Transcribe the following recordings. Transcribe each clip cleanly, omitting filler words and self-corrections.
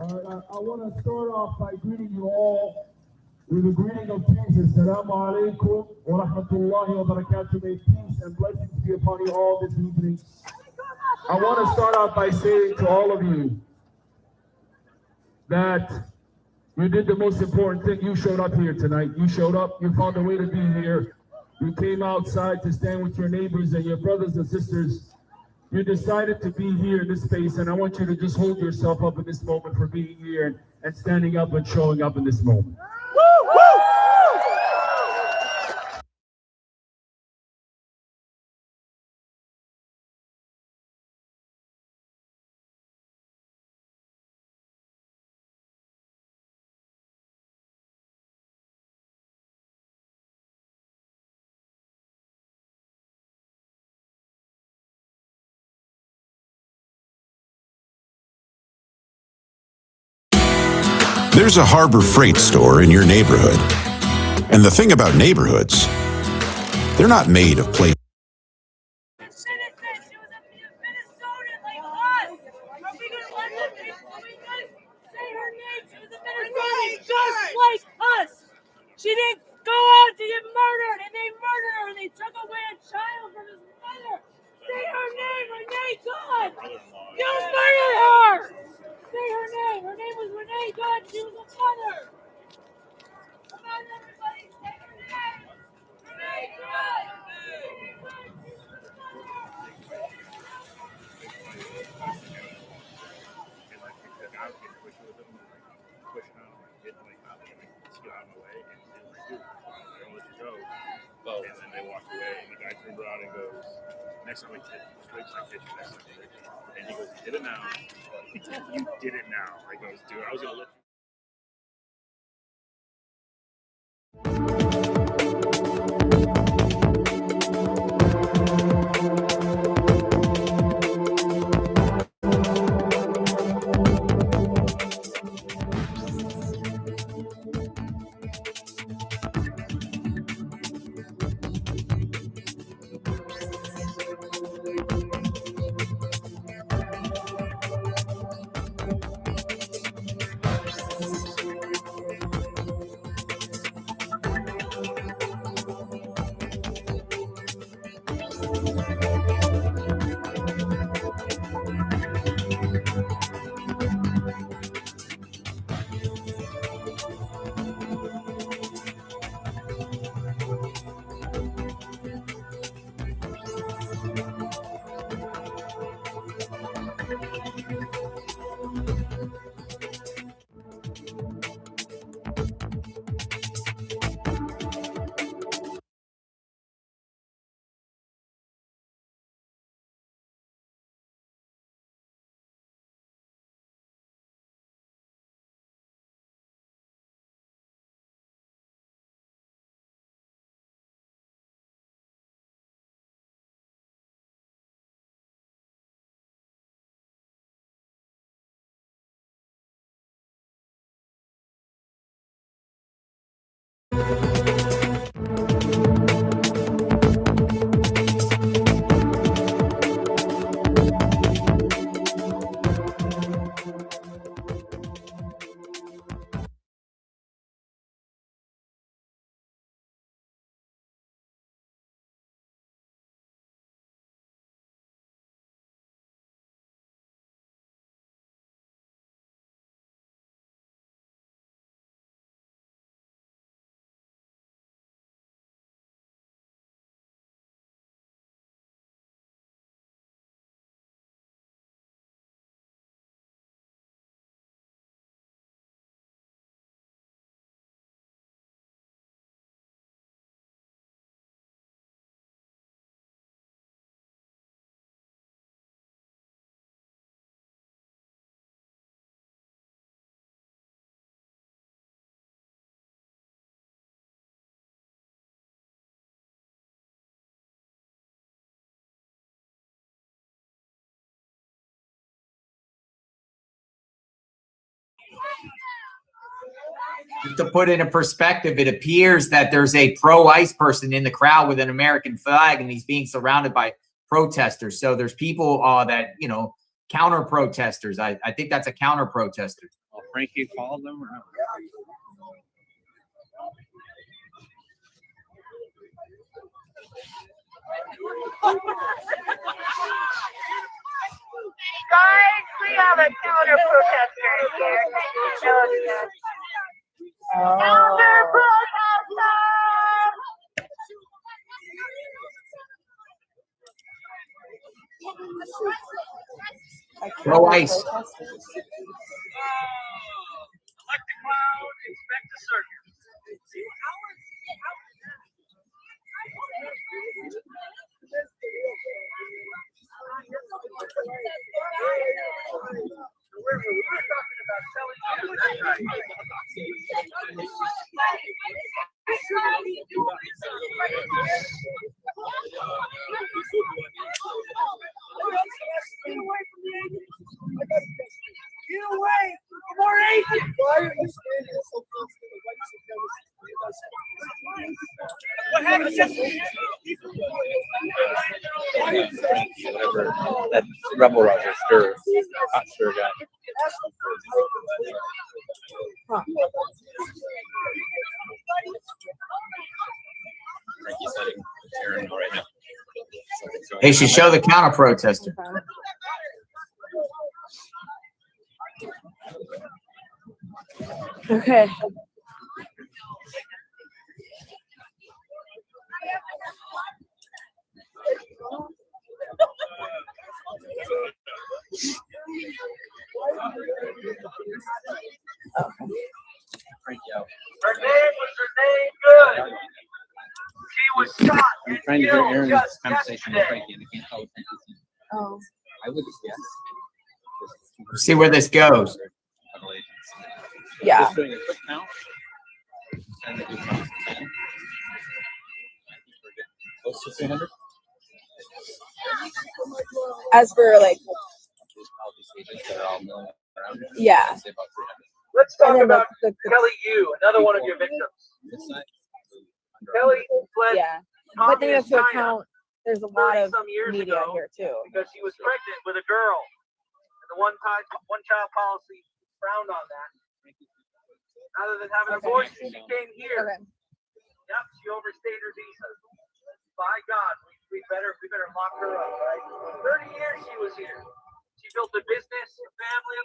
I want to start off by greeting you all with a greeting of Jesus. Assalamu alaikum wa rahmatullahi wa barakatuh. May peace and blessings be upon you all this evening. I want to start off by saying to all of you that you did the most important thing. You showed up here tonight. You showed up. You found a way to be here. You came outside to stand with your neighbors and your brothers and sisters. You decided to be here in this space, and I want you to just hold yourself up in this moment for being here and standing up and showing up in this moment. Woo, woo! There's a Harbor Freight store in your neighborhood. And the thing about neighborhoods, they're not made of places. She was a Minnesotan like us. Are we going to let them say her name? She was a Minnesotan just like us. She didn't go out to get murdered, and they murdered her, and they took away a child from his mother. Say her name, Renee God. You murdered her. Say her name. Her name was Renee God. She was a mother. Come on, everybody. Say her name. Renee God. And then they walked away, and the guy turned around and goes, next time I hit you, next time I hit you. And he goes, you did it now. You did it now. I goes, dude, I was going to let you. To put it in perspective, it appears that there's a pro-ICE person in the crowd with an American flag, and he's being surrounded by protesters. So there's people that, counter protesters. I think that's a counter protester. Frankie followed them or no? Guys, we have a counter protester here. Counter protester! Throw ice. Elect the crowd, inspect the circuit. Get away! More agents! Why are you standing so close to the white supremacists? What happened yesterday? That Rebel Roger stir, hot stir guy. Frankie's letting Aaron know right now. They should show the counter protester. Okay. Her name was Renee Good. She was shot I'm and trying to hear killed Aaron's just conversation with yesterday. Frankie, and I can't tell if Frankie's Oh. I would guess. See where this goes. Yeah. Just doing a quick count. And then do count to 10. I think we're getting close to 300. As for like, There's all these agents that are all milling around. Yeah. I'd say about 300. Let's talk and then about the Kelly Yu, another one of your victims. This side, under Kelly fled yeah. But then you have communist to China account, there's a lot of 30-some years media ago here too. because she was pregnant with a girl. And the one-child policy frowned on that. Rather than having an abortion, she came here. Okay. Yep, she overstayed her visa. By God, we better lock her up, right? 30 years she was here. She built a business, a family.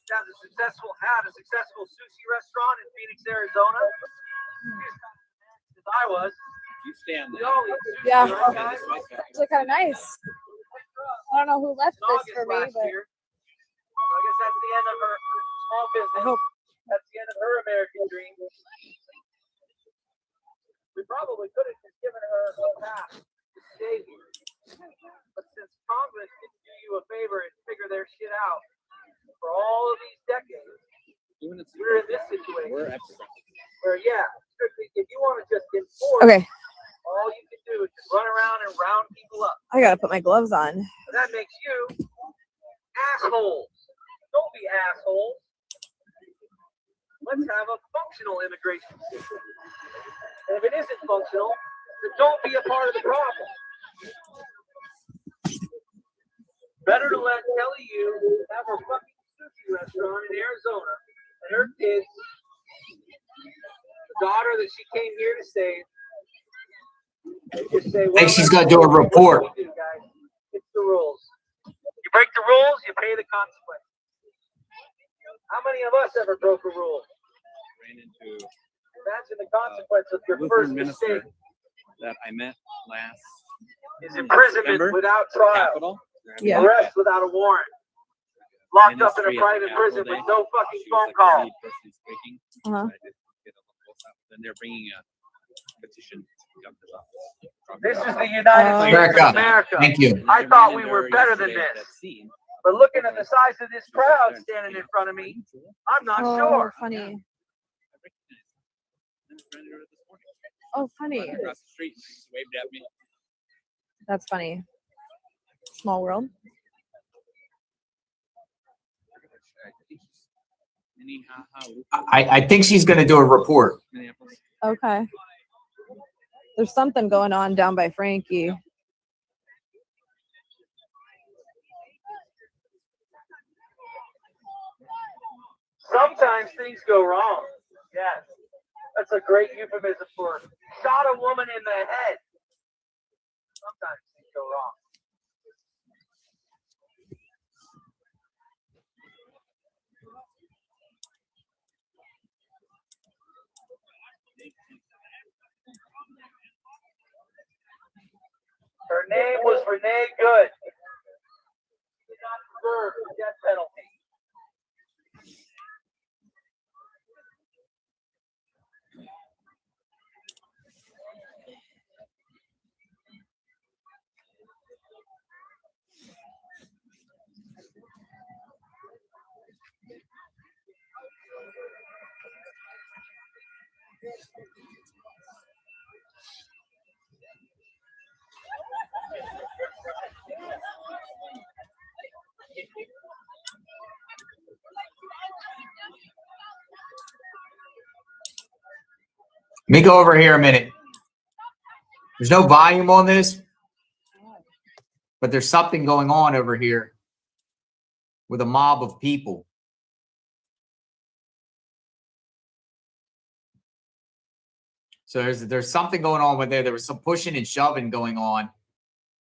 She had a successful sushi restaurant in Phoenix, Arizona. As I was. you stand We there. all eat sushi, Yeah. right, guys? It's kind of nice. I don't know who left In this August for me, last but year. So I guess that's the end of her small business. I hope. That's the end of her American dream. We probably could have just given her a pass to stay here. But since Congress didn't do you a favor and figure their shit out for all of these decades, Even if we're in this situation we're at the where, yeah, strictly, if you want to just enforce, okay. all you can do is just run around and round people up. I gotta put my gloves on. And that makes you assholes. Don't be assholes. Let's have a functional immigration system. And if it isn't functional, then don't be a part of the problem. Better to let Kelly Yu have her fucking sushi restaurant in Arizona and her kids, the daughter that she came here to save, and just say, I think she's gonna do a report. What do we do, guys? It's the rules. You break the rules, you pay the consequence. How many of us ever broke a rule? ran into Imagine the consequence of your first Lutheran minister mistake that I met last is imprisonment September, without trial, Capitol. Yeah. arrest without a warrant, locked up in a private prison with no fucking phone call. Uh-huh. Then they're bringing a petition to the governor's office. This is the United States America. of America. Thank you. I thought we were better than this. But looking at the size of this crowd standing in front of me, I'm not Oh, sure. funny. Oh, funny. Across the street, waved at me. That's funny. Small world. I think she's gonna do a report. Okay. There's something going on down by Frankie. Sometimes things go wrong. Yes. That's a great euphemism for shot a woman in the head. Sometimes things go wrong. Her name was Renee Good. She did not deserve the death penalty. Let me go over here a minute. There's no volume on this, but there's something going on over here with a mob of people. So there's something going on with there. There was some pushing and shoving going on.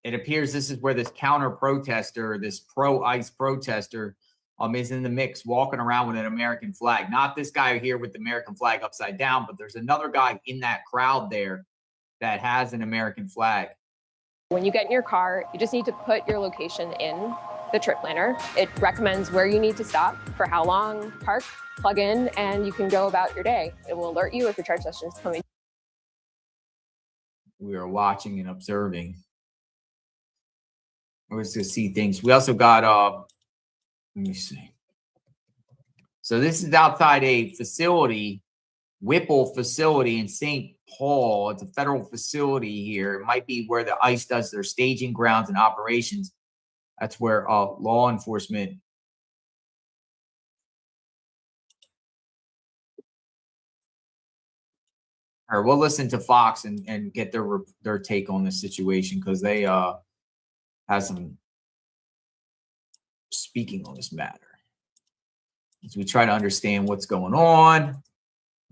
It appears this is where this counter protester, this pro-ICE protester, is in the mix, walking around with an American flag. Not this guy here with the American flag upside down, but there's another guy in that crowd there that has an American flag. When you get in your car, you just need to put your location in the trip planner. It recommends where you need to stop, for how long, park, plug in, and you can go about your day. It will alert you if your charge session is coming. We are watching and observing. We're just to see things. We also got let me see. So this is outside a facility, Whipple facility in St. Paul. It's a federal facility here. It might be where the ICE does their staging grounds and operations. That's where law enforcement. All right, we'll listen to Fox and get their take on this situation, because they have some speaking on this matter. As we try to understand what's going on,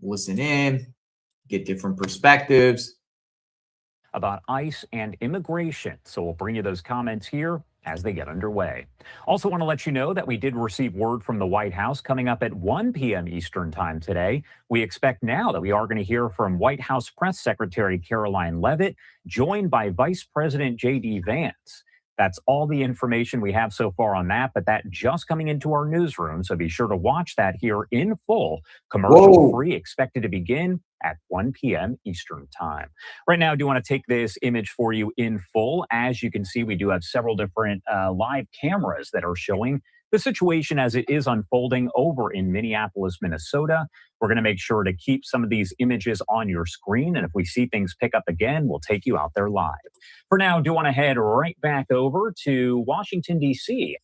listen in, get different perspectives about ICE and immigration. So we'll bring you those comments here as they get underway. Also want to let you know that we did receive word from the White House coming up at 1 p.m. Eastern time today. We expect now that we are going to hear from White House Press Secretary Karoline Leavitt, joined by Vice President J.D. Vance. That's all the information we have so far on that, but that just coming into our newsroom. So be sure to watch that here in full, commercial free, expected to begin at 1 p.m. Eastern time. Right now, I do want to take this image for you in full. As you can see, we do have several different live cameras that are showing the situation as it is unfolding over in Minneapolis, Minnesota. We're going to make sure to keep some of these images on your screen. And if we see things pick up again, we'll take you out there live. For now, I do want to head right back over to Washington, D.C.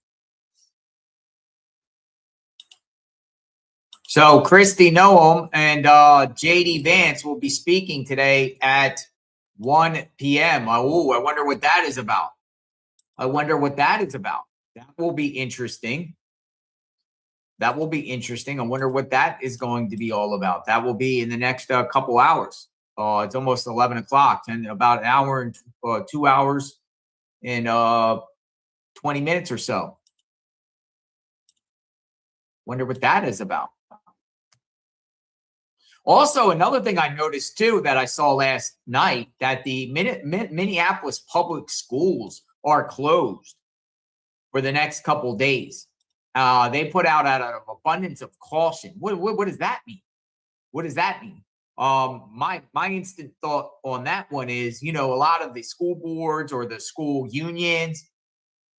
So Kristi Noem and J.D. Vance will be speaking today at 1 p.m. Oh, I wonder what that is about. That will be interesting. I wonder what that is going to be all about. That will be in the next couple hours. It's almost 11 o'clock, and about an hour and 2 hours and 20 minutes or so. Wonder what that is about. Also, another thing I noticed too that I saw last night, that the Minneapolis public schools are closed for the next couple days. They put out of abundance of caution. What does that mean? What does that mean? My instant thought on that one is, a lot of the school boards or the school unions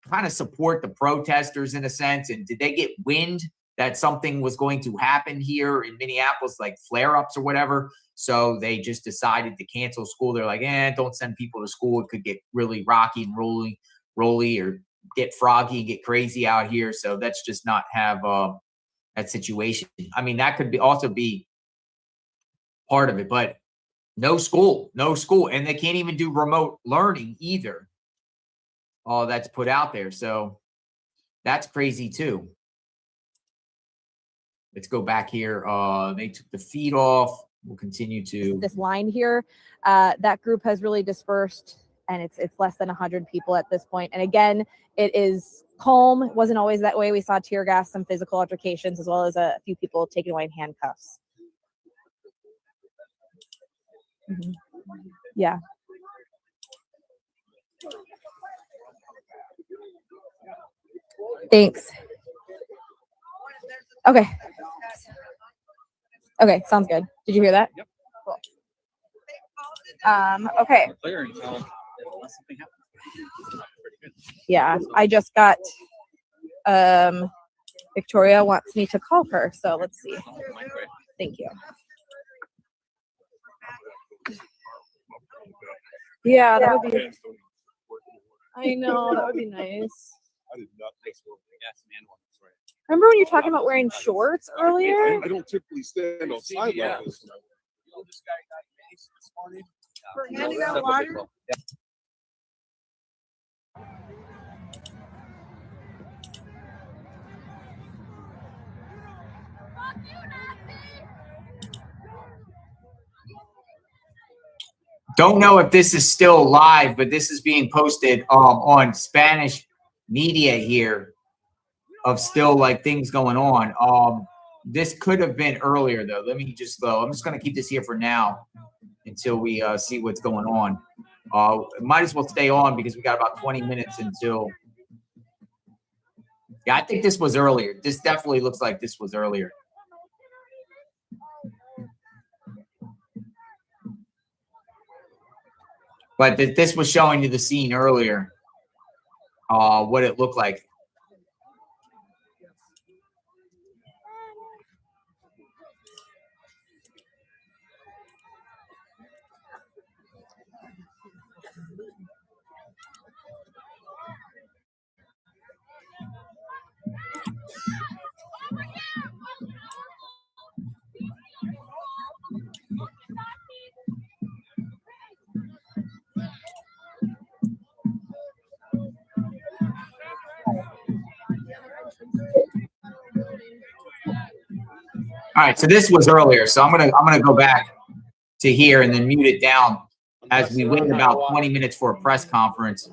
kind of support the protesters in a sense. And did they get wind that something was going to happen here in Minneapolis, like flare-ups or whatever? So they just decided to cancel school. They're like, don't send people to school. It could get really rocky and rolly, or get froggy and get crazy out here. So let's just not have that situation. I mean, that could also be part of it, but no school. And they can't even do remote learning either. All that's put out there. So that's crazy too. Let's go back here. They took the feet off. We'll continue to this line here. That group has really dispersed, and it's less than 100 people at this point. And again, it is calm. It wasn't always that way. We saw tear gas, some physical altercations, as well as a few people taken away in handcuffs. Mm-hmm. Yeah. Thanks. Okay. Okay, sounds good. Did you hear that? Yep. Cool. Okay. Clear until unless something happens. Pretty good. Yeah, I just got Victoria wants me to call her, so let's see. Thank you. Yeah, that would be. I know, that would be nice. Remember when you were talking about wearing shorts earlier? I don't typically stand outside like this. For handing out water? Don't know if this is still live, but this is being posted on Spanish media here of still like things going on. This could have been earlier though. Let me just go. I'm just going to keep this here for now until we see what's going on. Might as well stay on because we got about 20 minutes until. Yeah, I think this was earlier. This definitely looks like this was earlier. But this was showing you the scene earlier, what it looked like. All right, so this was earlier, so I'm gonna go back to here and then mute it down as we wait about 20 minutes for a press conference.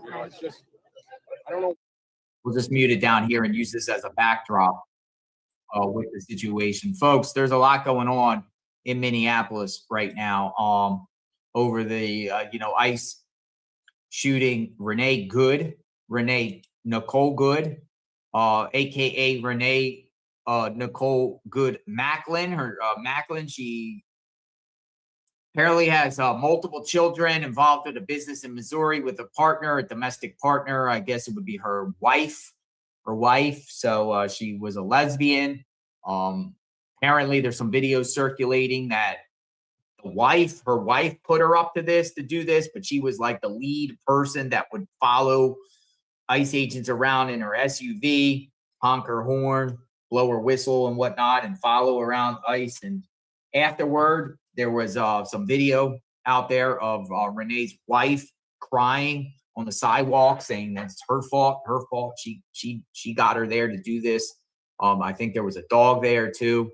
We'll just mute it down here and use this as a backdrop with the situation, folks. There's a lot going on in Minneapolis right now over the ICE shooting Nicole Good, aka Renee. Nicole Good Macklin. Macklin, she apparently has multiple children, involved with a business in Missouri with a partner, a domestic partner. I guess it would be her wife. So she was a lesbian. Apparently, there's some videos circulating that her wife put her up to do this, but she was like the lead person that would follow ICE agents around in her SUV, honk her horn, blow her whistle and whatnot, and follow around ICE. And afterward, there was some video out there of Renee's wife crying on the sidewalk, saying that's her fault. She got her there to do this. I think there was a dog there too.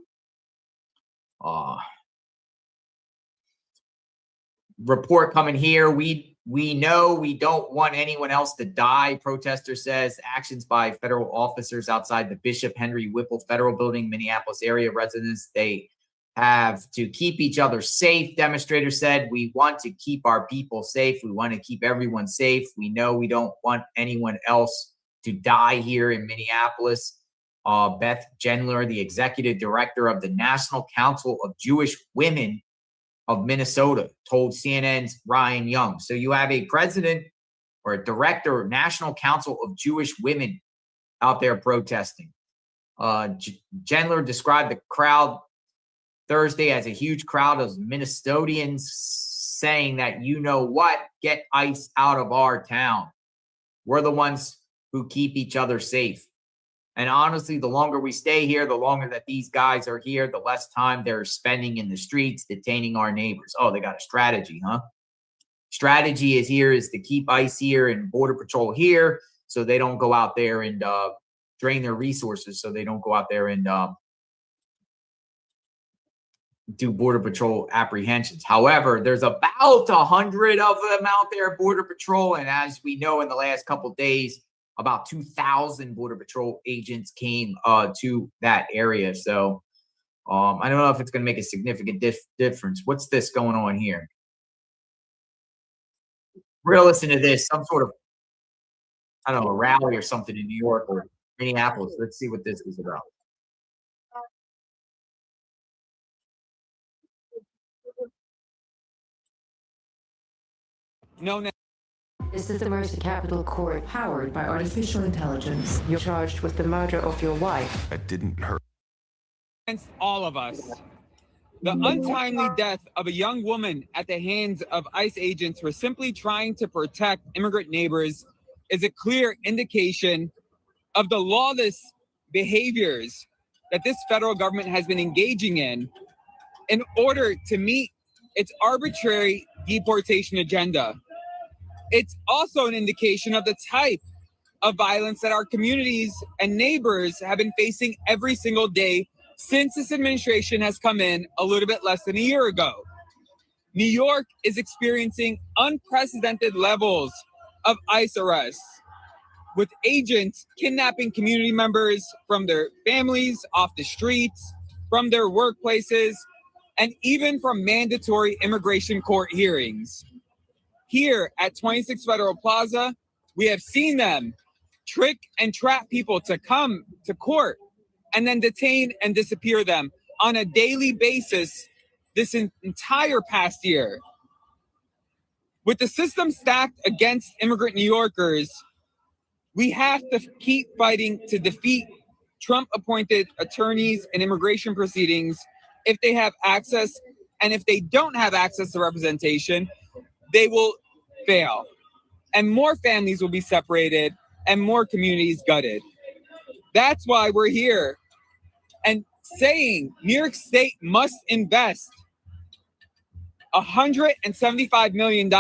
Report coming here. We know we don't want anyone else to die, protester says. Actions by federal officers outside the Bishop Henry Whipple Federal Building, Minneapolis area residents. They have to keep each other safe, demonstrators said. We want to keep our people safe. We want to keep everyone safe. We know we don't want anyone else to die here in Minneapolis. Beth Gendler, the executive director of the National Council of Jewish Women of Minnesota, told CNN's Ryan Young. So you have a president or a director, National Council of Jewish Women out there protesting. Gendler described the crowd Thursday as a huge crowd of Minnesotans saying that, you know what, get ICE out of our town. We're the ones who keep each other safe. And honestly, the longer we stay here, the longer that these guys are here, the less time they're spending in the streets detaining our neighbors. Oh, they got a strategy, huh? Strategy is to keep ICE here and Border Patrol here so they don't go out there and drain their resources, so they don't go out there and do Border Patrol apprehensions. However, there's about 100 of them out there, Border Patrol. And as we know, in the last couple of days, about 2,000 Border Patrol agents came to that area. So I don't know if it's going to make a significant difference. What's this going on here? We're going to listen to this, some sort of, I don't know, a rally or something in New York or Minneapolis. Let's see what this is about. This is the Mercy Capital Court, powered by artificial intelligence. You're charged with the murder of your wife. That didn't hurt. Against all of us. The untimely death of a young woman at the hands of ICE agents who are simply trying to protect immigrant neighbors is a clear indication of the lawless behaviors that this federal government has been engaging in order to meet its arbitrary deportation agenda. It's also an indication of the type of violence that our communities and neighbors have been facing every single day since this administration has come in a little bit less than a year ago. New York is experiencing unprecedented levels of ICE arrests, with agents kidnapping community members from their families off the streets, from their workplaces, and even from mandatory immigration court hearings. Here at 26 Federal Plaza, we have seen them trick and trap people to come to court and then detain and disappear them on a daily basis this entire past year. With the system stacked against immigrant New Yorkers, we have to keep fighting to defeat Trump-appointed attorneys in immigration proceedings if they have access, and if they don't have access to representation, they will fail. And more families will be separated and more communities gutted. That's why we're here and saying New York State must invest $175 million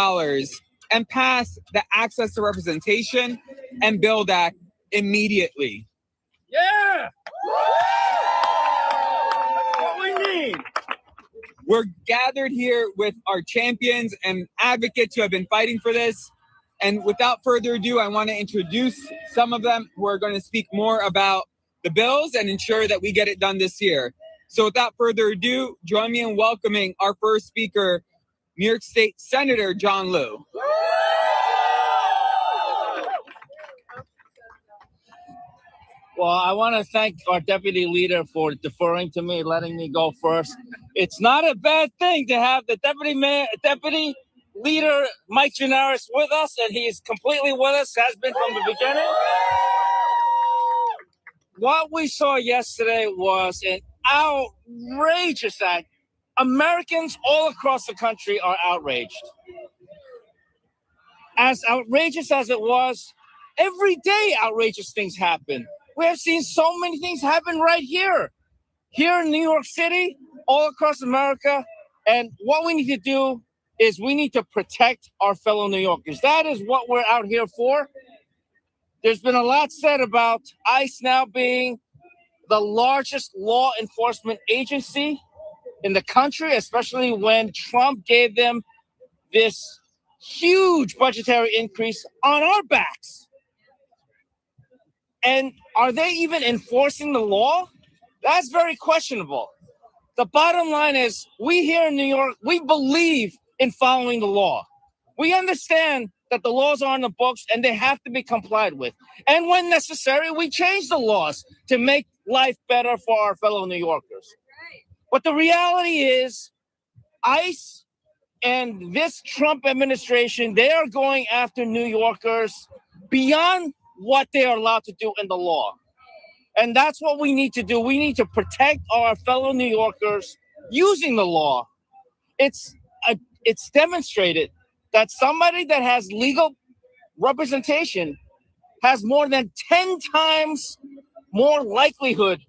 and pass the Access to Representation and Build Act immediately. Yeah! That's what we need. We're gathered here with our champions and advocates who have been fighting for this. And without further ado, I want to introduce some of them who are going to speak more about the bills and ensure that we get it done this year. So without further ado, join me in welcoming our first speaker, New York State Senator John Liu. Well, I want to thank our deputy leader for deferring to me, letting me go first. It's not a bad thing to have the deputy leader, Mike Gianaris, with us, and he's completely with us, has been from the beginning. What we saw yesterday was an outrageous act. Americans all across the country are outraged. As outrageous as it was, every day outrageous things happen. We have seen so many things happen right here in New York City, all across America. And what we need to do is we need to protect our fellow New Yorkers. That is what we're out here for. There's been a lot said about ICE now being the largest law enforcement agency in the country, especially when Trump gave them this huge budgetary increase on our backs. And are they even enforcing the law? That's very questionable. The bottom line is, we here in New York, we believe in following the law. We understand that the laws are on the books and they have to be complied with. And when necessary, we change the laws to make life better for our fellow New Yorkers. But the reality is, ICE and this Trump administration, they are going after New Yorkers beyond what they are allowed to do in the law. And that's what we need to do. We need to protect our fellow New Yorkers using the law. It's demonstrated that somebody that has legal representation has more than 10 times more likelihood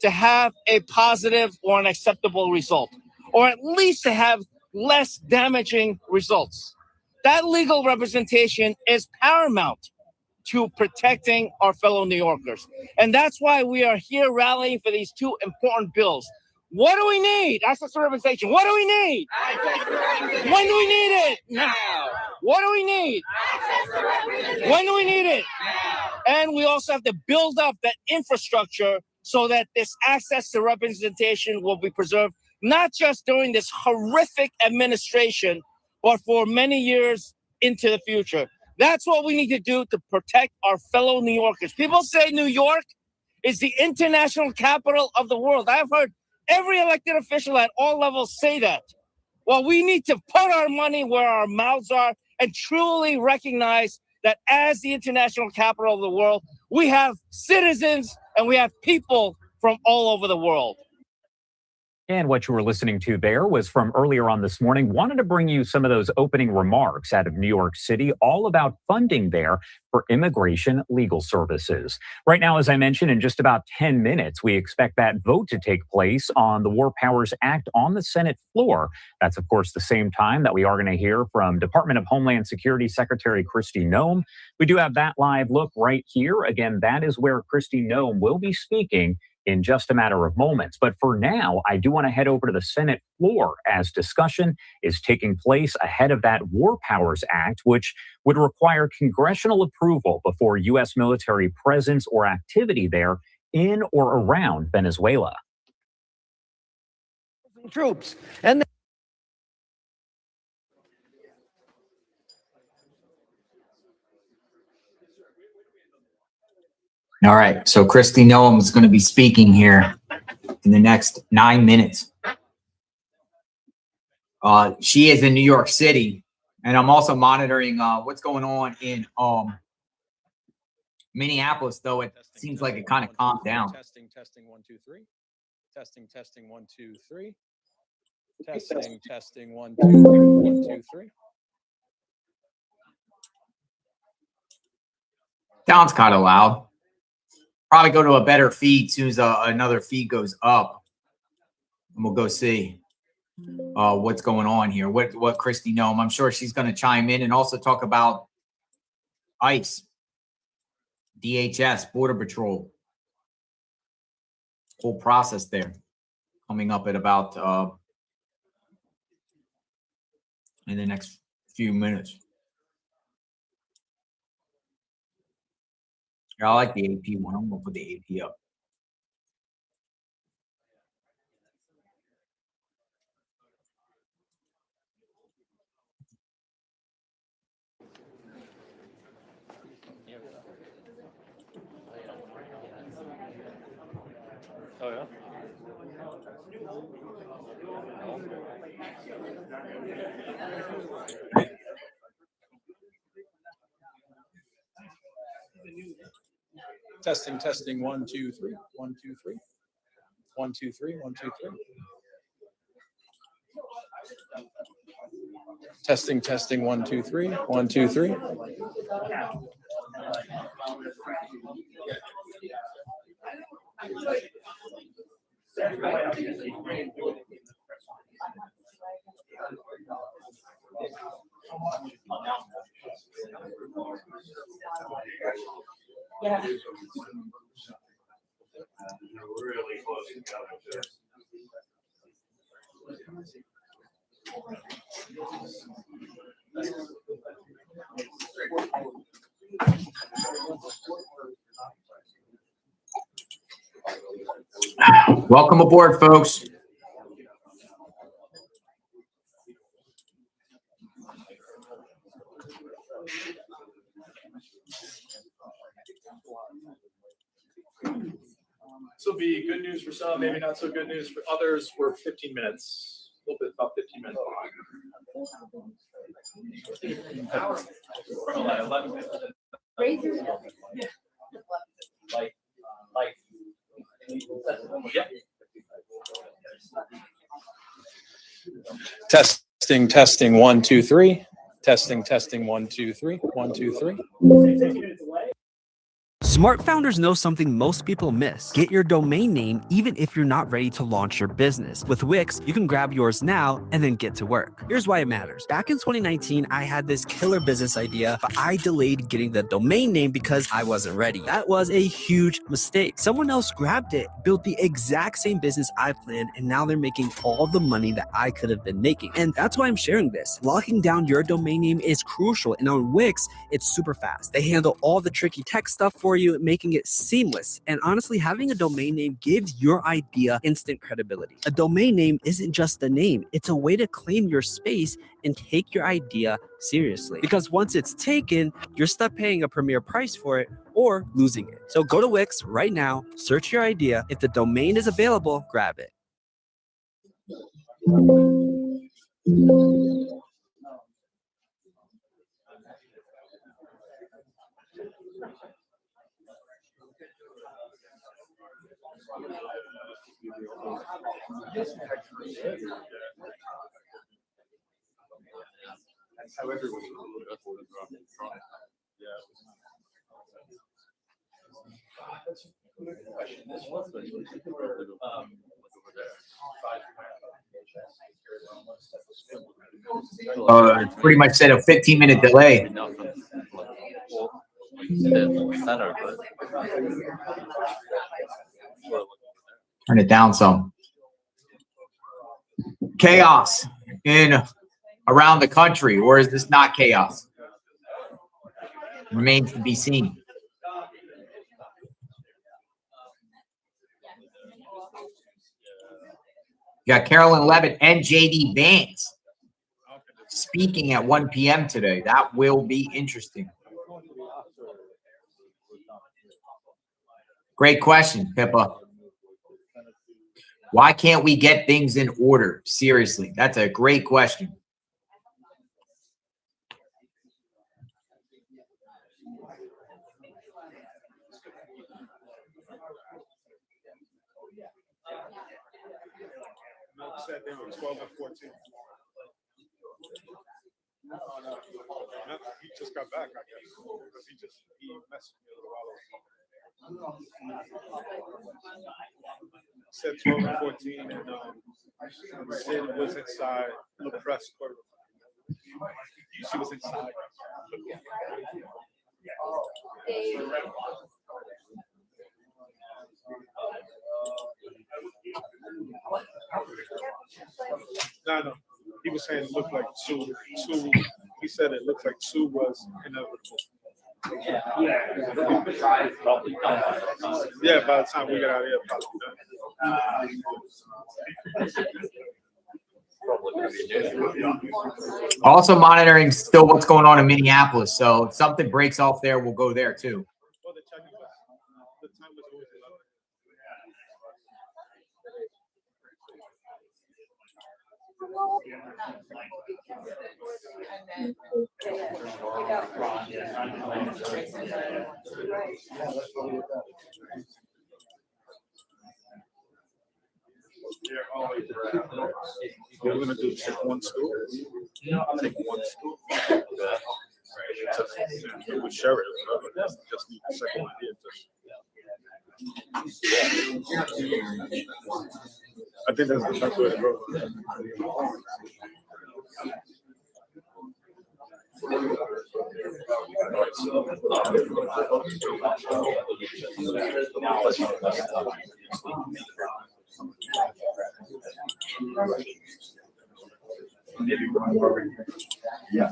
to have a positive or an acceptable result, or at least to have less damaging results. That legal representation is paramount to protecting our fellow New Yorkers. And that's why we are here rallying for these two important bills. What do we need? Access to urbanization. What do we need? When do we need it? Now. What do we need? When do we need it? And we also have to build up that infrastructure so that this access to representation will be preserved, not just during this horrific administration, but for many years into the future. That's what we need to do to protect our fellow New Yorkers. People say New York is the international capital of the world. I've heard every elected official at all levels say that. Well, we need to put our money where our mouths are and truly recognize that as the international capital of the world, we have citizens and we have people from all over the world. And what you were listening to there was from earlier on this morning. Wanted to bring you some of those opening remarks out of New York City, all about funding there for immigration legal services. Right now, as I mentioned, in just about 10 minutes, we expect that vote to take place on the War Powers Act on the Senate floor. That's, of course, the same time that we are going to hear from Department of Homeland Security Secretary Kristi Noem. We do have that live look right here. Again, that is where Kristi Noem will be speaking in just a matter of moments. But for now, I do want to head over to the Senate floor as discussion is taking place ahead of that War Powers Act, which would require congressional approval before U.S. military presence or activity there in or around Venezuela. Troops. And All right, so Kristi Noem is going to be speaking here in the next 9 minutes. She is in New York City, and I'm also monitoring what's going on in Minneapolis, though it seems like it kind of calmed down. Testing, 1, 2, 3. Testing, 1, 2, 3. Testing, 1, 2, 3. 1, 2, 3. Sounds kind of loud. Probably go to a better feed as soon as another feed goes up, and we'll go see what's going on here. What Kristi Noem, I'm sure she's going to chime in and also talk about ICE, DHS, Border Patrol, whole process there coming up at about in the next few minutes. I like the AP one. I'm going to put the AP up. Oh, yeah? Testing, 1, 2, 3. 1, 2, 3. 1, 2, 3. 1, 2, 3. Testing, 1, 2, 3. 1, 2, 3. Yeah. Really close together. Welcome aboard, folks. This will be good news for some, maybe not so good news for others. We're 15 minutes, a little bit, about 15 minutes behind. 11 minutes. Yep. Testing, 1, 2, 3. Testing, 1, 2, 3. 1, 2, 3. Smart founders know something most people miss. Get your domain name even if you're not ready to launch your business. With Wix, you can grab yours now and then get to work. Here's why it matters. Back in 2019, I had this killer business idea, but I delayed getting the domain name because I wasn't ready. That was a huge mistake. Someone else grabbed it, built the exact same business I planned, and now they're making all the money that I could have been making. And that's why I'm sharing this. Locking down your domain name is crucial, and on Wix, it's super fast. They handle all the tricky tech stuff for you, making it seamless. And honestly, having a domain name gives your idea instant credibility. A domain name isn't just a name, it's a way to claim your space and take your idea seriously. Because once it's taken, you're stuck paying a premier price for it or losing it. So go to Wix right now, search your idea. If the domain is available, grab it. That's how everyone. That's a good question. This one, It's pretty much said a 15-minute delay. Turn it down some. Chaos in around the country, or is this not chaos? Remains to be seen. You got Karoline, Leavitt, and JD Vance speaking at 1 p.m. today. That will be interesting. Great question, Pippa. Why can't we get things in order? Seriously, that's a great question. Said they were 12 and 14. No, he just got back, I guess, because he messaged me a little while ago. Said 12 and 14, and Sid was inside the press court. She was inside. No. He was saying it looked like two. He said it looked like two was inevitable. Yeah, by the time we get out of here, probably done. Also monitoring still what's going on in Minneapolis. So if something breaks off there, we'll go there too. We're gonna do check one stool. Take one stool. We share it. Just need the second idea. I think that's the best way to go. Maybe one more. Yeah.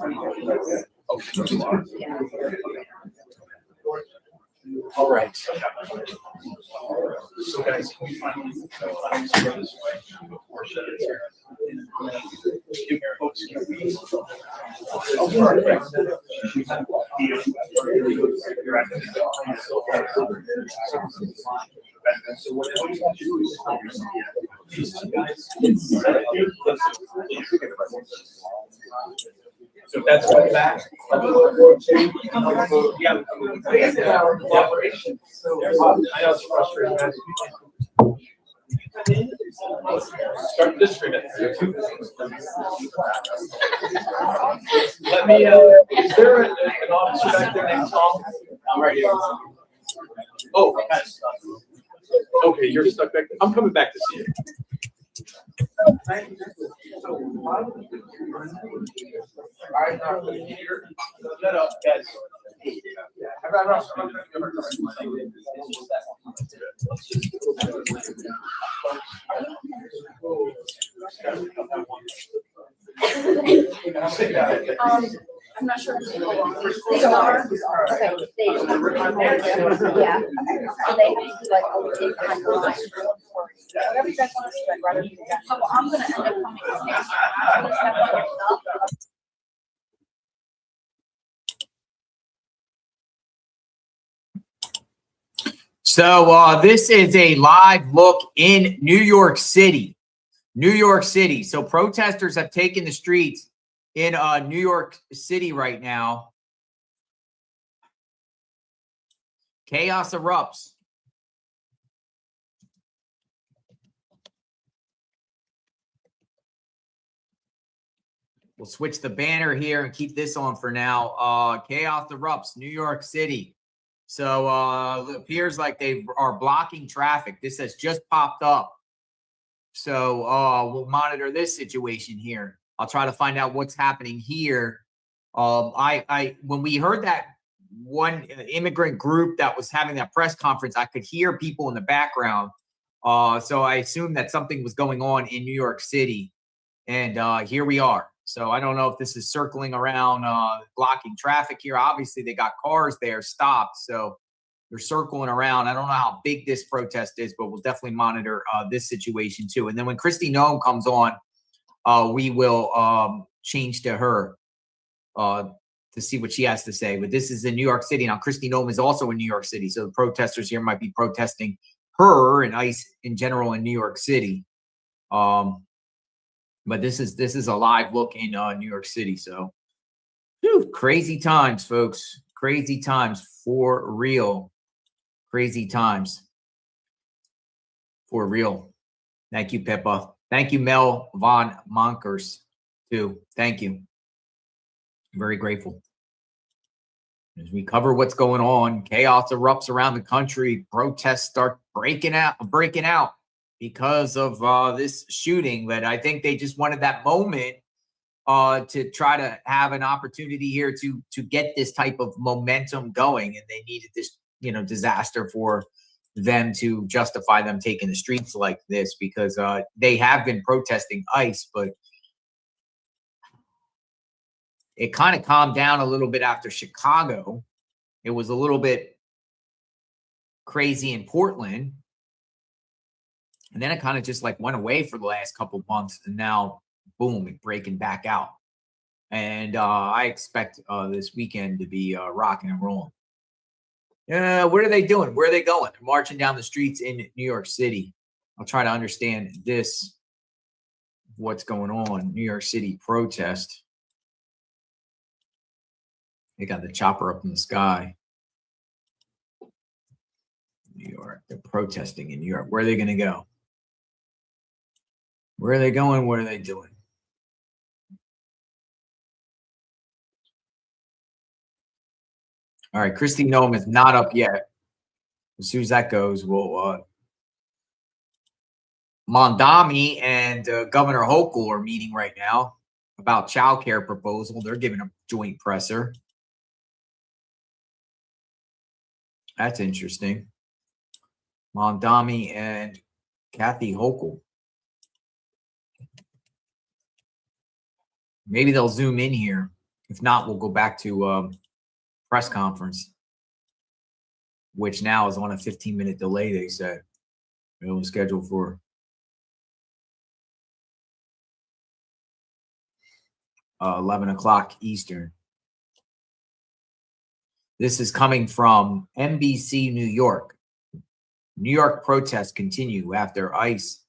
All right. So guys, can we find this portion here? So what I want to do is so that's right back. Yeah, cooperation. I know it's frustrating. Start distributing. Let me. Is there an officer back there named Tom? I'm ready. Oh, kind of stuck. Okay, you're stuck back there. I'm coming back to see you. I'm not sure. These are, okay, they, yeah. So they have to do like a big kind of line. Whatever you guys want to do, I'd rather do that. So I'm gonna end up coming to next. I'm gonna step on your stuff. So this is a live look in New York City. New York City. So protesters have taken the streets in New York City right now. Chaos erupts. We'll switch the banner here and keep this on for now. Chaos erupts, New York City. So it appears like they are blocking traffic. This has just popped up. So we'll monitor this situation here. I'll try to find out what's happening here. When we heard that one immigrant group that was having that press conference, I could hear people in the background. So I assumed that something was going on in New York City. And here we are. So I don't know if this is circling around, blocking traffic here. Obviously, they got cars there stopped. So they're circling around. I don't know how big this protest is, but we'll definitely monitor this situation too. And then when Kristi Noem comes on, we will change to her to see what she has to say. But this is in New York City. Now, Kristi Noem is also in New York City. So the protesters here might be protesting her and ICE in general in New York City. But this is a live look in New York City. So whew, crazy times, folks. Crazy times for real. Crazy times for real. Thank you, Pippa. Thank you, Mel Von Monkers, too. Thank you. I'm very grateful. As we cover what's going on, chaos erupts around the country. Protests start breaking out because of this shooting. But I think they just wanted that moment to try to have an opportunity here to get this type of momentum going, and they needed this, disaster for them to justify them taking the streets like this, because they have been protesting ICE, but it kind of calmed down a little bit after Chicago. It was a little bit crazy in Portland, and then it kind of just like went away for the last couple of months, and now boom, it's breaking back out. And I expect this weekend to be rocking and rolling. What are they doing? Where are they going? They're marching down the streets in New York City. I'll try to understand what's going on. New York City protest. They got the chopper up in the sky. New York. They're protesting in New York. Where are they going to go? Where are they going? What are they doing? All right, Kristi Noem is not up yet. As soon as that goes, we'll Mondami and Governor Hochul are meeting right now about child care proposal. They're giving a joint presser. That's interesting. Mondami and Kathy Hochul. Maybe they'll zoom in here. If not, we'll go back to press conference, which now is on a 15-minute delay, they said. It was scheduled for 11 o'clock Eastern. This is coming from NBC New York. New York protests continue after ICE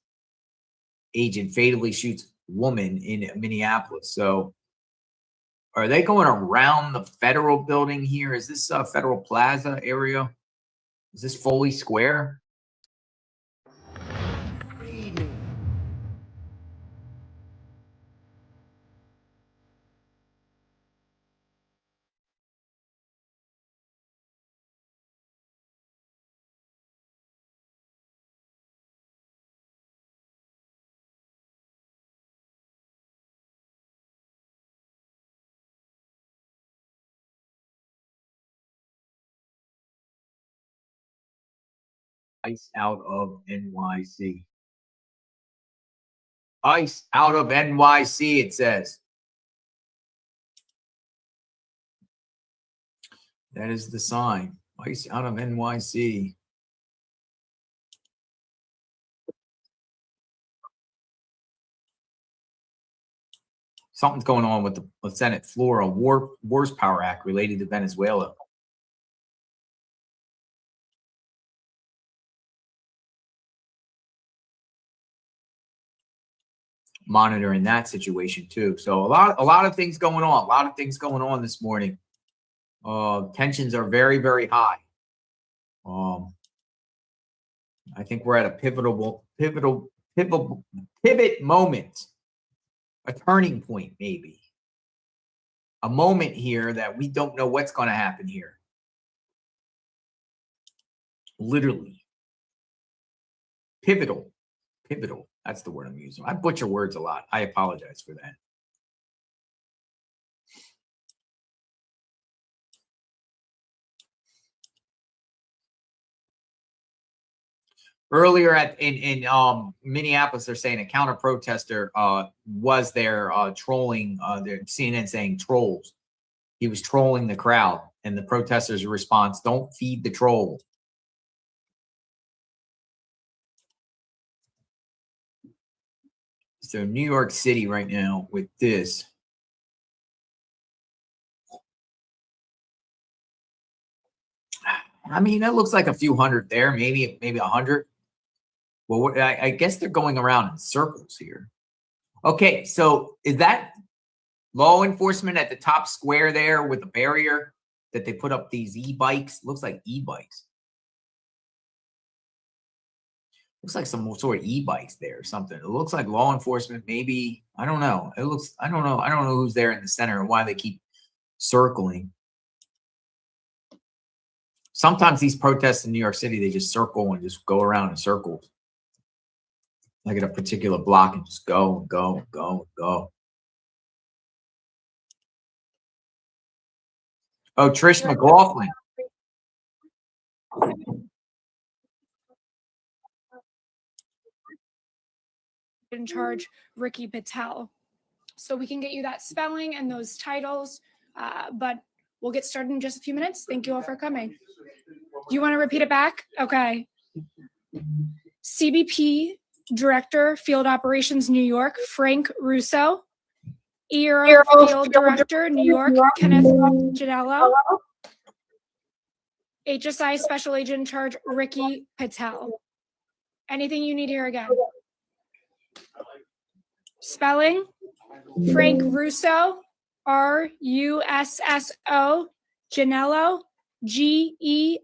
agent fatally shoots woman in Minneapolis. So are they going around the federal building here? Is this Federal Plaza area? Is this Foley Square? ICE out of NYC. ICE out of NYC, it says. That is the sign. ICE out of NYC. Something's going on with the Senate floor, a Wars Power Act related to Venezuela. Monitoring that situation too. So a lot of things going on. A lot of things going on this morning. Tensions are very, very high. I think we're at a pivot moment, a turning point, maybe. A moment here that we don't know what's going to happen here. Literally. Pivotal. That's the word I'm using. I butcher words a lot. I apologize for that. Earlier in Minneapolis, they're saying a counter protester was there trolling. Their CNN saying trolls. He was trolling the crowd, and the protesters' response: "Don't feed the troll." So New York City right now with this. I mean, it looks like a few hundred there, maybe 100. Well, I guess they're going around in circles here. Okay, so is that law enforcement at the top square there with a barrier that they put up these e-bikes? Looks like e-bikes. Looks like some sort of e-bikes there or something. It looks like law enforcement, maybe. I don't know. I don't know. I don't know who's there in the center and why they keep circling. Sometimes these protests in New York City, they just circle and just go around in circles. Like at a particular block and just go and go and go and go. Oh, Trish McLaughlin. In charge, Ricky Patel. So we can get you that spelling and those titles, but we'll get started in just a few minutes. Thank you all for coming. Do you want to repeat it back? Okay. CBP Director, Field Operations, New York, Frank Russo. ERO Field Director, New York, Kenneth Janello. HSI Special Agent in Charge, Ricky Patel. Anything you need here again? Spelling, Frank Russo, R-U-S-S-O, Janello, G-E-N-A-L-O,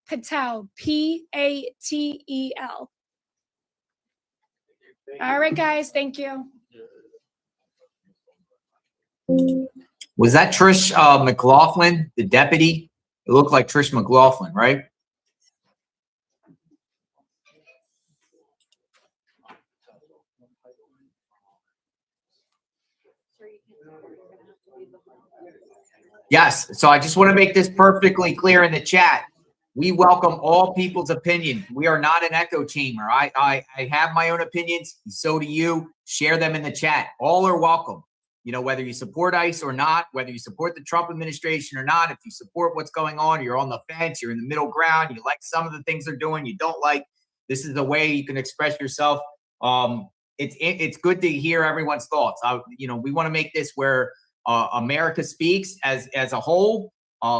Patel, P-A-T-E-L. All right, guys, thank you. Was that Trish McLaughlin, the deputy? It looked like Trish McLaughlin, right? Yes. So I just want to make this perfectly clear in the chat. We welcome all people's opinion. We are not an echo chamber. I have my own opinions. So do you. Share them in the chat. All are welcome. You know, whether you support ICE or not, whether you support the Trump administration or not, if you support what's going on, you're on the fence, you're in the middle ground, you like some of the things they're doing, you don't like, this is the way you can express yourself. It's good to hear everyone's thoughts. You know, we want to make this where America speaks as a whole.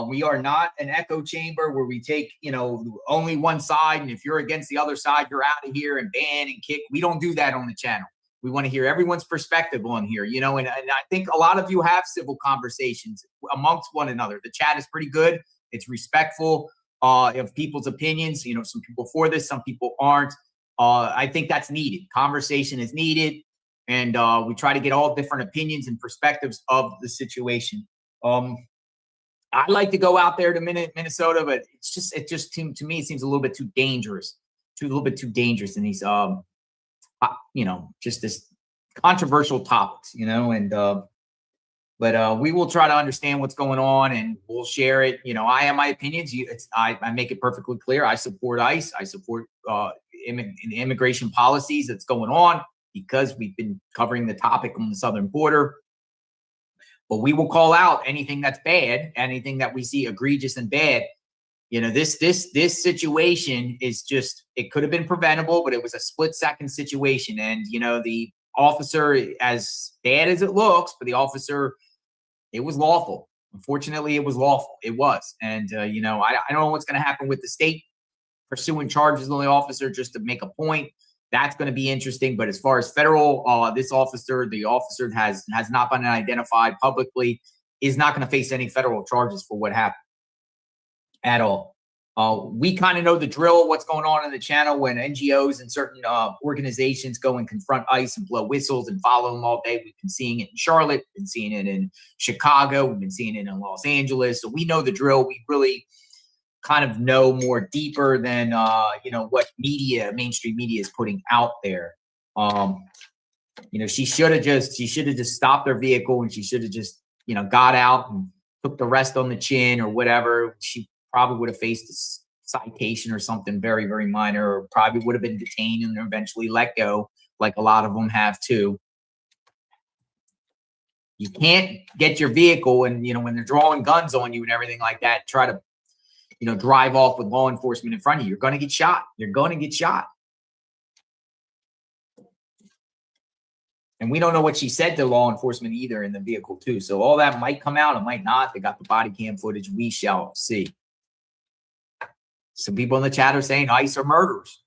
We are not an echo chamber where we take, you know, only one side, and if you're against the other side, you're out of here and ban and kick. We don't do that on the channel. We want to hear everyone's perspective on here, you know, and I think a lot of you have civil conversations amongst one another. The chat is pretty good. It's respectful of people's opinions. You know, some people for this, some people aren't. I think that's needed. Conversation is needed. And we try to get all different opinions and perspectives of the situation. I like to go out there to Minnesota, but it just to me, it seems a little bit too dangerous. A little bit too dangerous in these you know, just this controversial topics, you know, and But we will try to understand what's going on, and we'll share it. You know, I have my opinions. I make it perfectly clear. I support ICE. I support immigration policies that's going on because we've been covering the topic on the southern border. But we will call out anything that's bad, anything that we see egregious and bad. You know, this situation is just, it could have been preventable, but it was a split-second situation. And, you know, the officer, as bad as it looks, but the officer, it was lawful. Unfortunately, it was lawful. It was. And, you know, I don't know what's going to happen with the state pursuing charges on the officer just to make a point. That's going to be interesting. But as far as federal, the officer has not been identified publicly, is not going to face any federal charges for what happened at all. We kind of know the drill, what's going on in the channel when NGOs and certain organizations go and confront ICE and blow whistles and follow them all day. We've been seeing it in Charlotte, been seeing it in Chicago, we've been seeing it in Los Angeles. So we know the drill. We really kind of know more deeper than you know, what mainstream media is putting out there. You know, she should have just stopped her vehicle, and she should have just, you know, got out and took the rest on the chin or whatever. She probably would have faced a citation or something very, very minor, or probably would have been detained and eventually let go, like a lot of them have too. You can't get your vehicle and, you know, when they're drawing guns on you and everything like that, try to, you know, drive off with law enforcement in front of you. You're going to get shot. You're going to get shot. And we don't know what she said to law enforcement either in the vehicle too. So all that might come out, it might not. They got the body cam footage. We shall see. Some people in the chat are saying ICE are murderers.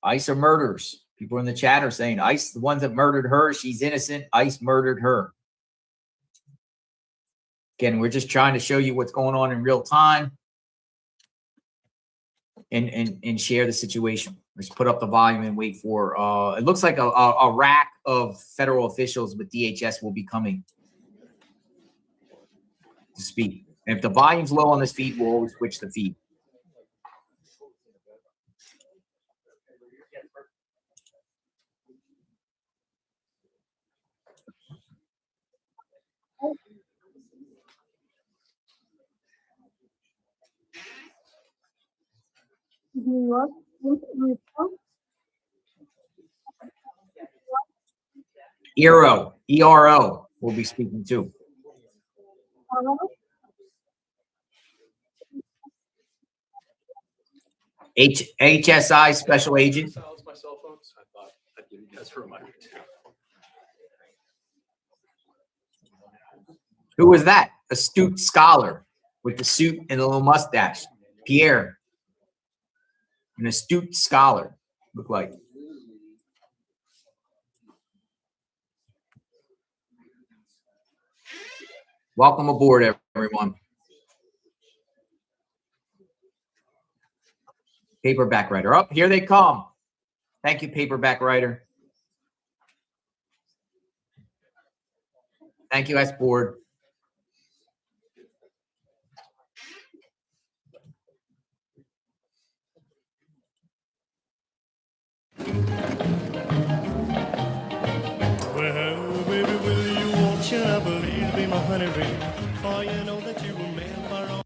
ICE are murderers. People in the chat are saying ICE, the ones that murdered her, she's innocent. ICE murdered her. Again, we're just trying to show you what's going on in real time and share the situation. Let's put up the volume and wait for, it looks like a rack of federal officials with DHS will be coming to speak. And if the volume's low on this feed, we'll always switch the feed. ERO will be speaking too. HSI special agent. My cell phone, so I thought I'd give you guys a reminder too. Who was that? Astute scholar with the suit and the little mustache. Pierre. An astute scholar, look like. Welcome aboard, everyone. Paperback writer. Up, here they come. Thank you, paperback writer. Thank you, S-Board. Well, baby, will you won't you I believe be my honey baby? For you know that you were made for all.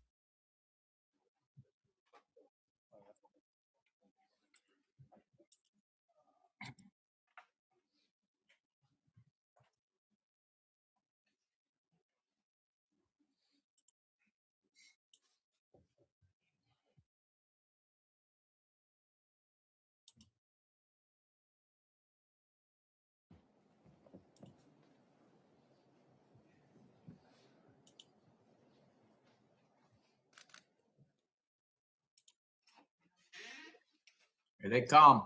Here they come.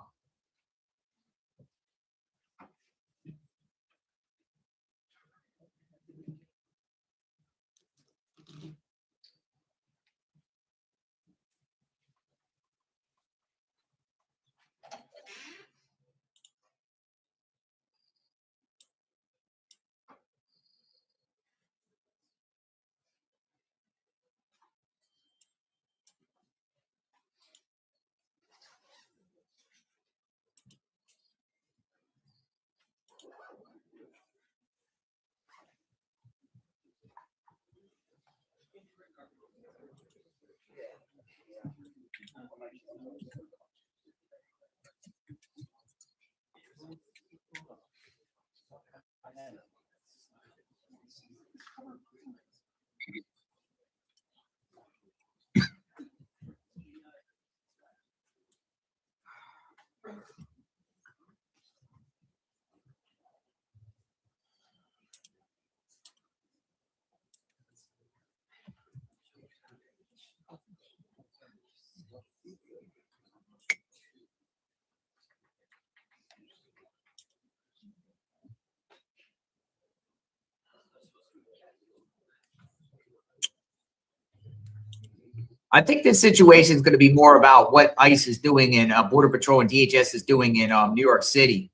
I think this situation is going to be more about what ICE is doing in Border Patrol and DHS is doing in New York City.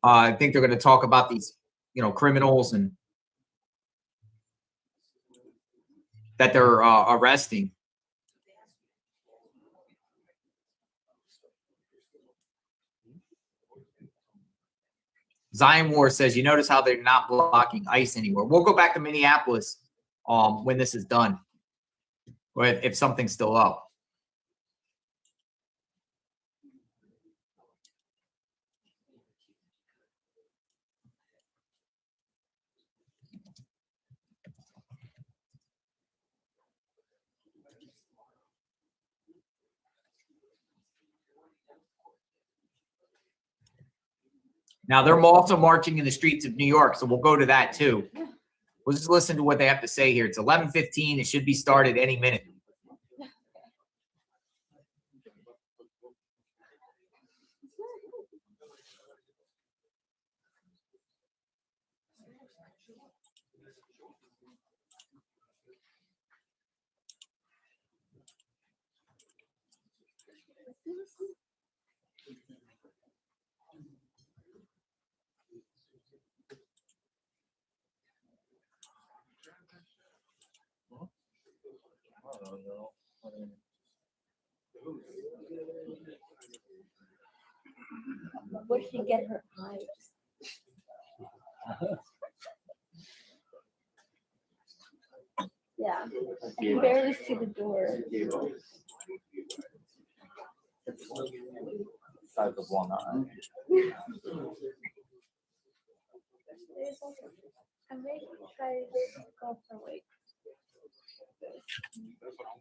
I think they're going to talk about these, criminals and that they're arresting. Zion War says, you notice how they're not blocking ICE anymore. We'll go back to Minneapolis when this is done, or if something's still up. Now, they're also marching in the streets of New York, so we'll go to that too. We'll just listen to what they have to say here. It's 11:15. It should be started any minute. Where'd she get her eyes? Yeah, I can barely see the door. Size of one eye. I may try to go for weight.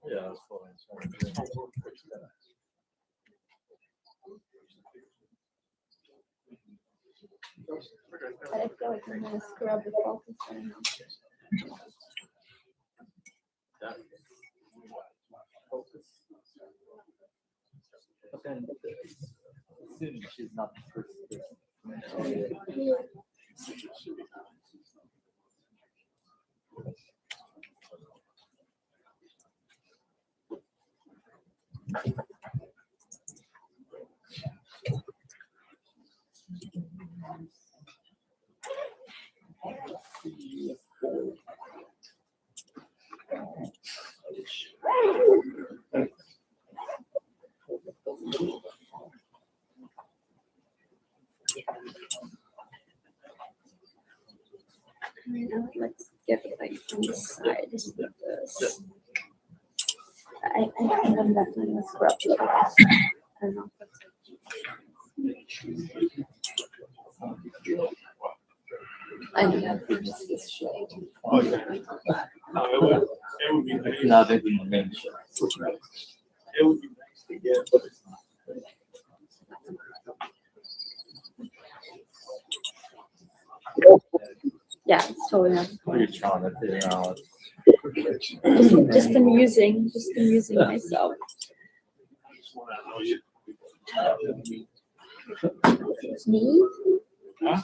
Yeah, that's fine. But I feel like I'm gonna scrub the focus right now. But then, assuming she's not the first person. Now let's get it like from the side. Just like this. I think I'm definitely gonna scrub the glass. I don't know. I don't know if just this shade. Oh, yeah. No, it would be nice. Not in the main show. It would be nice to get, but it's not. Yeah, it's totally not. What are you trying to figure out? Just amusing myself. Me? Huh?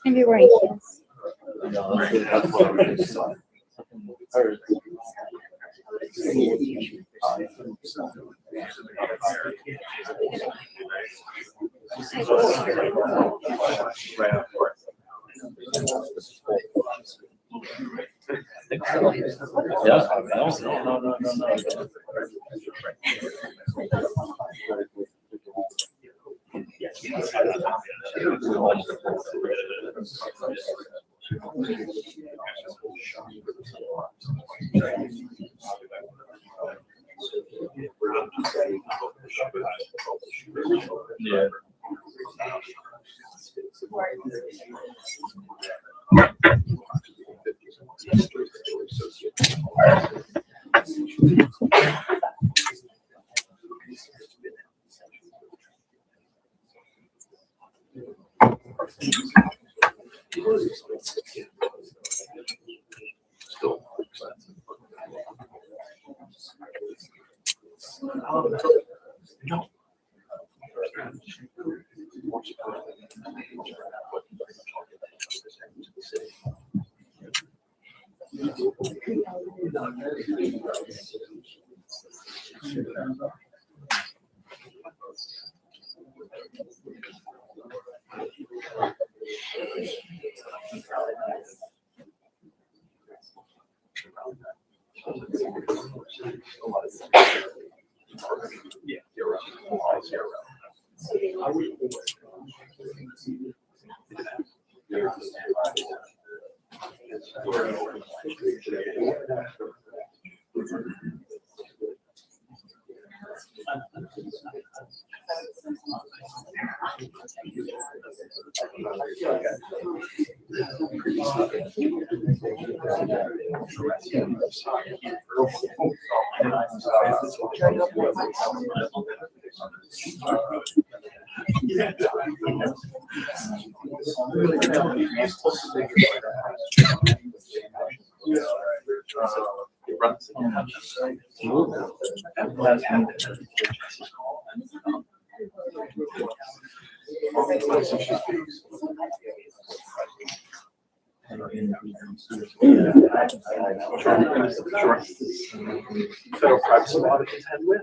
Maybe wearing heels. That's what I'm saying. Yeah. Federal privacy law to contend with.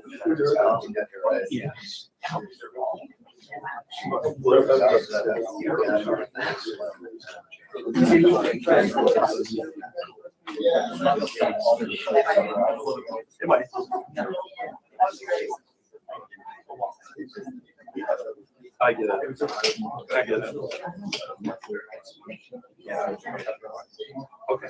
Yeah. It might. I get it. I get it. Yeah. Okay.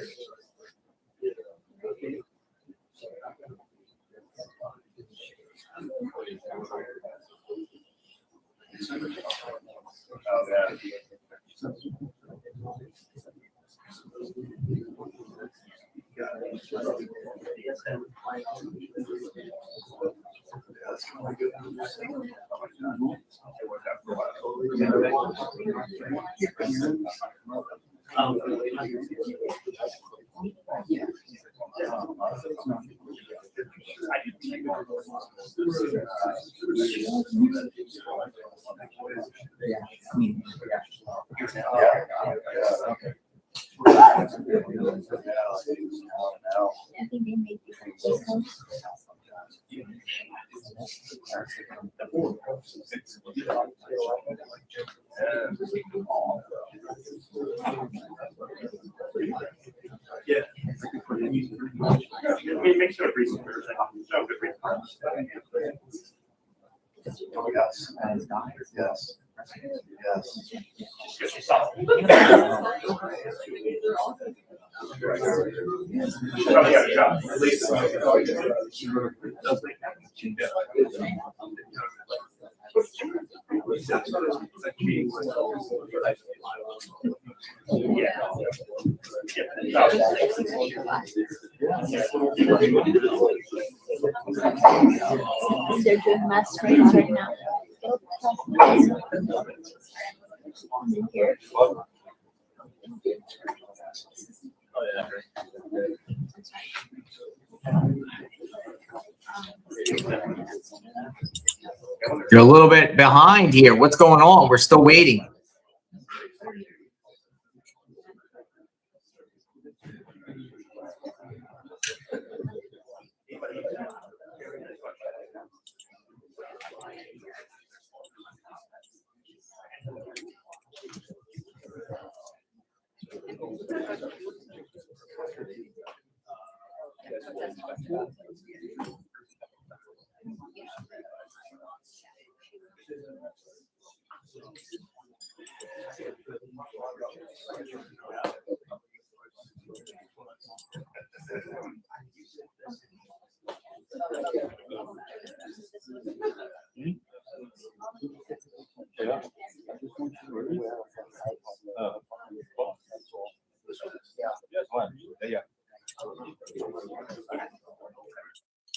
Yeah. Make sure everything. Oh, yes. Yes. Yes. Just yourself. At least. They're doing mass trains right now. Here. You're a little bit behind here. What's going on? We're still waiting.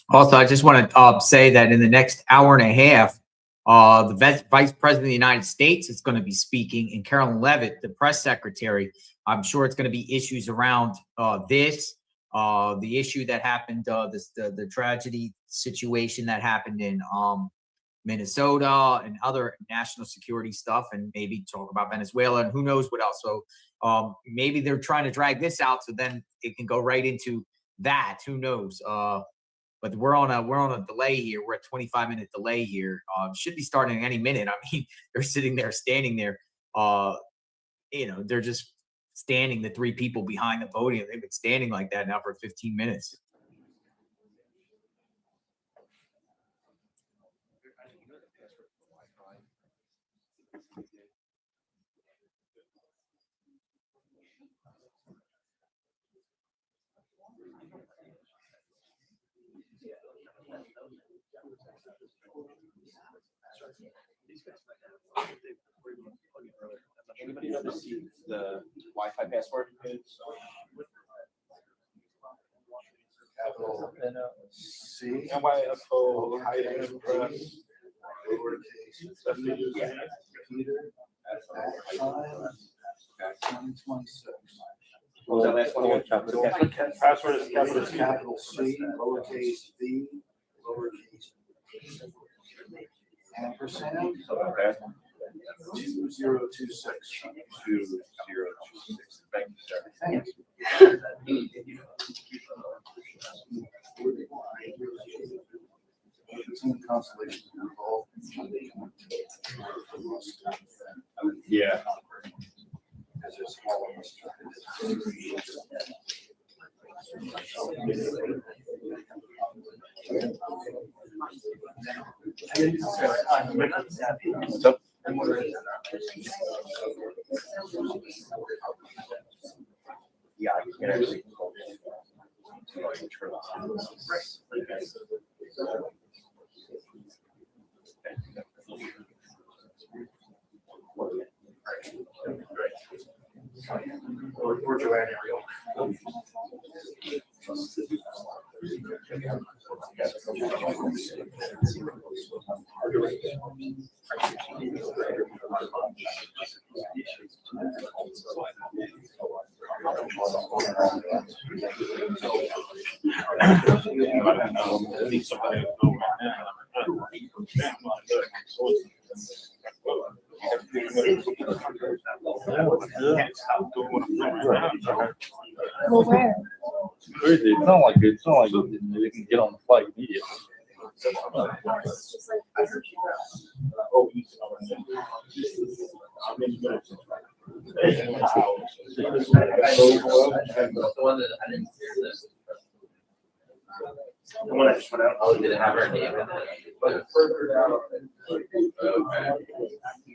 Also, I just want to say that in the next hour and a half, the Vice President of the United States is going to be speaking, and Karoline Leavitt, the press secretary. I'm sure it's going to be issues around the issue that happened, the tragedy situation that happened in Minnesota and other national security stuff, and maybe talk about Venezuela and who knows what else. So maybe they're trying to drag this out so then it can go right into that. Who knows? But we're on a delay here. We're at 25-minute delay here. Should be starting any minute. I mean, they're sitting there, standing there. They're just standing. The three people behind the podium. They've been standing like that now for 15 minutes. Anybody ever see the Wi-Fi password? Capital C, NYFO, hyphen press, lowercase, Peter, What was that last one again? Password is capital C, lowercase v, lowercase ampersand. Okay. 2026. 2026. Thank you, sir. Thank you. Constellation involved. Yeah. What's up? Yeah, you can actually. Or Joanne, Well, where? Crazy. It's not like they can get on the flight immediately. The one I just went out. Oh, did it have her name in it? But further down.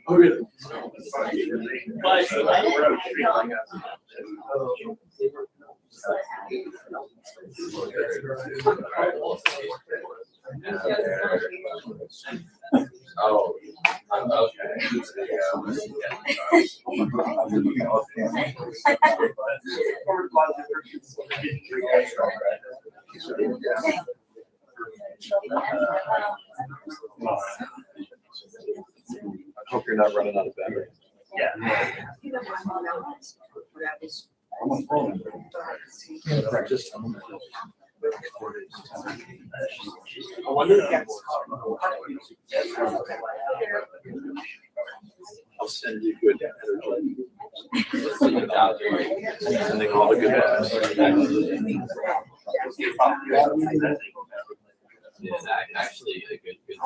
Oh, really? Oh, I hope you're not running out of battery. Yeah. I'll send you good energy. Sending all the good vibes. Yeah, actually a good thing.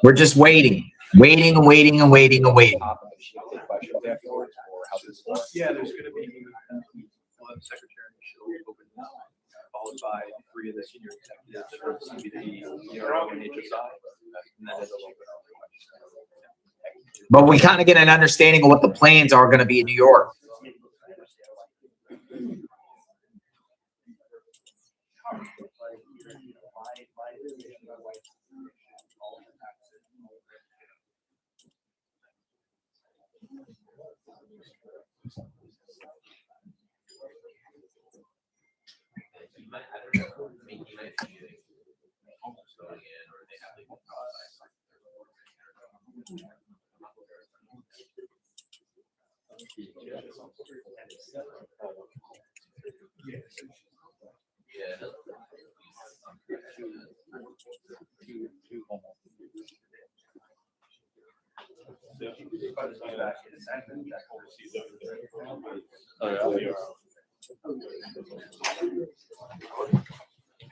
We're just waiting. Waiting and waiting and waiting and waiting. Yeah, there's gonna be secretary, she'll open this, followed by 3 of the senior executives from CBD, ERO, and HSI, and then it'll open up. But we kind of get an understanding of what the plans are going to be in New York.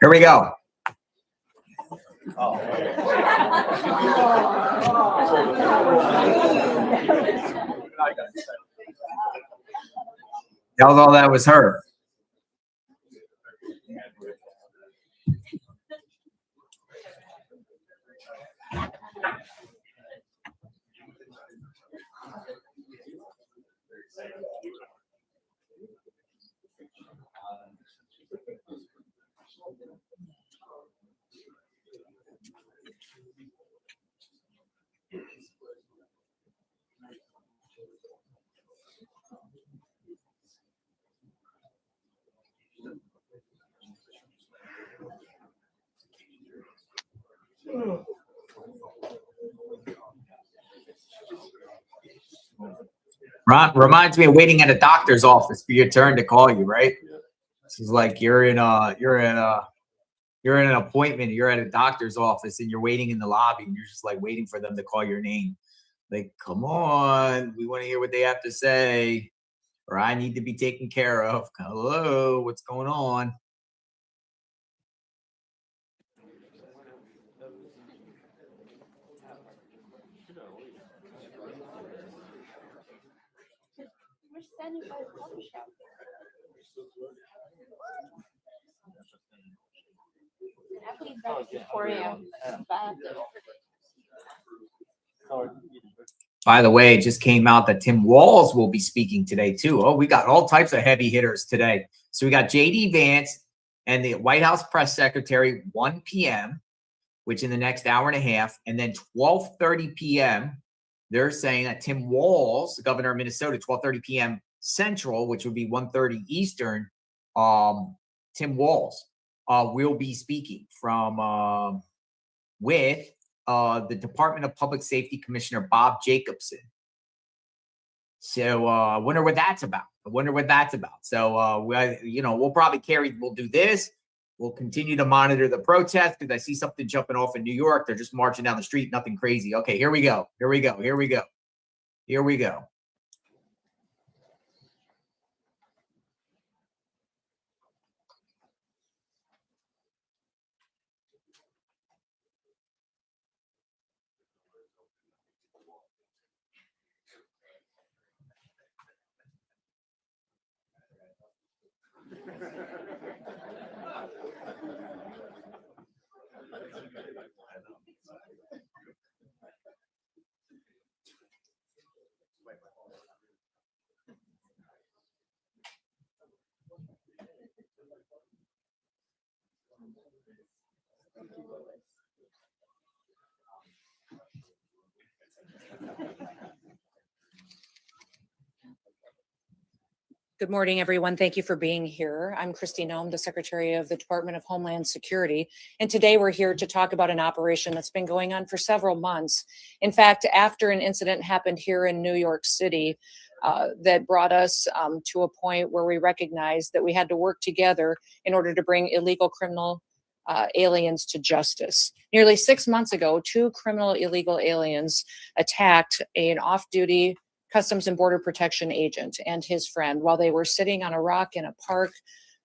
Here we go. That was all that was her. Reminds me of waiting at a doctor's office for your turn to call you, right? This is like you're in an appointment, you're at a doctor's office and you're waiting in the lobby and you're just like waiting for them to call your name. Like, come on, we want to hear what they have to say, or I need to be taken care of. Hello, what's going on? By the way, it just came out that Tim Walz will be speaking today too. Oh, we got all types of heavy hitters today. So we got JD Vance and the White House press secretary, 1 p.m., which in the next hour and a half, and then 12:30 p.m., they're saying that Tim Walz, the governor of Minnesota, 12:30 p.m. Central, which would be 1:30 Eastern, Tim Walz will be speaking from with the Department of Public Safety Commissioner Bob Jacobson. So I wonder what that's about. So we'll do this. We'll continue to monitor the protest because I see something jumping off in New York. They're just marching down the street, nothing crazy. Okay, here we go. Good morning, everyone. Thank you for being here. I'm Christy Nome, the Secretary of the Department of Homeland Security. And today we're here to talk about an operation that's been going on for several months. In fact, after an incident happened here in New York City that brought us to a point where we recognized that we had to work together in order to bring illegal criminal aliens to justice. Nearly 6 months ago, 2 criminal illegal aliens attacked an off-duty Customs and Border Protection agent and his friend while they were sitting on a rock in a park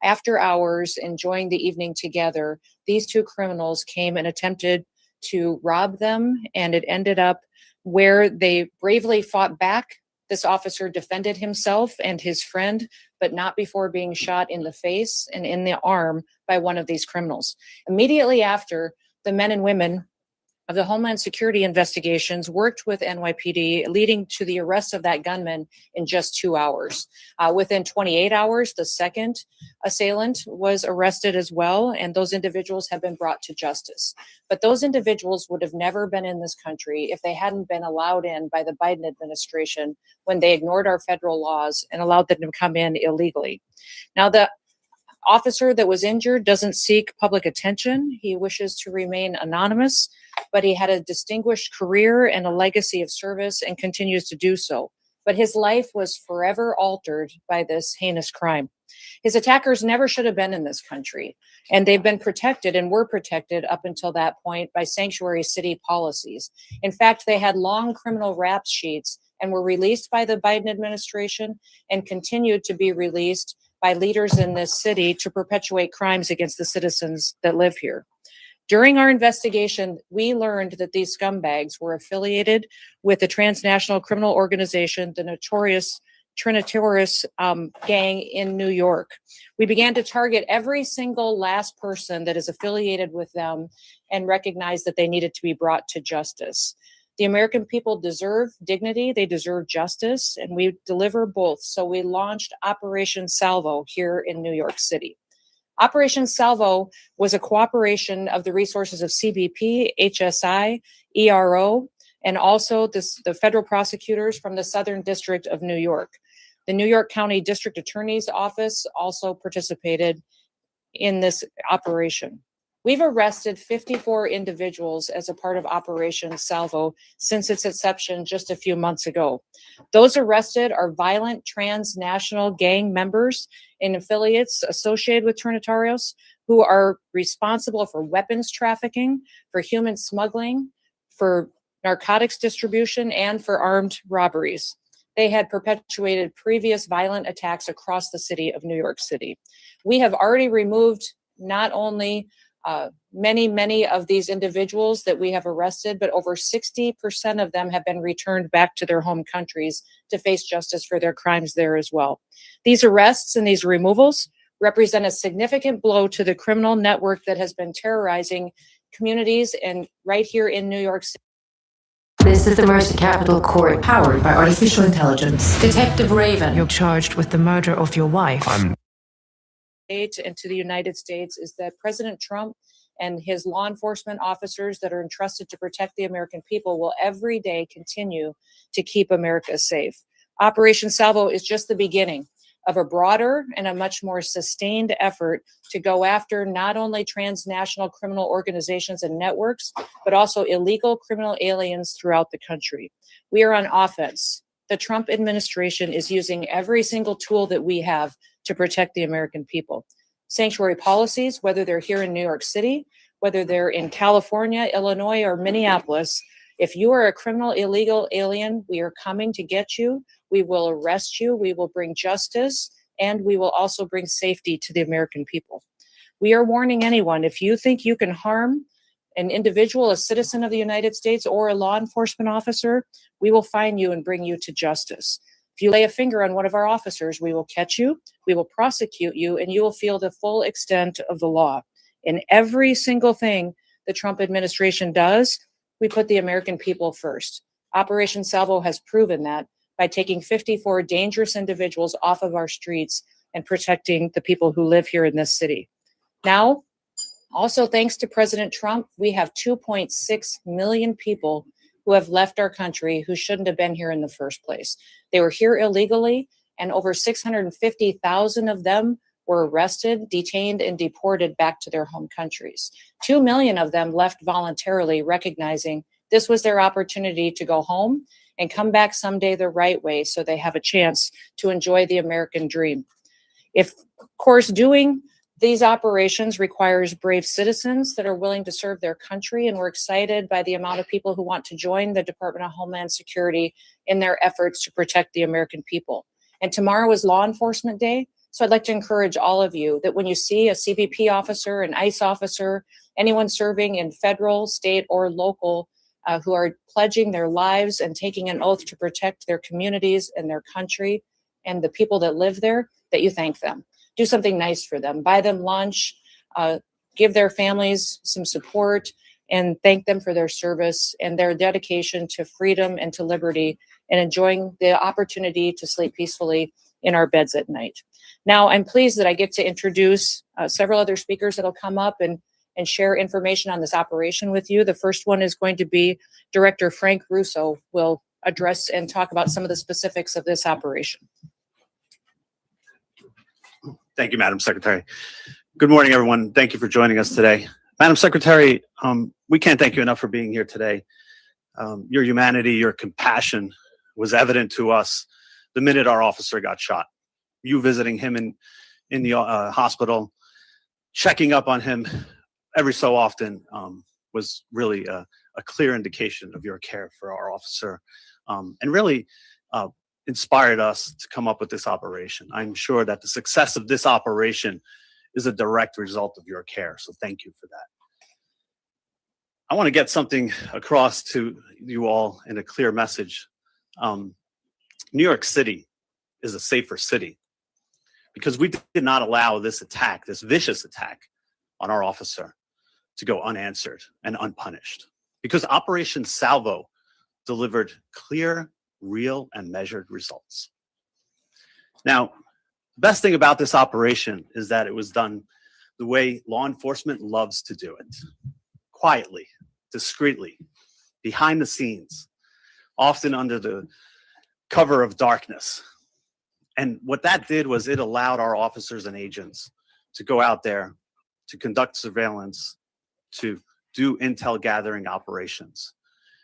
after hours, enjoying the evening together. These 2 criminals came and attempted to rob them, and it ended up where they bravely fought back. This officer defended himself and his friend, but not before being shot in the face and in the arm by one of these criminals. Immediately after, the men and women of the Homeland Security investigations worked with NYPD, leading to the arrest of that gunman in just 2 hours. Within 28 hours, the second assailant was arrested as well, and those individuals have been brought to justice. But those individuals would have never been in this country if they hadn't been allowed in by the Biden administration when they ignored our federal laws and allowed them to come in illegally. Now, the officer that was injured doesn't seek public attention. He wishes to remain anonymous, but he had a distinguished career and a legacy of service and continues to do so. But his life was forever altered by this heinous crime. His attackers never should have been in this country, and they've been protected and were protected up until that point by sanctuary city policies. In fact, they had long criminal rap sheets and were released by the Biden administration and continued to be released by leaders in this city to perpetuate crimes against the citizens that live here. During our investigation, we learned that these scumbags were affiliated with the transnational criminal organization, the notorious Trinitaris gang in New York. We began to target every single last person that is affiliated with them and recognized that they needed to be brought to justice. The American people deserve dignity, they deserve justice, and we deliver both. So we launched Operation Salvo here in New York City. Operation Salvo was a cooperation of the resources of CBP, HSI, ERO, and also the federal prosecutors from the Southern District of New York. The New York County District Attorney's Office also participated in this operation. We've arrested 54 individuals as a part of Operation Salvo since its inception just a few months ago. Those arrested are violent transnational gang members and affiliates associated with Trinitarios who are responsible for weapons trafficking, for human smuggling, for narcotics distribution, and for armed robberies. They had perpetuated previous violent attacks across the city of New York City. We have already removed not only many of these individuals that we have arrested, but over 60% of them have been returned back to their home countries to face justice for their crimes there as well. These arrests and these removals represent a significant blow to the criminal network that has been terrorizing communities and right here in New York City. This is the Mercy Capital Court, powered by artificial intelligence. Detective Raven, you're charged with the murder of your wife. And to the United States is that President Trump and his law enforcement officers that are entrusted to protect the American people will every day continue to keep America safe. Operation Salvo is just the beginning of a broader and a much more sustained effort to go after not only transnational criminal organizations and networks, but also illegal criminal aliens throughout the country. We are on offense. The Trump administration is using every single tool that we have to protect the American people. Sanctuary policies, whether they're here in New York City, whether they're in California, Illinois, or Minneapolis, if you are a criminal illegal alien, we are coming to get you. We will arrest you. We will bring justice, and we will also bring safety to the American people. We are warning anyone, if you think you can harm an individual, a citizen of the United States, or a law enforcement officer, we will find you and bring you to justice. If you lay a finger on one of our officers, we will catch you, we will prosecute you, and you will feel the full extent of the law. In every single thing the Trump administration does, we put the American people first. Operation Salvo has proven that by taking 54 dangerous individuals off of our streets and protecting the people who live here in this city. Now, also thanks to President Trump, we have 2.6 million people who have left our country who shouldn't have been here in the first place. They were here illegally, and over 650,000 of them were arrested, detained, and deported back to their home countries. 2 million of them left voluntarily, recognizing this was their opportunity to go home and come back someday the right way so they have a chance to enjoy the American dream. If, of course, doing these operations requires brave citizens that are willing to serve their country, and we're excited by the amount of people who want to join the Department of Homeland Security in their efforts to protect the American people. And tomorrow is Law Enforcement Day, so I'd like to encourage all of you that when you see a CBP officer, an ICE officer, anyone serving in federal, state, or local who are pledging their lives and taking an oath to protect their communities and their country and the people that live there, that you thank them. Do something nice for them. Buy them lunch, give their families some support, and thank them for their service and their dedication to freedom and to liberty and enjoying the opportunity to sleep peacefully in our beds at night. Now, I'm pleased that I get to introduce several other speakers that'll come up and share information on this operation with you. The first one is going to be Director Frank Russo will address and talk about some of the specifics of this operation. Thank you, Madam Secretary. Good morning, everyone. Thank you for joining us today. Madam Secretary, we can't thank you enough for being here today. Your humanity, your compassion was evident to us the minute our officer got shot. You visiting him in the hospital, checking up on him every so often was really a clear indication of your care for our officer, and really inspired us to come up with this operation. I'm sure that the success of this operation is a direct result of your care, so thank you for that. I want to get something across to you all in a clear message. New York City is a safer city because we did not allow this attack, this vicious attack on our officer, to go unanswered and unpunished, because Operation Salvo delivered clear, real, and measured results. Now, the best thing about this operation is that it was done the way law enforcement loves to do it: quietly, discreetly, behind the scenes, often under the cover of darkness. And what that did was it allowed our officers and agents to go out there, to conduct surveillance, to do intel gathering operations,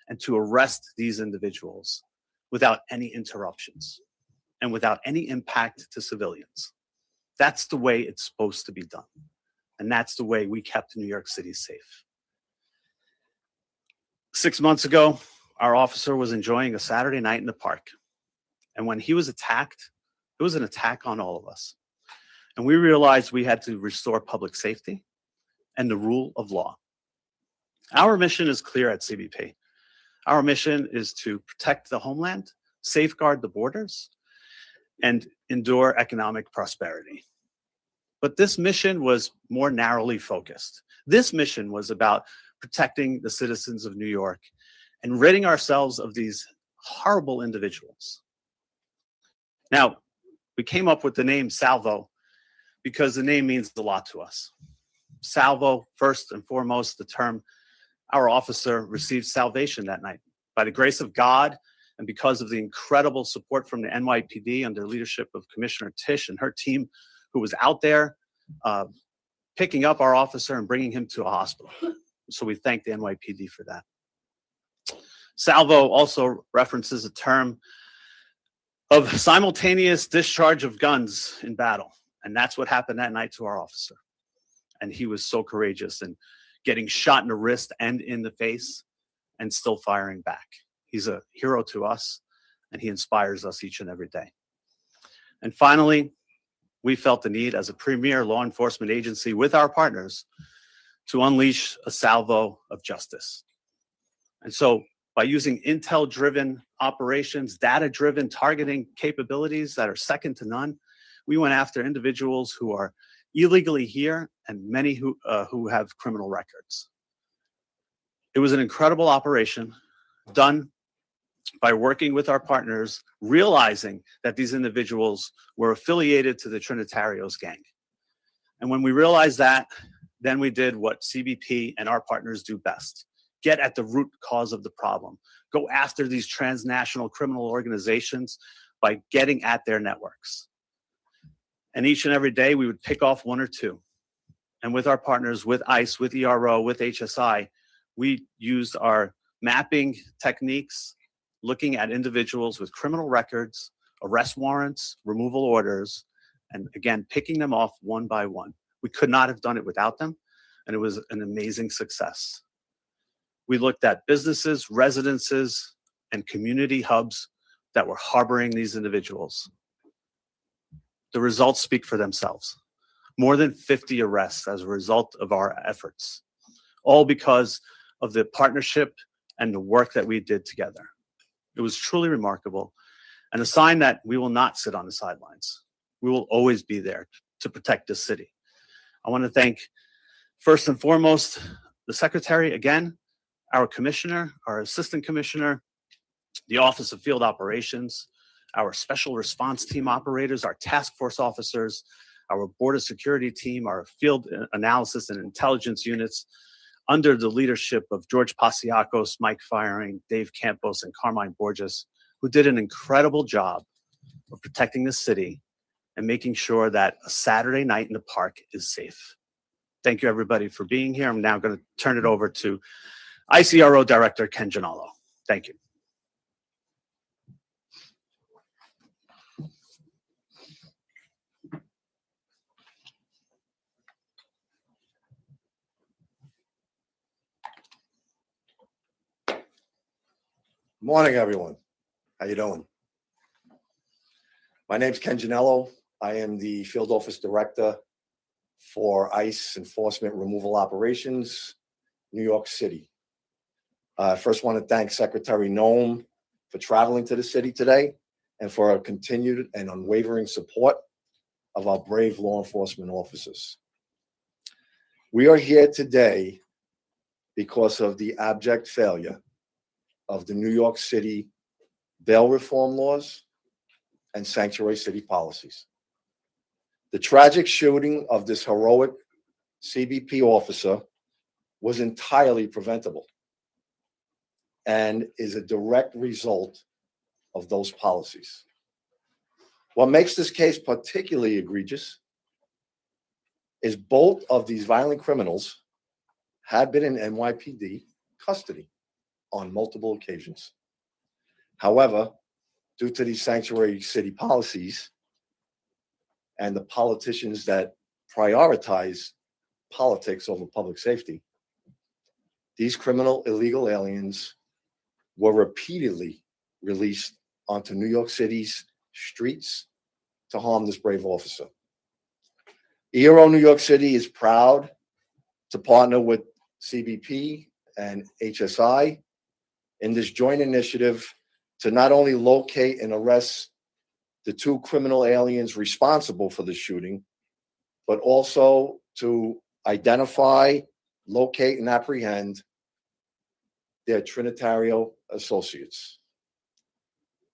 and to arrest these individuals without any interruptions and without any impact to civilians. That's the way it's supposed to be done. And that's the way we kept New York City safe. 6 months ago, our officer was enjoying a Saturday night in the park. And when he was attacked, it was an attack on all of us. And we realized we had to restore public safety and the rule of law. Our mission is clear at CBP. Our mission is to protect the homeland, safeguard the borders, and endure economic prosperity. But this mission was more narrowly focused. This mission was about protecting the citizens of New York and ridding ourselves of these horrible individuals. Now, we came up with the name Salvo because the name means a lot to us. Salvo, first and foremost, the term our officer received salvation that night. By the grace of God and because of the incredible support from the NYPD under leadership of Commissioner Tisch and her team, who was out there picking up our officer and bringing him to a hospital. So we thank the NYPD for that. Salvo also references a term of simultaneous discharge of guns in battle. And that's what happened that night to our officer. And he was so courageous and getting shot in the wrist and in the face and still firing back. He's a hero to us, and he inspires us each and every day. And finally, we felt the need as a premier law enforcement agency with our partners to unleash a salvo of justice. And so by using intel-driven operations, data-driven targeting capabilities that are second to none, we went after individuals who are illegally here and many who have criminal records. It was an incredible operation done by working with our partners, realizing that these individuals were affiliated to the Trinitarios gang. And when we realized that, then we did what CBP and our partners do best: get at the root cause of the problem, go after these transnational criminal organizations by getting at their networks. And each and every day we would pick off one or two. And with our partners, with ICE, with ERO, with HSI, we used our mapping techniques, looking at individuals with criminal records, arrest warrants, removal orders, and again, picking them off one by one. We could not have done it without them, and it was an amazing success. We looked at businesses, residences, and community hubs that were harboring these individuals. The results speak for themselves. More than 50 arrests as a result of our efforts, all because of the partnership and the work that we did together. It was truly remarkable and a sign that we will not sit on the sidelines. We will always be there to protect this city. I want to thank, first and foremost, the secretary again, our commissioner, our assistant commissioner, the Office of Field Operations, our special response team operators, our task force officers, our border security team, our field analysis and intelligence units, under the leadership of George Pasiakos, Mike Firing, Dave Campos, and Carmine Borges, who did an incredible job of protecting the city and making sure that a Saturday night in the park is safe. Thank you, everybody, for being here. I'm now going to turn it over to ICRO Director Ken Gianello. Thank you. Morning, everyone. How you doing? My name's Ken Gianello. I am the Field Office Director for ICE Enforcement Removal Operations, New York City. I first want to thank Secretary Noem for traveling to the city today and for our continued and unwavering support of our brave law enforcement officers. We are here today because of the abject failure of the New York City bail reform laws and sanctuary city policies. The tragic shooting of this heroic CBP officer was entirely preventable and is a direct result of those policies. What makes this case particularly egregious is both of these violent criminals had been in NYPD custody on multiple occasions. However, due to these sanctuary city policies and the politicians that prioritize politics over public safety, these criminal illegal aliens were repeatedly released onto New York City's streets to harm this brave officer. ERO New York City is proud to partner with CBP and HSI in this joint initiative to not only locate and arrest the two criminal aliens responsible for the shooting, but also to identify, locate, and apprehend their Trinitario associates,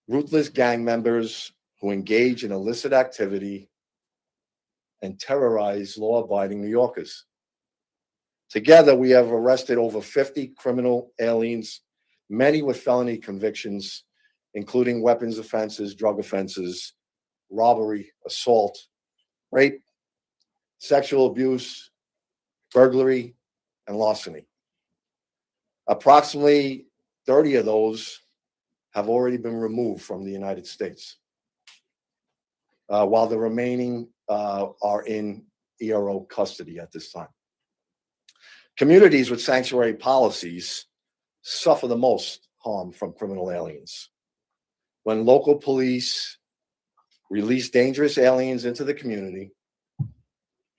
ruthless gang members who engage in illicit activity and terrorize law-abiding New Yorkers. Together, we have arrested over 50 criminal aliens, many with felony convictions, including weapons offenses, drug offenses, robbery, assault, rape, sexual abuse, burglary, and larceny. Approximately 30 of those have already been removed from the United States, while the remaining are in ERO custody at this time. Communities with sanctuary policies suffer the most harm from criminal aliens. When local police release dangerous aliens into the community,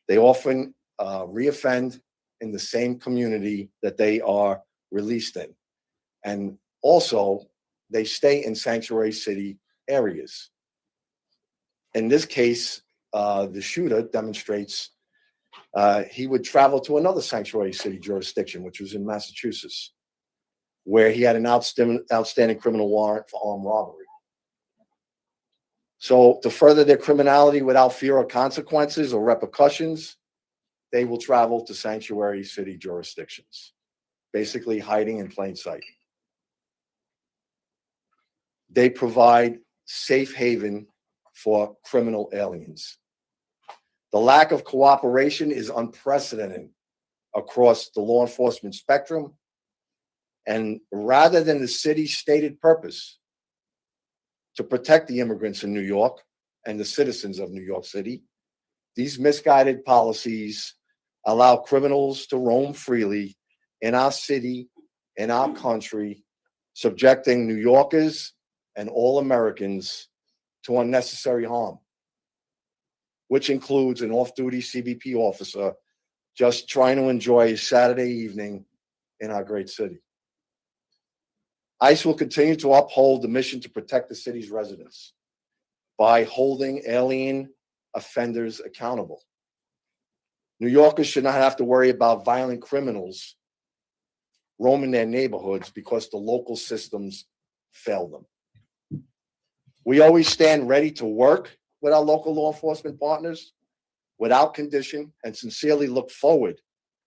they often reoffend in the same community that they are released in. And also, they stay in sanctuary city areas. In this case, the shooter demonstrates he would travel to another sanctuary city jurisdiction, which was in Massachusetts, where he had an outstanding criminal warrant for armed robbery. So to further their criminality without fear of consequences or repercussions, they will travel to sanctuary city jurisdictions, basically hiding in plain sight. They provide safe haven for criminal aliens. The lack of cooperation is unprecedented across the law enforcement spectrum. And rather than the city's stated purpose to protect the immigrants in New York and the citizens of New York City, these misguided policies allow criminals to roam freely in our city, in our country, subjecting New Yorkers and all Americans to unnecessary harm, which includes an off-duty CBP officer just trying to enjoy a Saturday evening in our great city. ICE will continue to uphold the mission to protect the city's residents by holding alien offenders accountable. New Yorkers should not have to worry about violent criminals roaming their neighborhoods because the local systems fail them. We always stand ready to work with our local law enforcement partners without condition and sincerely look forward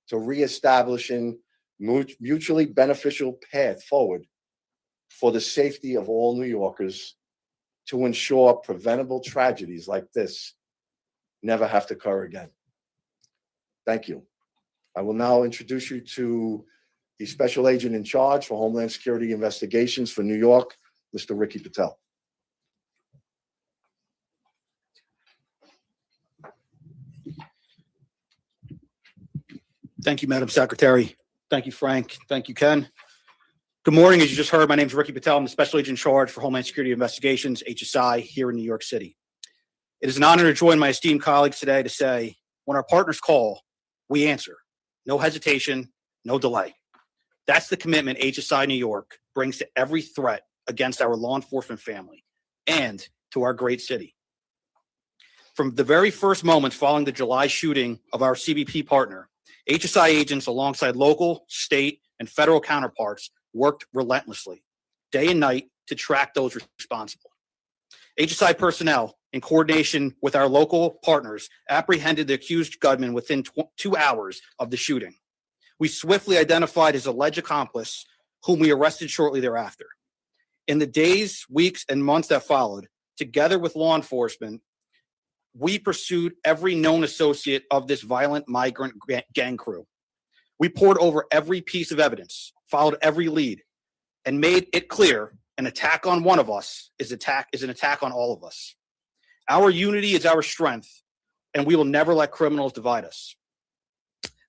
to reestablishing mutually beneficial path forward for the safety of all New Yorkers to ensure preventable tragedies like this never have to occur again. Thank you. I will now introduce you to the Special Agent in Charge for Homeland Security Investigations for New York, Mr. Ricky Patel. Thank you, Madam Secretary. Thank you, Frank. Thank you, Ken. Good morning. As you just heard, my name is Ricky Patel. I'm the Special Agent in Charge for Homeland Security Investigations, HSI, here in New York City. It is an honor to join my esteemed colleagues today to say, when our partners call, we answer. No hesitation, no delay. That's the commitment HSI New York brings to every threat against our law enforcement family and to our great city. From the very first moments following the July shooting of our CBP partner, HSI agents alongside local, state, and federal counterparts worked relentlessly, day and night, to track those responsible. HSI personnel, in coordination with our local partners, apprehended the accused gunman within 2 hours of the shooting. We swiftly identified his alleged accomplice, whom we arrested shortly thereafter. In the days, weeks, and months that followed, together with law enforcement, we pursued every known associate of this violent migrant gang crew. We poured over every piece of evidence, followed every lead, and made it clear an attack on one of us is an attack on all of us. Our unity is our strength, and we will never let criminals divide us.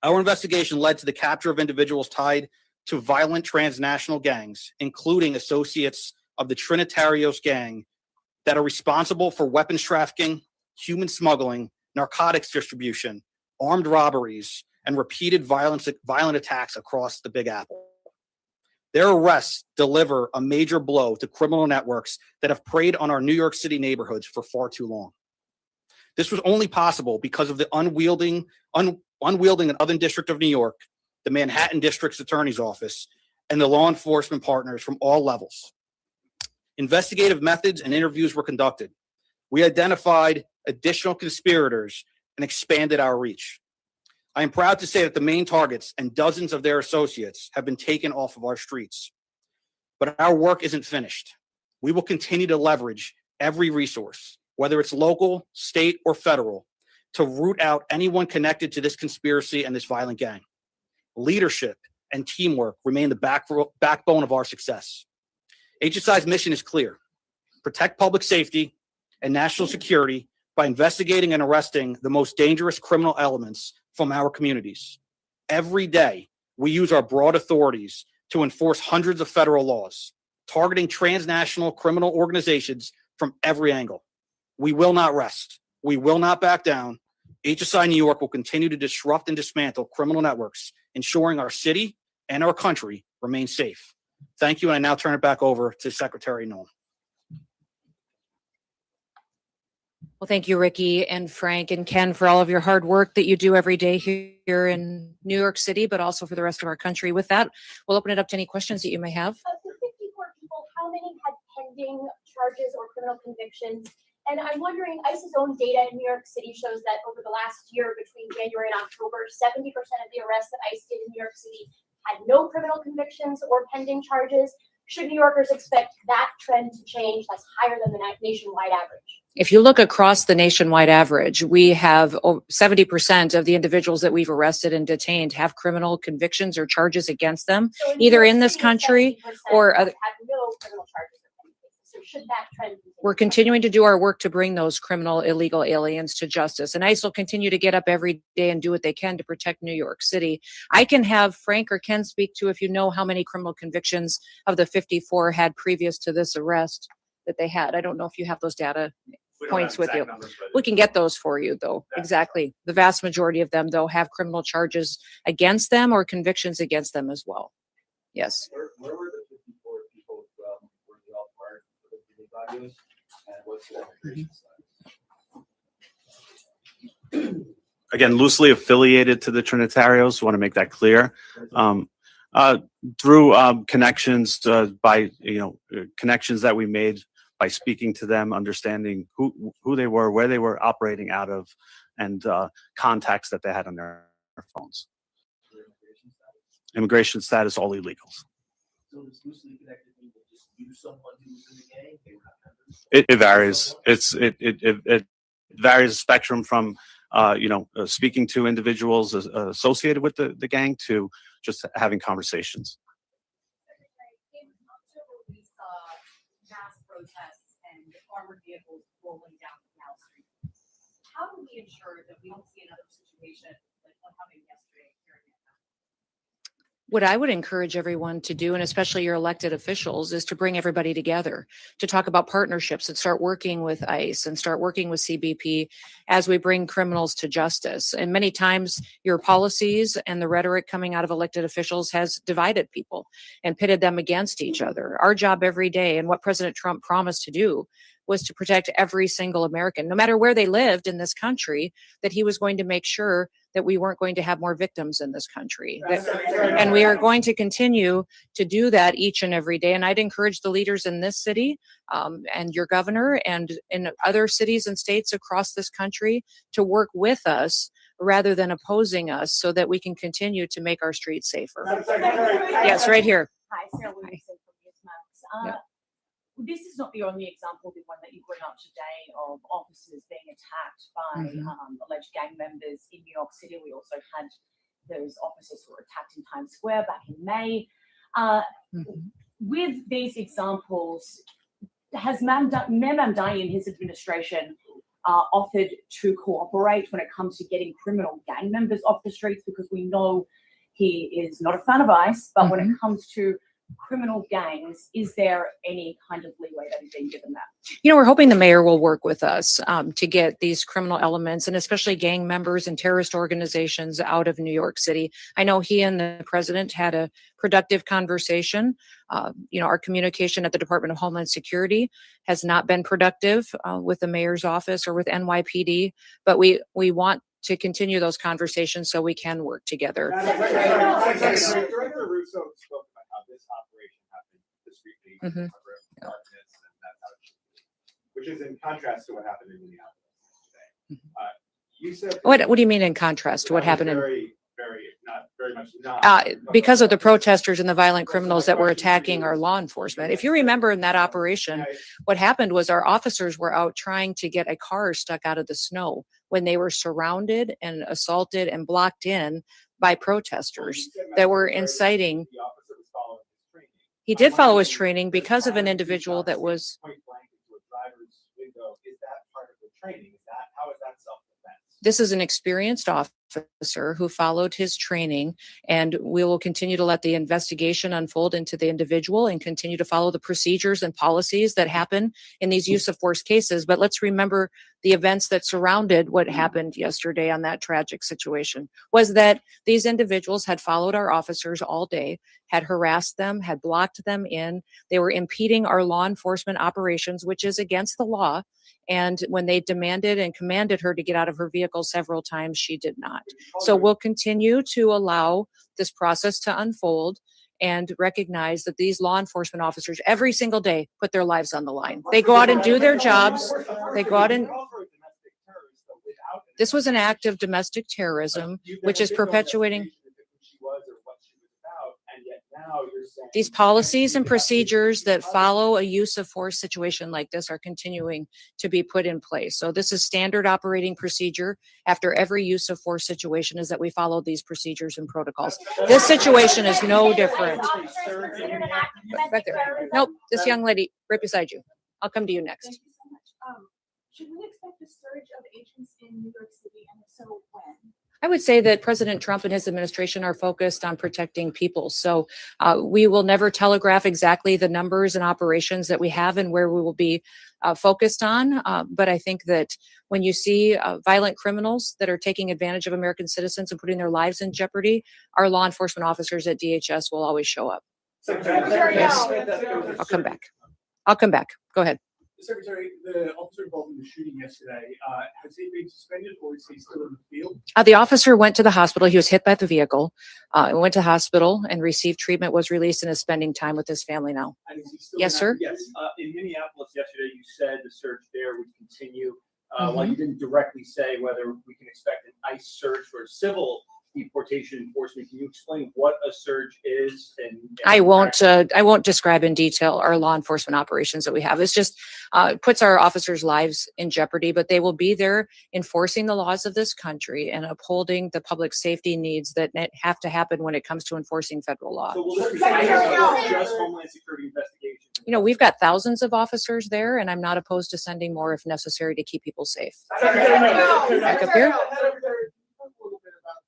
Our investigation led to the capture of individuals tied to violent transnational gangs, including associates of the Trinitarios gang that are responsible for weapons trafficking, human smuggling, narcotics distribution, armed robberies, and repeated violent attacks across the Big Apple. Their arrests deliver a major blow to criminal networks that have preyed on our New York City neighborhoods for far too long. This was only possible because of the unwielding and Southern District of New York, the Manhattan District's Attorney's Office, and the law enforcement partners from all levels. Investigative methods and interviews were conducted. We identified additional conspirators and expanded our reach. I am proud to say that the main targets and dozens of their associates have been taken off of our streets. But our work isn't finished. We will continue to leverage every resource, whether it's local, state, or federal, to root out anyone connected to this conspiracy and this violent gang. Leadership and teamwork remain the backbone of our success. HSI's mission is clear: protect public safety and national security by investigating and arresting the most dangerous criminal elements from our communities. Every day, we use our broad authorities to enforce hundreds of federal laws, targeting transnational criminal organizations from every angle. We will not rest. We will not back down. HSI New York will continue to disrupt and dismantle criminal networks, ensuring our city and our country remain safe. Thank you, and I now turn it back over to Secretary Noem. Well, thank you, Ricky and Frank and Ken, for all of your hard work that you do every day here in New York City, but also for the rest of our country. With that, we'll open it up to any questions that you may have. Of the 54 people, how many had pending charges or criminal convictions? And I'm wondering, ICE's own data in New York City shows that over the last year, between January and October, 70% of the arrests that ICE did in New York City had no criminal convictions or pending charges. Should New Yorkers expect that trend to change? That's higher than the nationwide average. If you look across the nationwide average, we have 70% of the individuals that we've arrested and detained have criminal convictions or charges against them, So either in this country or other. have no criminal charges. So should that trend continue? We're continuing to do our work to bring those criminal illegal aliens to justice. And ICE will continue to get up every day and do what they can to protect New York City. I can have Frank or Ken speak to if you know how many criminal convictions of the 54 had previous to this arrest that they had. I don't know if you have those data points with you. We can get those for you, though. Exactly. The vast majority of them, though, have criminal charges against them or convictions against them as well. Yes. Where were the 54 people Again, loosely affiliated to the Trinitarios, want to make that clear. Through connections connections that we made by speaking to them, understanding who they were, where they were operating out of, and contacts that they had on their phones. Immigration status, all illegals. So this loosely connected people just use someone who's in the gang? They were not members? It varies. It varies spectrum from speaking to individuals associated with the gang to just having conversations. We saw mass protests and armored vehicles rolling down Canal Street. How do we ensure that we don't see another situation like what happened yesterday here in Manhattan? What I would encourage everyone to do, and especially your elected officials, is to bring everybody together to talk about partnerships and start working with ICE and start working with CBP as we bring criminals to justice. And many times your policies and the rhetoric coming out of elected officials has divided people and pitted them against each other. Our job every day, and what President Trump promised to do, was to protect every single American, no matter where they lived in this country, that he was going to make sure that we weren't going to have more victims in this country. And we are going to continue to do that each and every day. And I'd encourage the leaders in this city and your governor and in other cities and states across this country to work with us rather than opposing us so that we can continue to make our streets safer. Yes, right here. Hi, Sarah Williamson from Newsmax. This is not the only example, the one that you bring up today, of officers being attacked by alleged gang members in New York City. We also had those officers who were attacked in Times Square back in May. With these examples, has Mayor Mamdani and his administration offered to cooperate when it comes to getting criminal gang members off the streets? Because we know he is not a fan of ICE, but when it comes to criminal gangs, is there any kind of leeway that is being given that? You know, we're hoping the mayor will work with us to get these criminal elements and especially gang members and terrorist organizations out of New York City. I know he and the president had a productive conversation. Our communication at the Department of Homeland Security has not been productive with the mayor's office or with NYPD, but we want to continue those conversations so we can work together. Yes. Director Russo spoke about how this operation happened discreetly, darkness, and that's how it should be, which is in contrast to what happened in Minneapolis today. You said What do you mean in contrast to what happened in? Very much not. Because of the protesters and the violent criminals that were attacking our law enforcement. If you remember in that operation, what happened was our officers were out trying to get a car stuck out of the snow when they were surrounded and assaulted and blocked in by protesters that were inciting. He did follow his training because of an individual that was. Point blank into a driver's window. Is that part of the training? How is that self-defense? This is an experienced officer who followed his training, and we will continue to let the investigation unfold into the individual and continue to follow the procedures and policies that happen in these use of force cases. But let's remember the events that surrounded what happened yesterday on that tragic situation was that these individuals had followed our officers all day, had harassed them, had blocked them in. They were impeding our law enforcement operations, which is against the law. And when they demanded and commanded her to get out of her vehicle several times, she did not. So we'll continue to allow this process to unfold and recognize that these law enforcement officers every single day put their lives on the line. They go out and do their jobs. They go out and this was an act of domestic terrorism, which is perpetuating. These policies and procedures that follow a use of force situation like this are continuing to be put in place. So this is standard operating procedure after every use of force situation is that we follow these procedures and protocols. This situation is no different. Back there. Nope, this young lady right beside you. I'll come to you next. Thank you so much. Should we expect a surge of agents in New York City, and if so, when? I would say that President Trump and his administration are focused on protecting people. So we will never telegraph exactly the numbers and operations that we have and where we will be focused on. But I think that when you see violent criminals that are taking advantage of American citizens and putting their lives in jeopardy, our law enforcement officers at DHS will always show up. Yes. I'll come back. Go ahead. Secretary, the officer involved in the shooting yesterday, has he been suspended or is he still in the field? The officer went to the hospital. He was hit by the vehicle, went to hospital and received treatment, was released and is spending time with his family now. And is he still Yes, in sir. Yes, in Minneapolis yesterday, you said the search there would continue. While Mhm. you didn't directly say whether we can expect an ICE search for civil deportation enforcement, can you explain what a search is? I won't describe in detail our law enforcement operations that we have. It's just puts our officers' lives in jeopardy, but they will be there enforcing the laws of this country and upholding the public safety needs that have to happen when it comes to enforcing federal law. So will this be just Homeland Security investigation? You know, we've got thousands of officers there, and I'm not opposed to sending more if necessary to keep people safe. Back up here.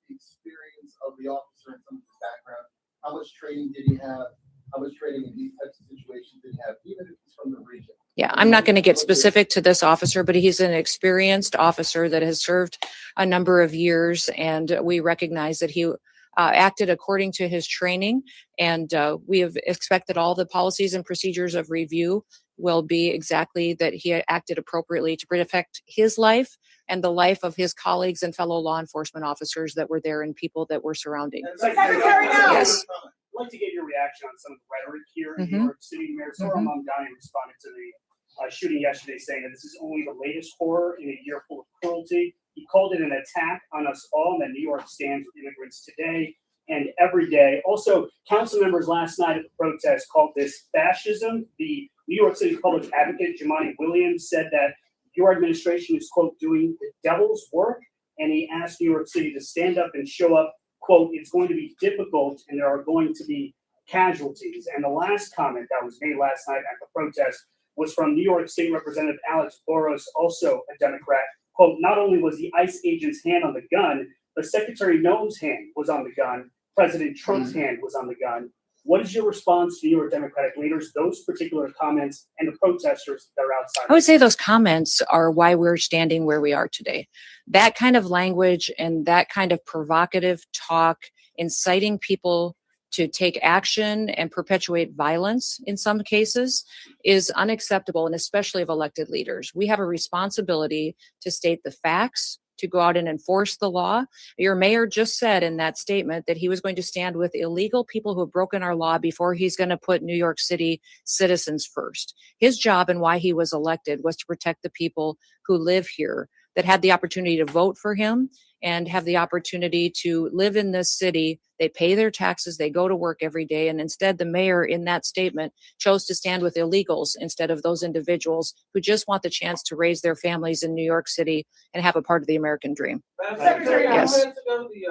Experience of the officer and some of his background. How much training did he have? How much training in these types of situations did he have, even if he's from the region? Yeah, I'm not going to get specific to this officer, but he's an experienced officer that has served a number of years, and we recognize that he acted according to his training, and we have expected all the policies and procedures of review will be exactly that he acted appropriately to protect his life and the life of his colleagues and fellow law enforcement officers that were there and people that were surrounding. Yes. I'd like to get your reaction on some of the rhetoric here in Mhm. New York City. Mayor Sotomayor responded to the shooting yesterday, saying that this is only the latest horror in a year full of cruelty. He called it an attack on us all, and that New York stands with immigrants today and every day. Also, council members last night at the protest called this fascism. The New York City public advocate, Jumaane Williams, said that your administration is, quote, doing the devil's work, and he asked New York City to stand up and show up, quote, it's going to be difficult and there are going to be casualties. And the last comment that was made last night at the protest was from New York State Representative Alex Boros, also a Democrat. Quote, not only was the ICE agent's hand on the gun, but Secretary Noem's hand was on the gun. President Trump's hand was on the gun. What is your response to New York Democratic leaders, those particular comments, and the protesters that are outside? I would say those comments are why we're standing where we are today. That kind of language and that kind of provocative talk, inciting people to take action and perpetuate violence in some cases, is unacceptable, and especially of elected leaders. We have a responsibility to state the facts, to go out and enforce the law. Your mayor just said in that statement that he was going to stand with illegal people who have broken our law before he's going to put New York City citizens first. His job and why he was elected was to protect the people who live here, that had the opportunity to vote for him and have the opportunity to live in this city. They pay their taxes, they go to work every day. And instead, the mayor in that statement chose to stand with illegals instead of those individuals who just want the chance to raise their families in New York City and have a part of the American dream. Secretary, Yes. minutes ago, the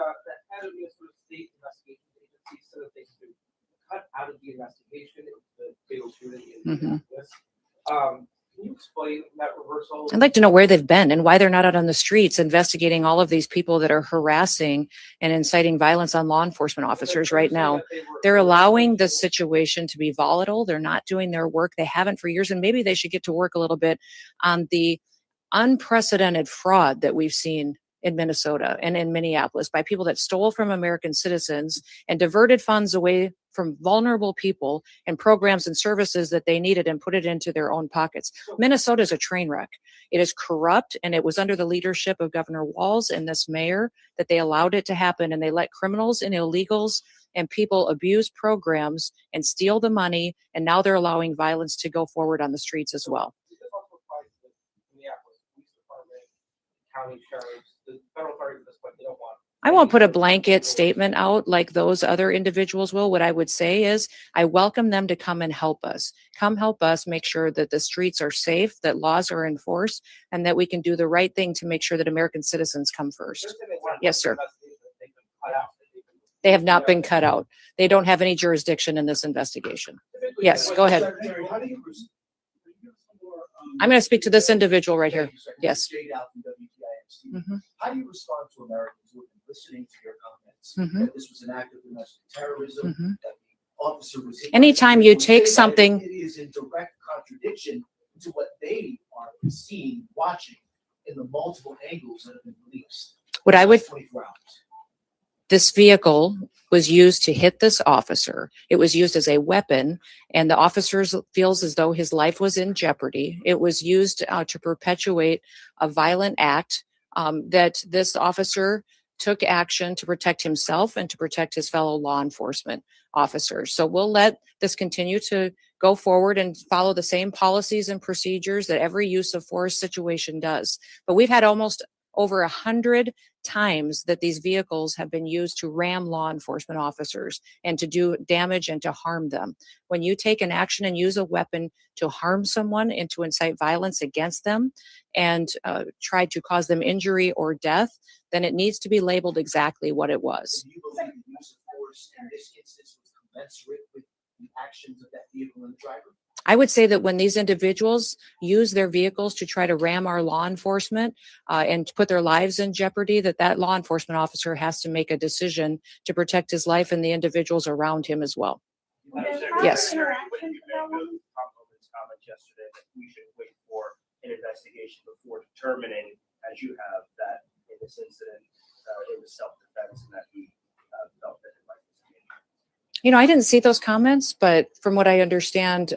head of the state investigation agency said that they could cut out of the investigation the fatal shooting in Minneapolis. Can you explain that reversal? I'd like to know where they've been and why they're not out on the streets investigating all of these people that are harassing and inciting violence on law enforcement officers right now. They're allowing the situation to be volatile. They're not doing their work. They haven't for years, and maybe they should get to work a little bit on the unprecedented fraud that we've seen in Minnesota and in Minneapolis by people that stole from American citizens and diverted funds away from vulnerable people and programs and services that they needed and put it into their own pockets. Minnesota is a train wreck. It is corrupt, and it was under the leadership of Governor Walz and this mayor that they allowed it to happen, and they let criminals and illegals and people abuse programs and steal the money, and now they're allowing violence to go forward on the streets as well. This also applies to the Minneapolis Police Department, county sheriffs, the federal authorities at this point, they don't want. I won't put a blanket statement out like those other individuals will. What I would say is I welcome them to come and help us. Come help us make sure that the streets are safe, that laws are enforced, and that we can do the right thing to make sure that American citizens come first. Yes, sir. They have not been cut out. They don't have any jurisdiction in this investigation. Yes, go ahead. I'm going to speak to this individual right here. Yes. Mhm. How do you respond to Americans who have been listening to your comments Mhm. that this was an act of domestic terrorism, Mhm. that the officer was hit by Anytime a you vehicle, take say that something- it is in direct contradiction to what they are seeing, watching in the multiple angles that have been released. What I would- 24 hours. This vehicle was used to hit this officer. It was used as a weapon, and the officer feels as though his life was in jeopardy. It was used to perpetuate a violent act that this officer took action to protect himself and to protect his fellow law enforcement officers. So we'll let this continue to go forward and follow the same policies and procedures that every use of force situation does. But we've had almost over 100 times that these vehicles have been used to ram law enforcement officers and to do damage and to harm them. When you take an action and use a weapon to harm someone and to incite violence against them and try to cause them injury or death, then it needs to be labeled exactly what it was. Do you believe the use of force in this instance was commensurate with the actions of that vehicle and the driver? I would say that when these individuals use their vehicles to try to ram our law enforcement and to put their lives in jeopardy, that law enforcement officer has to make a decision to protect his life and the individuals around him as well. Yes. Comments yesterday that we should wait for an investigation before determining, as you have, that in this incident it was self-defense and that he felt that it might be. I didn't see those comments, but from what I understand,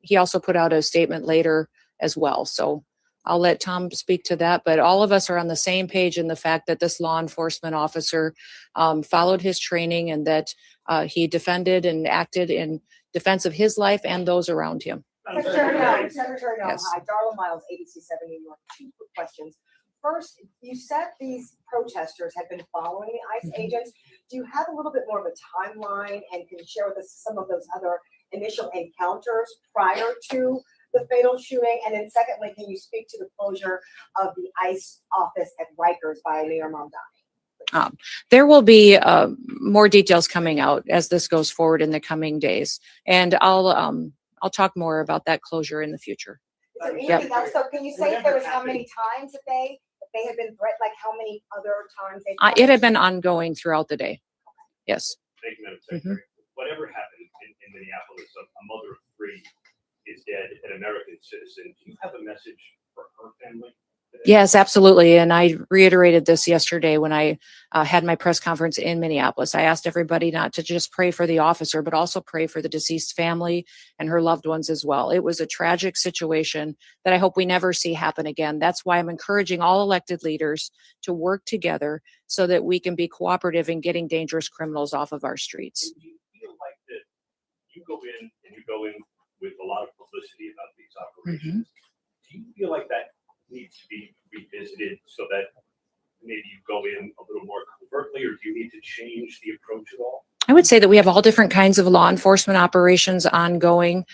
he also put out a statement later as well. So I'll let Tom speak to that. But all of us are on the same page in the fact that this law enforcement officer followed his training and that he defended and acted in defense of his life and those around him. Secretary Noem, Yes. hi, Darla Miles, ABC7 New York. 2 quick questions. First, you said these protesters had been following the ICE agents. Do you have a little bit more of a timeline and can you share with us some of those other initial encounters prior to the fatal shooting? And then secondly, can you speak to the closure of the ICE office at Rikers by Mayor Mamdani? There will be more details coming out as this goes forward in the coming days, and I'll talk more about that closure in the future. Is there Yep. anything else? So can you say if there was how many times that they had been threatened, like how many other times they? It had been ongoing throughout the day. Yes. Thank you, Madam Secretary. Whatever happened in Minneapolis, a mother of 3 is dead, an American citizen. Do you have a message for her family today? Yes, absolutely. And I reiterated this yesterday when I had my press conference in Minneapolis. I asked everybody not to just pray for the officer, but also pray for the deceased family and her loved ones as well. It was a tragic situation that I hope we never see happen again. That's why I'm encouraging all elected leaders to work together so that we can be cooperative in getting dangerous criminals off of our streets. Do you feel like that you go in with a lot of publicity about these operations? Do you feel like that needs to be revisited so that maybe you go in a little more covertly, or do you need to change the approach at all? I would say that we have all different kinds of law enforcement operations ongoing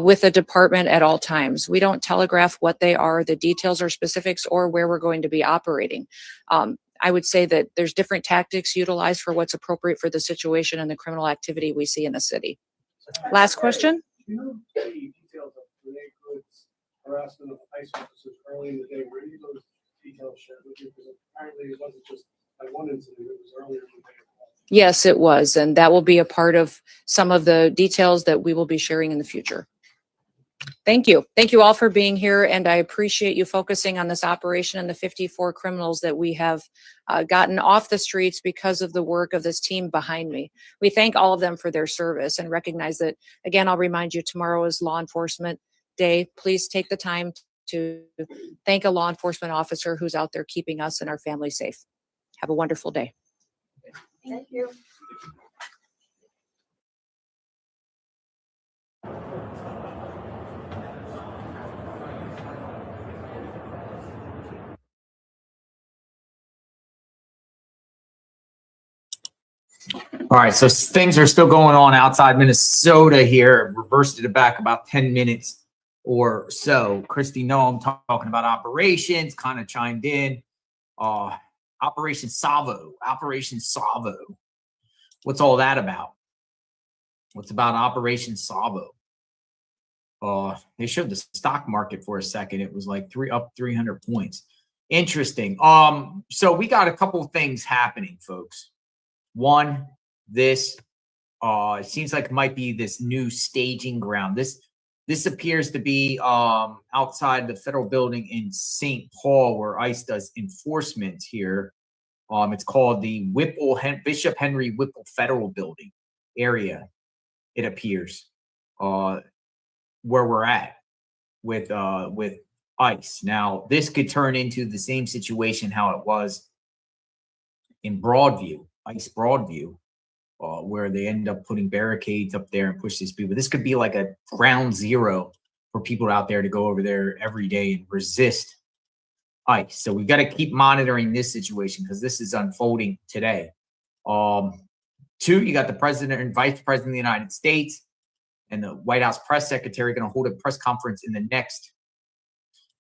with the department at all times. We don't telegraph what they are, the details or specifics, or where we're going to be operating. I would say that there's different tactics utilized for what's appropriate for the situation and the criminal activity we see in the city. Last question? Do you know the details of Renee Good's harassment of ICE officers early in the day? Where do those details shared with you? Because apparently it wasn't just like one incident, it was earlier in the day. Yes, it was. And that will be a part of some of the details that we will be sharing in the future. Thank you. Thank you all for being here. And I appreciate you focusing on this operation and the 54 criminals that we have gotten off the streets because of the work of this team behind me. We thank all of them for their service and recognize that, again, I'll remind you, tomorrow is Law Enforcement Day. Please take the time to thank a law enforcement officer who's out there keeping us and our family safe. Have a wonderful day. Thank you. All right, so things are still going on outside Minnesota here. Reversed it back about 10 minutes or so. Christy Noem talking about operations, kind of chimed in. Operation Salvo. What's all that about? What's about Operation Salvo? They showed the stock market for a second. It was like up 300 points. Interesting. So we got a couple of things happening, folks. One, this it seems like it might be this new staging ground. This appears to be outside the federal building in St. Paul, where ICE does enforcement here. It's called the Bishop Henry Whipple Federal Building area, it appears, where we're at with ICE. Now, this could turn into the same situation how it was in Broadview, ICE Broadview, where they end up putting barricades up there and push these people. This could be like a ground zero for people out there to go over there every day and resist ICE. So we've got to keep monitoring this situation because this is unfolding today. Two, you got the president and vice president of the United States and the White House press secretary going to hold a press conference in the next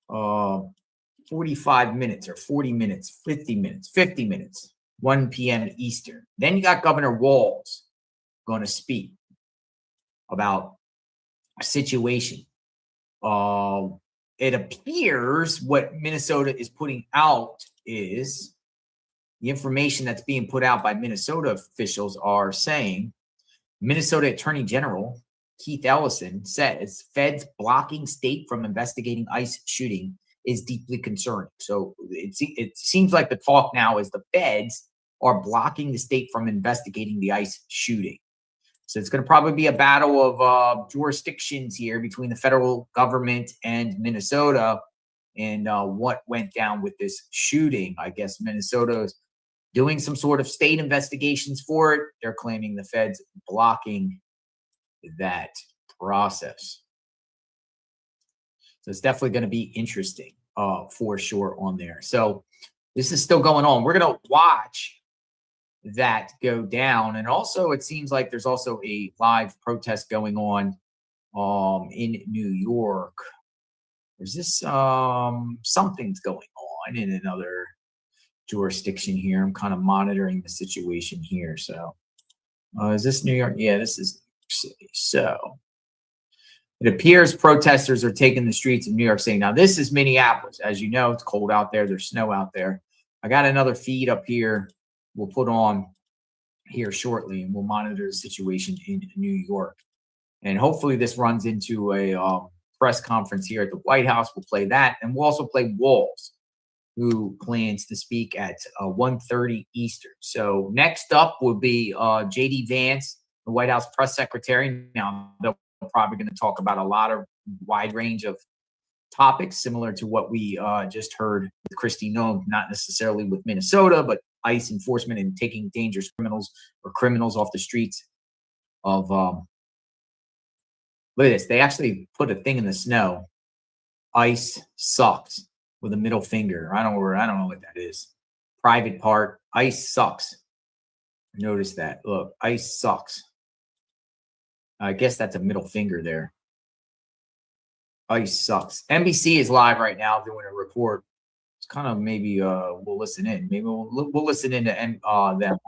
45 minutes or 40 minutes, 50 minutes, 1 p.m. Eastern. Then you got Governor Walz going to speak about a situation. It appears what Minnesota is putting out is the information that's being put out by Minnesota officials are saying Minnesota Attorney General Keith Ellison says feds blocking state from investigating ICE shooting is deeply concerning. So it seems like the talk now is the feds are blocking the state from investigating the ICE shooting. So it's going to probably be a battle of jurisdictions here between the federal government and Minnesota and what went down with this shooting. I guess Minnesota is doing some sort of state investigations for it. They're claiming the feds blocking that process. So it's definitely going to be interesting for sure on there. So this is still going on. We're going to watch that go down. And also it seems like there's also a live protest going on in New York. There's this something's going on in another jurisdiction here. I'm kind of monitoring the situation here. So is this New York? Yeah, this is New York City. So it appears protesters are taking the streets of New York City. Now, this is Minneapolis. As you know, it's cold out there. There's snow out there. I got another feed up here we'll put on here shortly, and we'll monitor the situation in New York. And hopefully this runs into a press conference here at the White House. We'll play that. And we'll also play Walz, who plans to speak at 1:30 Eastern. So next up will be J.D. Vance, the White House press secretary. Now, they're probably going to talk about a lot of wide range of topics, similar to what we just heard with Kristi Noem, not necessarily with Minnesota, but ICE enforcement and taking dangerous criminals or criminals off the streets of look at this. They actually put a thing in the snow. ICE sucks with a middle finger. I don't know what that is. Private part. ICE sucks. Notice that. Look, ICE sucks. I guess that's a middle finger there. ICE sucks. NBC is live right now doing a report. It's kind of maybe we'll listen in. Maybe we'll listen in to them.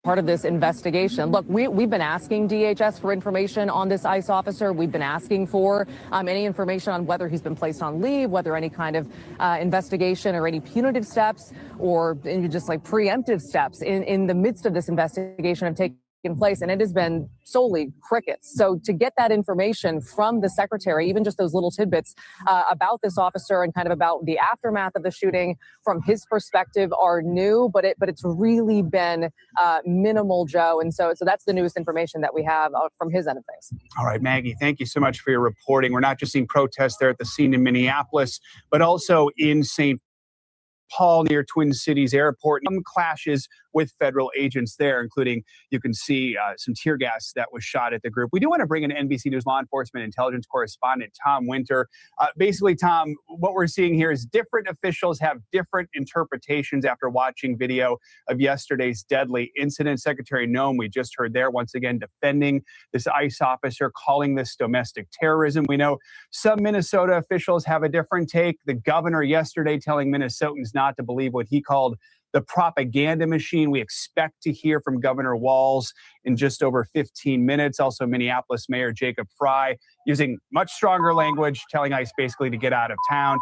Part of this investigation. Look, we've been asking DHS for information on this ICE officer. We've been asking for any information on whether he's been placed on leave, whether any kind of investigation or any punitive steps or just like preemptive steps in the midst of this investigation have taken place, and it has been solely crickets. So to get that information from the secretary, even just those little tidbits about this officer and kind of about the aftermath of the shooting from his perspective are new, but it's really been minimal, Joe. And so that's the newest information that we have from his end of things. All right, Maggie, thank you so much for your reporting. We're not just seeing protests there at the scene in Minneapolis, but also in St. Paul near Twin Cities Airport. Some clashes with federal agents there, including you can see some tear gas that was shot at the group. We do want to bring in NBC News law enforcement intelligence correspondent Tom Winter. Basically, Tom, what we're seeing here is different officials have different interpretations after watching video of yesterday's deadly incident. Secretary Noem, we just heard there, once again defending this ICE officer, calling this domestic terrorism. We know some Minnesota officials have a different take. The governor yesterday telling Minnesotans not to believe what he called the propaganda machine. We expect to hear from Governor Walz in just over 15 minutes. Also, Minneapolis Mayor Jacob Frey using much stronger language, telling ICE basically to get out of town.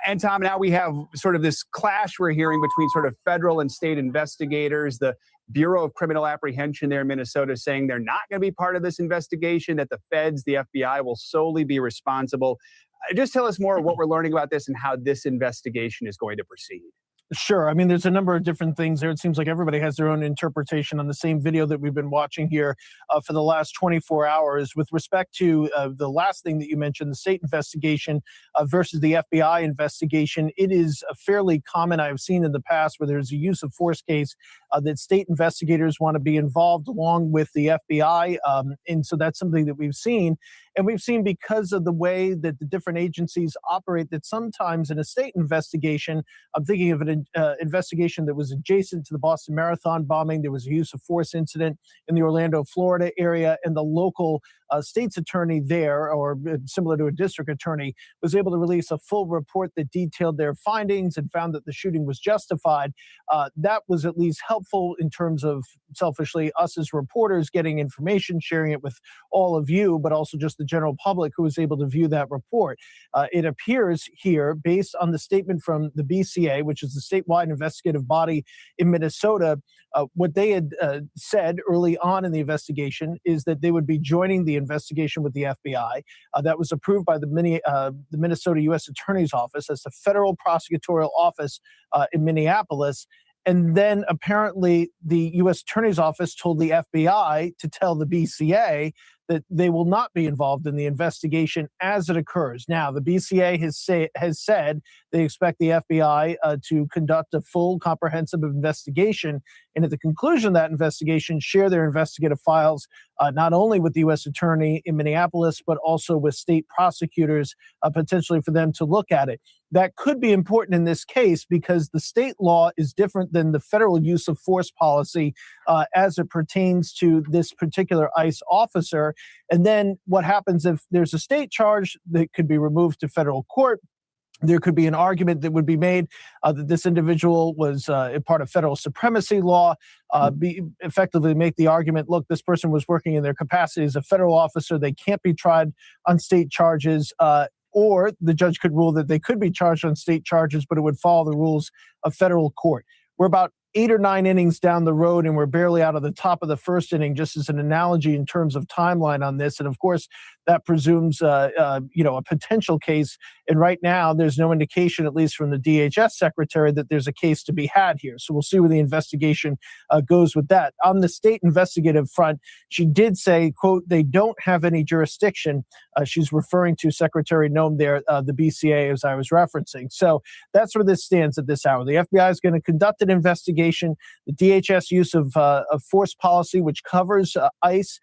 And Tom, now we have sort of this clash we're hearing between sort of federal and state investigators. The Bureau of Criminal Apprehension there in Minnesota saying they're not going to be part of this investigation, that the feds, the FBI will solely be responsible. Just tell us more of what we're learning about this and how this investigation is going to proceed. Sure. I mean, there's a number of different things there. It seems like everybody has their own interpretation on the same video that we've been watching here for the last 24 hours. With respect to the last thing that you mentioned, the state investigation versus the FBI investigation, it is fairly common. I've seen in the past where there's a use of force case that state investigators want to be involved along with the FBI. And so that's something that we've seen. And we've seen because of the way that the different agencies operate that sometimes in a state investigation, I'm thinking of an investigation that was adjacent to the Boston Marathon bombing. There was a use of force incident in the Orlando, Florida area, and the local state's attorney there, or similar to a district attorney, was able to release a full report that detailed their findings and found that the shooting was justified. That was at least helpful in terms of, selfishly, us as reporters getting information, sharing it with all of you, but also just the general public who was able to view that report. It appears here, based on the statement from the BCA, which is the statewide investigative body in Minnesota, what they had said early on in the investigation is that they would be joining the investigation with the FBI. That was approved by the Minnesota U.S. Attorney's Office. That's the federal prosecutorial office in Minneapolis. And then apparently the U.S. Attorney's Office told the FBI to tell the BCA that they will not be involved in the investigation as it occurs. Now, the BCA has said they expect the FBI to conduct a full, comprehensive investigation, and at the conclusion of that investigation, share their investigative files not only with the U.S. Attorney in Minneapolis, but also with state prosecutors, potentially for them to look at it. That could be important in this case because the state law is different than the federal use of force policy as it pertains to this particular ICE officer. And then what happens if there's a state charge that could be removed to federal court? There could be an argument that would be made that this individual was a part of federal supremacy law, effectively make the argument, look, this person was working in their capacity as a federal officer. They can't be tried on state charges. Or the judge could rule that they could be charged on state charges, but it would follow the rules of federal court. We're about 8 or 9 innings down the road, and we're barely out of the top of the first inning, just as an analogy in terms of timeline on this. And of course, that presumes, a potential case. And right now, there's no indication, at least from the DHS secretary, that there's a case to be had here. So we'll see where the investigation goes with that. On the state investigative front, she did say, quote, they don't have any jurisdiction. She's referring to Secretary Noem there, the BCA, as I was referencing. So that's where this stands at this hour. The FBI is going to conduct an investigation. The DHS use of force policy, which covers ICE,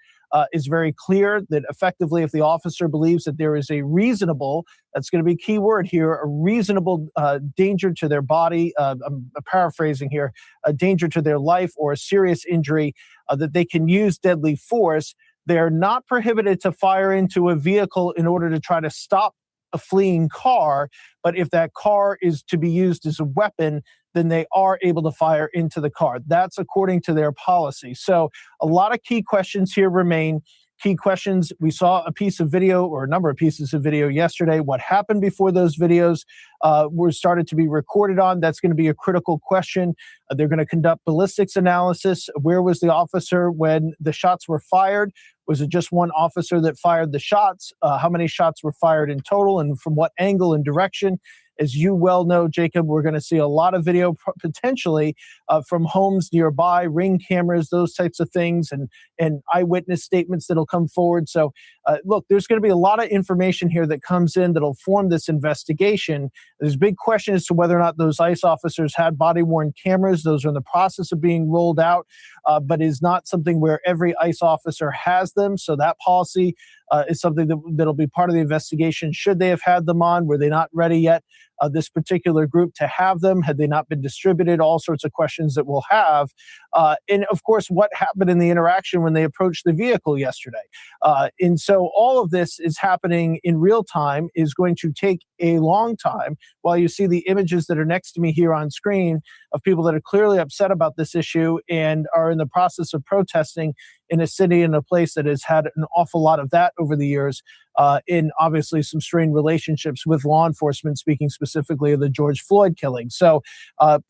is very clear that effectively if the officer believes that there is a reasonable, that's going to be a key word here, a reasonable danger to their body, I'm paraphrasing here, a danger to their life or a serious injury, that they can use deadly force. They're not prohibited to fire into a vehicle in order to try to stop a fleeing car, but if that car is to be used as a weapon, then they are able to fire into the car. That's according to their policy. So a lot of key questions here remain. Key questions. We saw a piece of video or a number of pieces of video yesterday. What happened before those videos were started to be recorded on? That's going to be a critical question. They're going to conduct ballistics analysis. Where was the officer when the shots were fired? Was it just one officer that fired the shots? How many shots were fired in total and from what angle and direction? As you well know, Jacob, we're going to see a lot of video potentially from homes nearby, Ring cameras, those types of things, and eyewitness statements that'll come forward. So, look, there's going to be a lot of information here that comes in that'll form this investigation. There's a big question as to whether or not those ICE officers had body-worn cameras. Those are in the process of being rolled out, but is not something where every ICE officer has them. So that policy is something that'll be part of the investigation. Should they have had them on? Were they not ready yet? This particular group to have them? Had they not been distributed? All sorts of questions that we'll have. And of course, what happened in the interaction when they approached the vehicle yesterday? And so all of this is happening in real time, is going to take a long time. While you see the images that are next to me here on screen of people that are clearly upset about this issue and are in the process of protesting in a city, in a place that has had an awful lot of that over the years, in obviously some strained relationships with law enforcement, speaking specifically of the George Floyd killing. So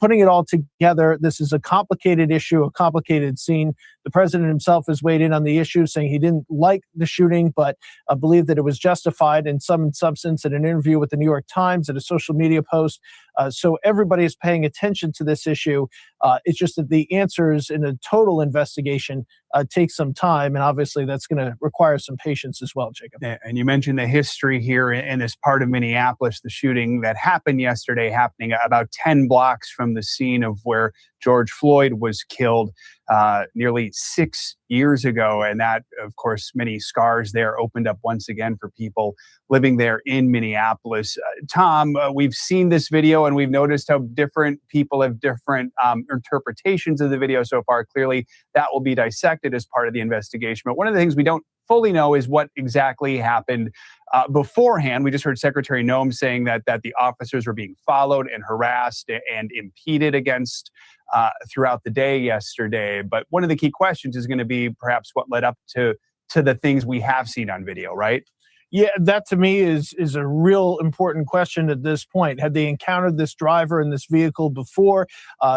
putting it all together, this is a complicated issue, a complicated scene. The president himself has weighed in on the issue, saying he didn't like the shooting, but believed that it was justified in some substance in an interview with the New York Times and a social media post. So everybody is paying attention to this issue. It's just that the answers in a total investigation take some time, and obviously that's going to require some patience as well, Jacob. And you mentioned the history here in this part of Minneapolis, the shooting that happened yesterday, happening about 10 blocks from the scene of where George Floyd was killed nearly 6 years ago. And that, of course, many scars there opened up once again for people living there in Minneapolis. Tom, we've seen this video and we've noticed how different people have different interpretations of the video so far. Clearly, that will be dissected as part of the investigation. But one of the things we don't fully know is what exactly happened beforehand. We just heard Secretary Noem saying that the officers were being followed and harassed and impeded against throughout the day yesterday. But one of the key questions is going to be perhaps what led up to the things we have seen on video, right? Yeah, that to me is a real important question at this point. Had they encountered this driver in this vehicle before?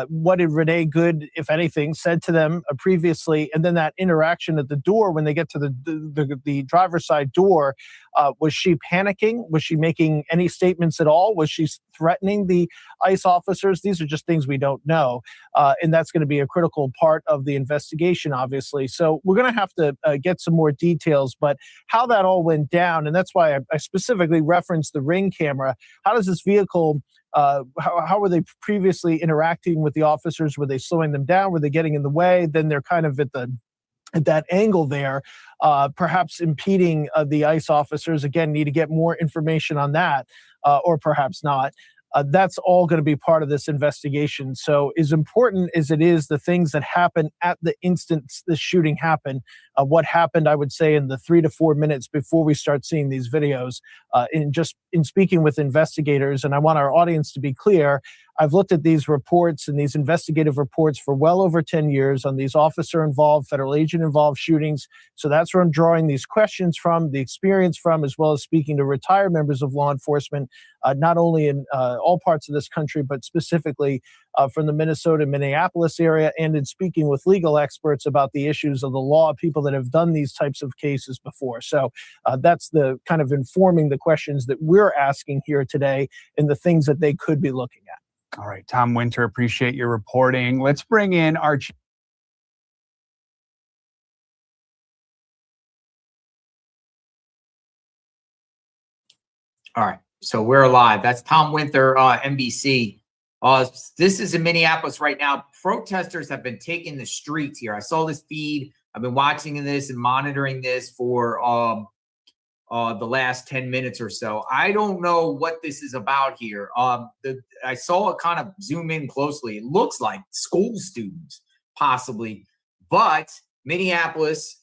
What did Renee Good, if anything, said to them previously? And then that interaction at the door when they get to the driver's side door, was she panicking? Was she making any statements at all? Was she threatening the ICE officers? These are just things we don't know. And that's going to be a critical part of the investigation, obviously. So we're going to have to get some more details, but how that all went down, and that's why I specifically referenced the Ring camera. How does this vehicle, how were they previously interacting with the officers? Were they slowing them down? Were they getting in the way? Then they're kind of at that angle there, perhaps impeding the ICE officers. Again, need to get more information on that, or perhaps not. That's all going to be part of this investigation. So as important as it is, the things that happen at the instant the shooting happened, what happened, I would say, in the 3 to 4 minutes before we start seeing these videos, in speaking with investigators, and I want our audience to be clear, I've looked at these reports and these investigative reports for well over 10 years on these officer-involved, federal agent-involved shootings. So that's where I'm drawing these questions from, the experience from, as well as speaking to retired members of law enforcement, not only in all parts of this country, but specifically from the Minnesota, Minneapolis area, and in speaking with legal experts about the issues of the law, people that have done these types of cases before. So that's the kind of informing the questions that we're asking here today and the things that they could be looking at. All right, Tom Winter, appreciate your reporting. Let's bring in our All right, so we're live. That's Tom Winter, NBC. This is in Minneapolis right now. Protesters have been taking the streets here. I saw this feed. I've been watching this and monitoring this for the last 10 minutes or so. I don't know what this is about here. I saw it kind of zoom in closely. It looks like school students, possibly, but Minneapolis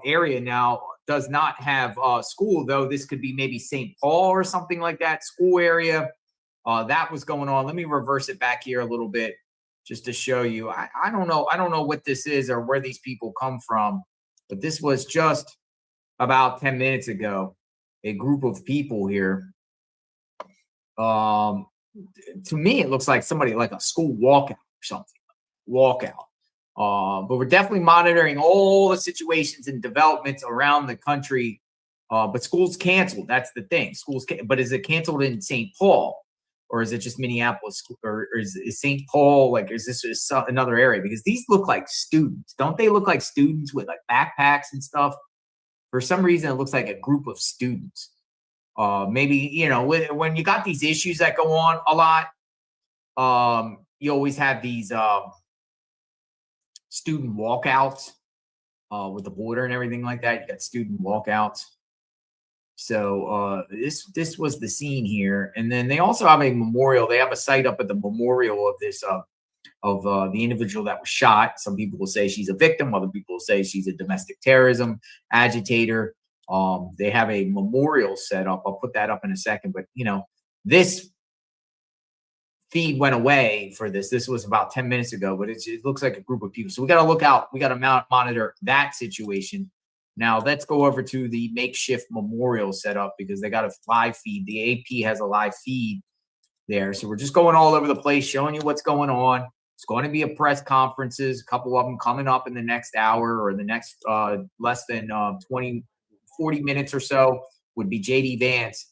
area now does not have school, though. This could be maybe St. Paul or something like that, school area. That was going on. Let me reverse it back here a little bit just to show you. I don't know. I don't know what this is or where these people come from, but this was just about 10 minutes ago, a group of people here. To me, it looks like somebody like a school walkout or something. Walkout. But we're definitely monitoring all the situations and developments around the country. But schools canceled. That's the thing. But is it canceled in St. Paul? Or is it just Minneapolis? Or is St. Paul, like, is this just another area? Because these look like students. Don't they look like students with like backpacks and stuff? For some reason, it looks like a group of students. Maybe, you know, when you got these issues that go on a lot, you always have these student walkouts with the border and everything like that. You got student walkouts. So this was the scene here. And then they also have a memorial. They have a site up at the memorial of this of the individual that was shot. Some people will say she's a victim. Other people will say she's a domestic terrorism agitator. They have a memorial set up. I'll put that up in a second. But, you know, this feed went away for this. This was about 10 minutes ago, but it looks like a group of people. So we got to look out. We got to monitor that situation. Now let's go over to the makeshift memorial setup because they got a live feed. The AP has a live feed there. So we're just going all over the place, showing you what's going on. It's going to be a press conferences, a couple of them coming up in the next hour or the next less than 40 minutes or so would be JD Vance.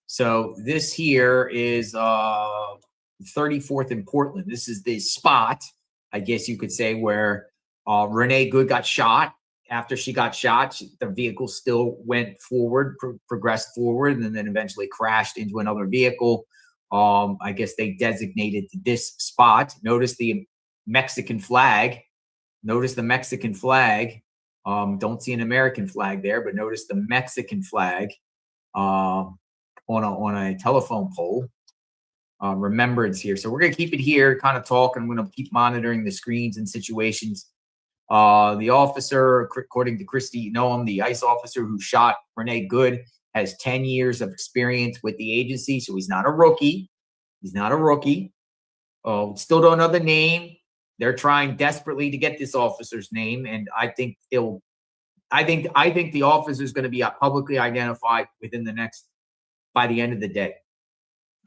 So this here is 34th in Portland. This is the spot, I guess you could say, where Renee Good got shot. After she got shot, the vehicle still went forward, progressed forward, and then eventually crashed into another vehicle. I guess they designated this spot. Notice the Mexican flag. Notice the Mexican flag. Don't see an American flag there, but notice the Mexican flag on a telephone pole. Remembrance here. So we're going to keep it here, kind of talk, and we're going to keep monitoring the screens and situations. The officer, according to Kristi Noem, the ICE officer who shot Renee Good, has 10 years of experience with the agency, so he's not a rookie. He's not a rookie. Still don't know the name. They're trying desperately to get this officer's name, and I think the officer is going to be publicly identified by the end of the day.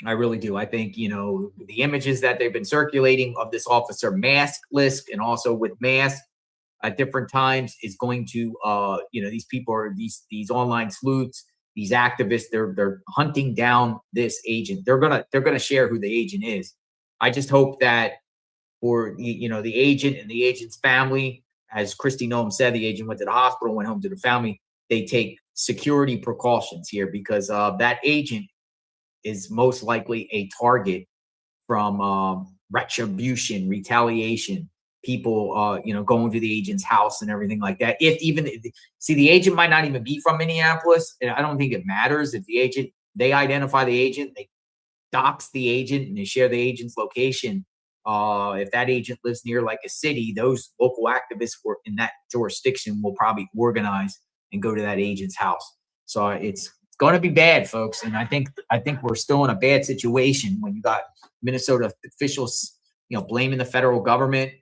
I really do. I think, the images that they've been circulating of this officer maskless and also with mask at different times is going to, these people are these online sleuths, these activists. They're hunting down this agent. They're gonna share who the agent is. I just hope that for the agent and the agent's family, as Kristi Noem said, the agent went to the hospital, went home to the family. They take security precautions here because that agent is most likely a target from retribution, retaliation, people, going to the agent's house and everything like that. The agent might not even be from Minneapolis, and I don't think it matters if they identify the agent, they dox the agent, and they share the agent's location. If that agent lives near like a city, those local activists in that jurisdiction will probably organize and go to that agent's house. So it's going to be bad, folks. And I think we're still in a bad situation when you got Minnesota officials, blaming the federal government.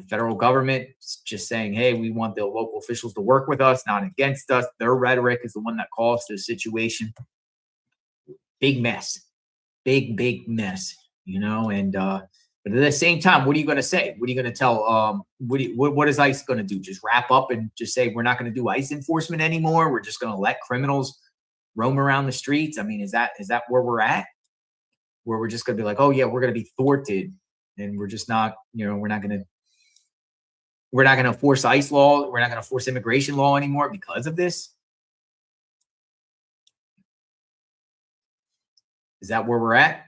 Federal government just saying, hey, we want the local officials to work with us, not against us. Their rhetoric is the one that caused this situation. Big mess, big mess, and but at the same time, what are you going to say? What are you going to tell? What is ICE going to do? Just wrap up and just say, we're not going to do ICE enforcement anymore. We're just going to let criminals roam around the streets. I mean, is that where we're at? Where we're just going to be like, oh yeah, we're going to be thwarted. And we're just not, we're not going to enforce ICE law. We're not going to force immigration law anymore because of this. Is that where we're at?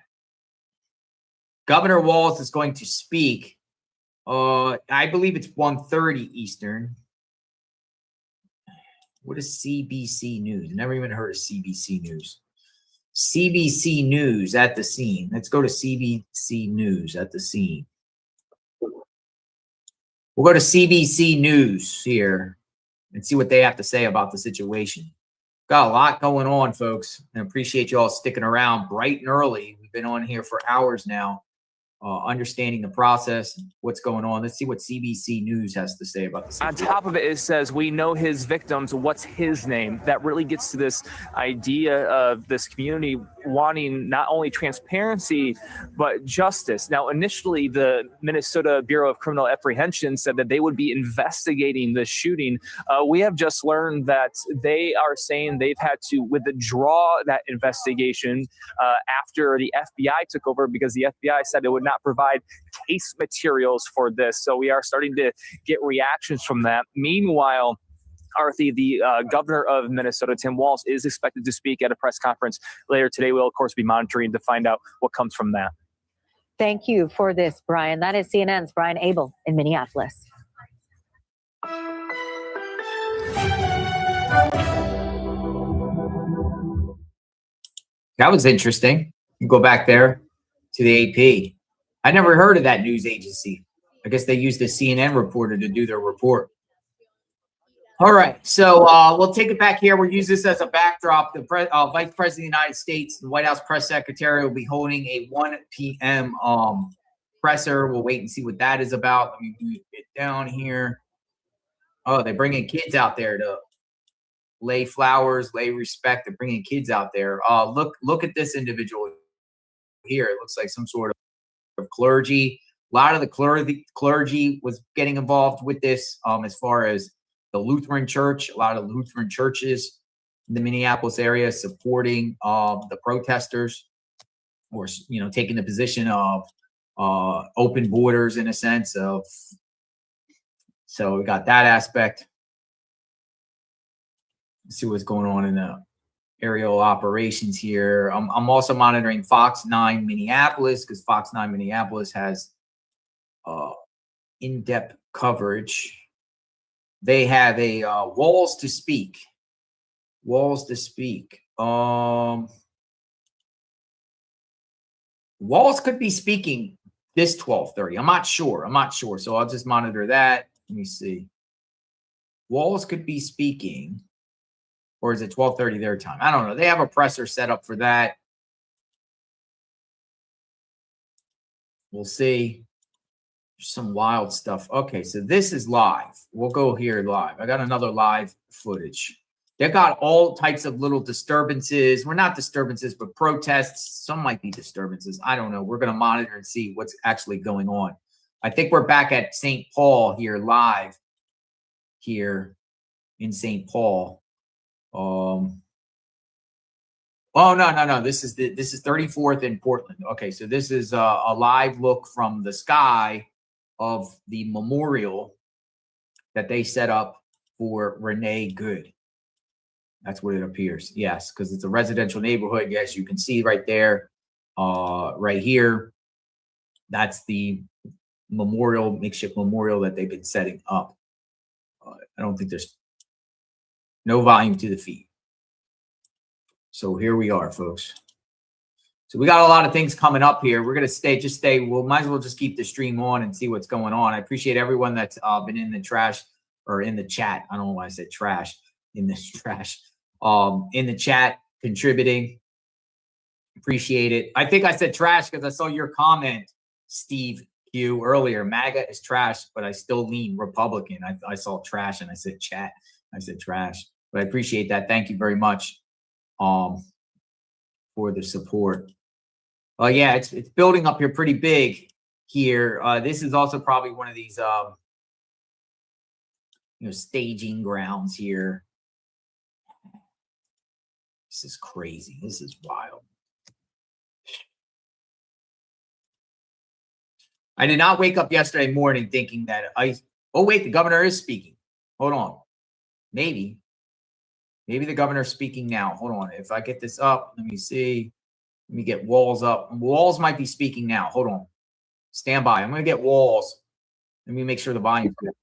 Governor Walz is going to speak. I believe it's 1:30 Eastern. What is CBC News? Never even heard of CBC News. CBC News at the scene. Let's go to CBC News at the scene. We'll go to CBC News here and see what they have to say about the situation. Got a lot going on, folks. I appreciate you all sticking around bright and early. We've been on here for hours now, understanding the process, what's going on. Let's see what CBC News has to say about this. On top of it, it says, we know his victims. What's his name? That really gets to this idea of this community wanting not only transparency, but justice. Now, initially, the Minnesota Bureau of Criminal Apprehension said that they would be investigating this shooting. We have just learned that they are saying they've had to withdraw that investigation after the FBI took over because the FBI said it would not provide case materials for this. So we are starting to get reactions from that. Meanwhile, Arthi, the governor of Minnesota, Tim Walz, is expected to speak at a press conference later today. We'll, of course, be monitoring to find out what comes from that. Thank you for this, Brian. That is CNN's Brian Abel in Minneapolis. That was interesting. You go back there to the AP. I never heard of that news agency. I guess they used a CNN reporter to do their report. All right, so we'll take it back here. We'll use this as a backdrop. The Vice President of the United States, the White House Press Secretary, will be holding a 1 p.m. presser. We'll wait and see what that is about. Let me move it down here. Oh, they're bringing kids out there to lay flowers, lay respect. They're bringing kids out there. Look at this individual here. It looks like some sort of clergy. A lot of the clergy was getting involved with this as far as the Lutheran Church. A lot of Lutheran churches in the Minneapolis area supporting the protesters, or taking the position of open borders in a sense of. So we got that aspect. Let's see what's going on in the aerial operations here. I'm also monitoring Fox 9 Minneapolis, because Fox 9 Minneapolis has in-depth coverage. They have a walls to speak. Walls to speak. Walls could be speaking this 12:30. I'm not sure. So I'll just monitor that. Let me see. Walls could be speaking, or is it 12:30 their time? I don't know. They have a presser set up for that. We'll see. Some wild stuff. Okay, so this is live. We'll go here live. I got another live footage. They've got all types of little disturbances. We're not disturbances, but protests. Some might be disturbances. I don't know. We're going to monitor and see what's actually going on. I think we're back at St. Paul here live here in St. Paul. Oh, no. This is 34th in Portland. Okay, so this is a live look from the sky of the memorial that they set up for Renee Good. That's what it appears. Yes, because it's a residential neighborhood. Yes, you can see right there, right here. That's the memorial, makeshift memorial that they've been setting up. I don't think there's no volume to the feed. So here we are, folks. So we got a lot of things coming up here. We're going to stay. We'll might as well just keep the stream on and see what's going on. I appreciate everyone that's been in the trash or in the chat. I don't know why I said trash. In the trash. In the chat, contributing. Appreciate it. I think I said trash because I saw your comment, Steve Q, earlier. MAGA is trash, but I still lean Republican. I saw trash and I said chat. I said trash. But I appreciate that. Thank you very much for the support. Yeah, it's building up here pretty big here. This is also probably one of these staging grounds here. This is crazy. This is wild. I did not wake up yesterday morning thinking that oh wait, the governor is speaking. Hold on. Maybe the governor's speaking now. Hold on. If I get this up, let me see. Let me get Walls up. Walls might be speaking now. Hold on. Stand by. I'm going to get Walls. Let me make sure the volume's good.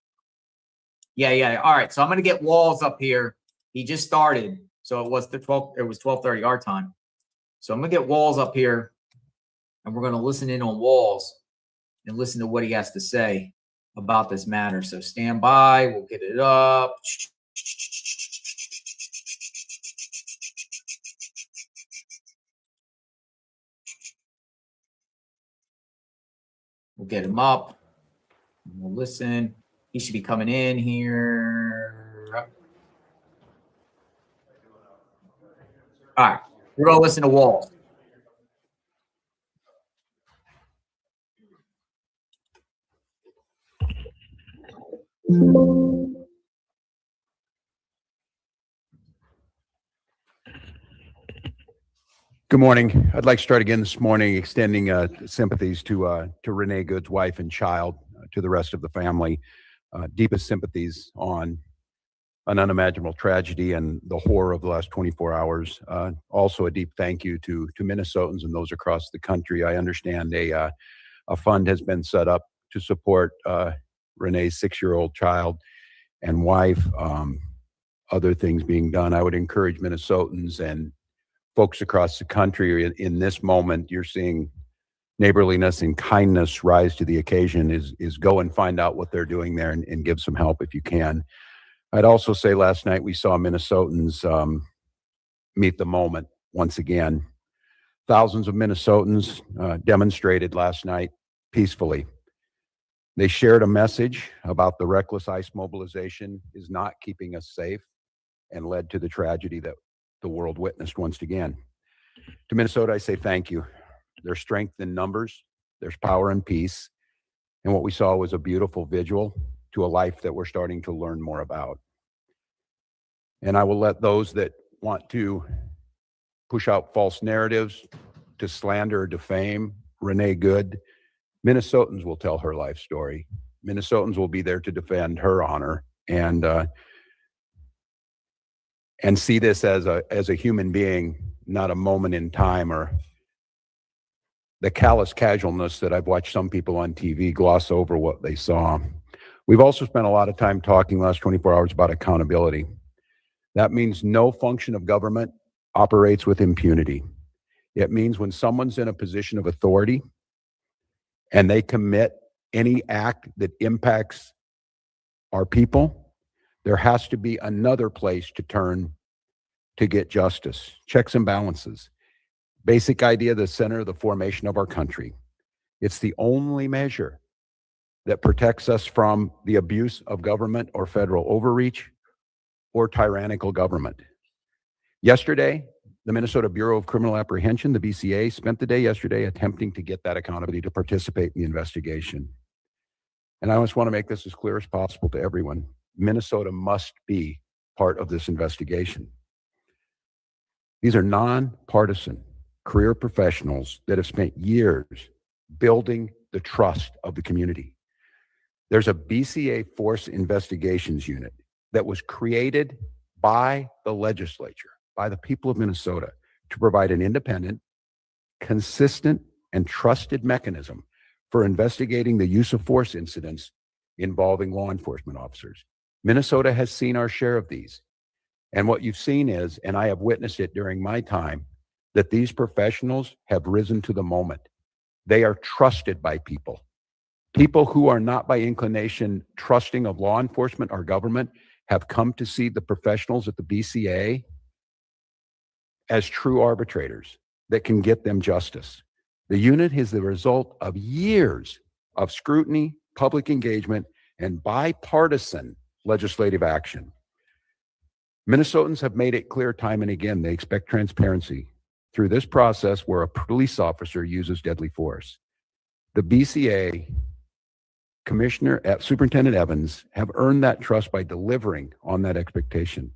Yeah. All right. So I'm going to get Walls up here. He just started. So it was 12:30 our time. So I'm going to get Walls up here, and we're going to listen in on Walls and listen to what he has to say about this matter. So stand by. We'll get it up. We'll get him up. We'll listen. He should be coming in here. All right. We're going to listen to Walls. Good morning. I'd like to start again this morning extending sympathies to Renee Good's wife and child, to the rest of the family. Deepest sympathies on an unimaginable tragedy and the horror of the last 24 hours. Also a deep thank you to Minnesotans and those across the country. I understand a fund has been set up to support Renee's 6-year-old child and wife. Other things being done. I would encourage Minnesotans and folks across the country in this moment. You're seeing neighborliness and kindness rise to the occasion. Is go and find out what they're doing there and give some help if you can. I'd also say last night we saw Minnesotans meet the moment once again. Thousands of Minnesotans demonstrated last night peacefully. They shared a message about the reckless ICE mobilization is not keeping us safe and led to the tragedy that the world witnessed once again. To Minnesota, I say thank you. There's strength in numbers, there's power in peace, and what we saw was a beautiful vigil to a life that we're starting to learn more about. And I will let those that want to push out false narratives, to slander or defame Renee Good, Minnesotans will tell her life story. Minnesotans will be there to defend her honor and see this as a human being, not a moment in time or the callous casualness that I've watched some people on TV gloss over what they saw. We've also spent a lot of time talking last 24 hours about accountability. That means no function of government operates with impunity. It means when someone's in a position of authority and they commit any act that impacts our people, there has to be another place to turn to get justice. Checks and balances. Basic idea, the center of the formation of our country. It's the only measure that protects us from the abuse of government or federal overreach or tyrannical government. Yesterday, the Minnesota Bureau of Criminal Apprehension, the BCA, spent the day yesterday attempting to get that accountability to participate in the investigation. And I just want to make this as clear as possible to everyone. Minnesota must be part of this investigation. These are nonpartisan career professionals that have spent years building the trust of the community. There's a BCA Force Investigations Unit that was created by the legislature, by the people of Minnesota, to provide an independent, consistent, and trusted mechanism for investigating the use of force incidents involving law enforcement officers. Minnesota has seen our share of these. And what you've seen is, and I have witnessed it during my time, that these professionals have risen to the moment. They are trusted by people. People who are not by inclination trusting of law enforcement or government have come to see the professionals at the BCA as true arbitrators that can get them justice. The unit is the result of years of scrutiny, public engagement, and bipartisan legislative action. Minnesotans have made it clear time and again they expect transparency through this process where a police officer uses deadly force. The BCA, Commissioner, Superintendent Evans, have earned that trust by delivering on that expectation.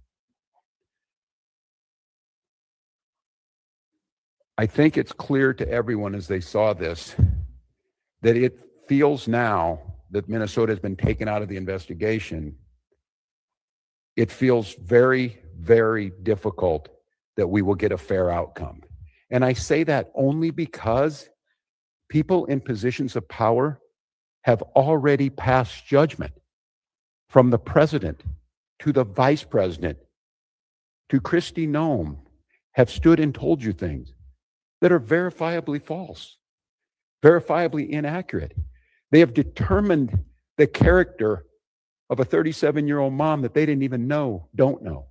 I think it's clear to everyone as they saw this that it feels now that Minnesota has been taken out of the investigation. It feels very, very difficult that we will get a fair outcome. And I say that only because people in positions of power have already passed judgment, from the president to the vice president to Kristi Noem, have stood and told you things that are verifiably false, verifiably inaccurate. They have determined the character of a 37-year-old mom that they didn't even don't know.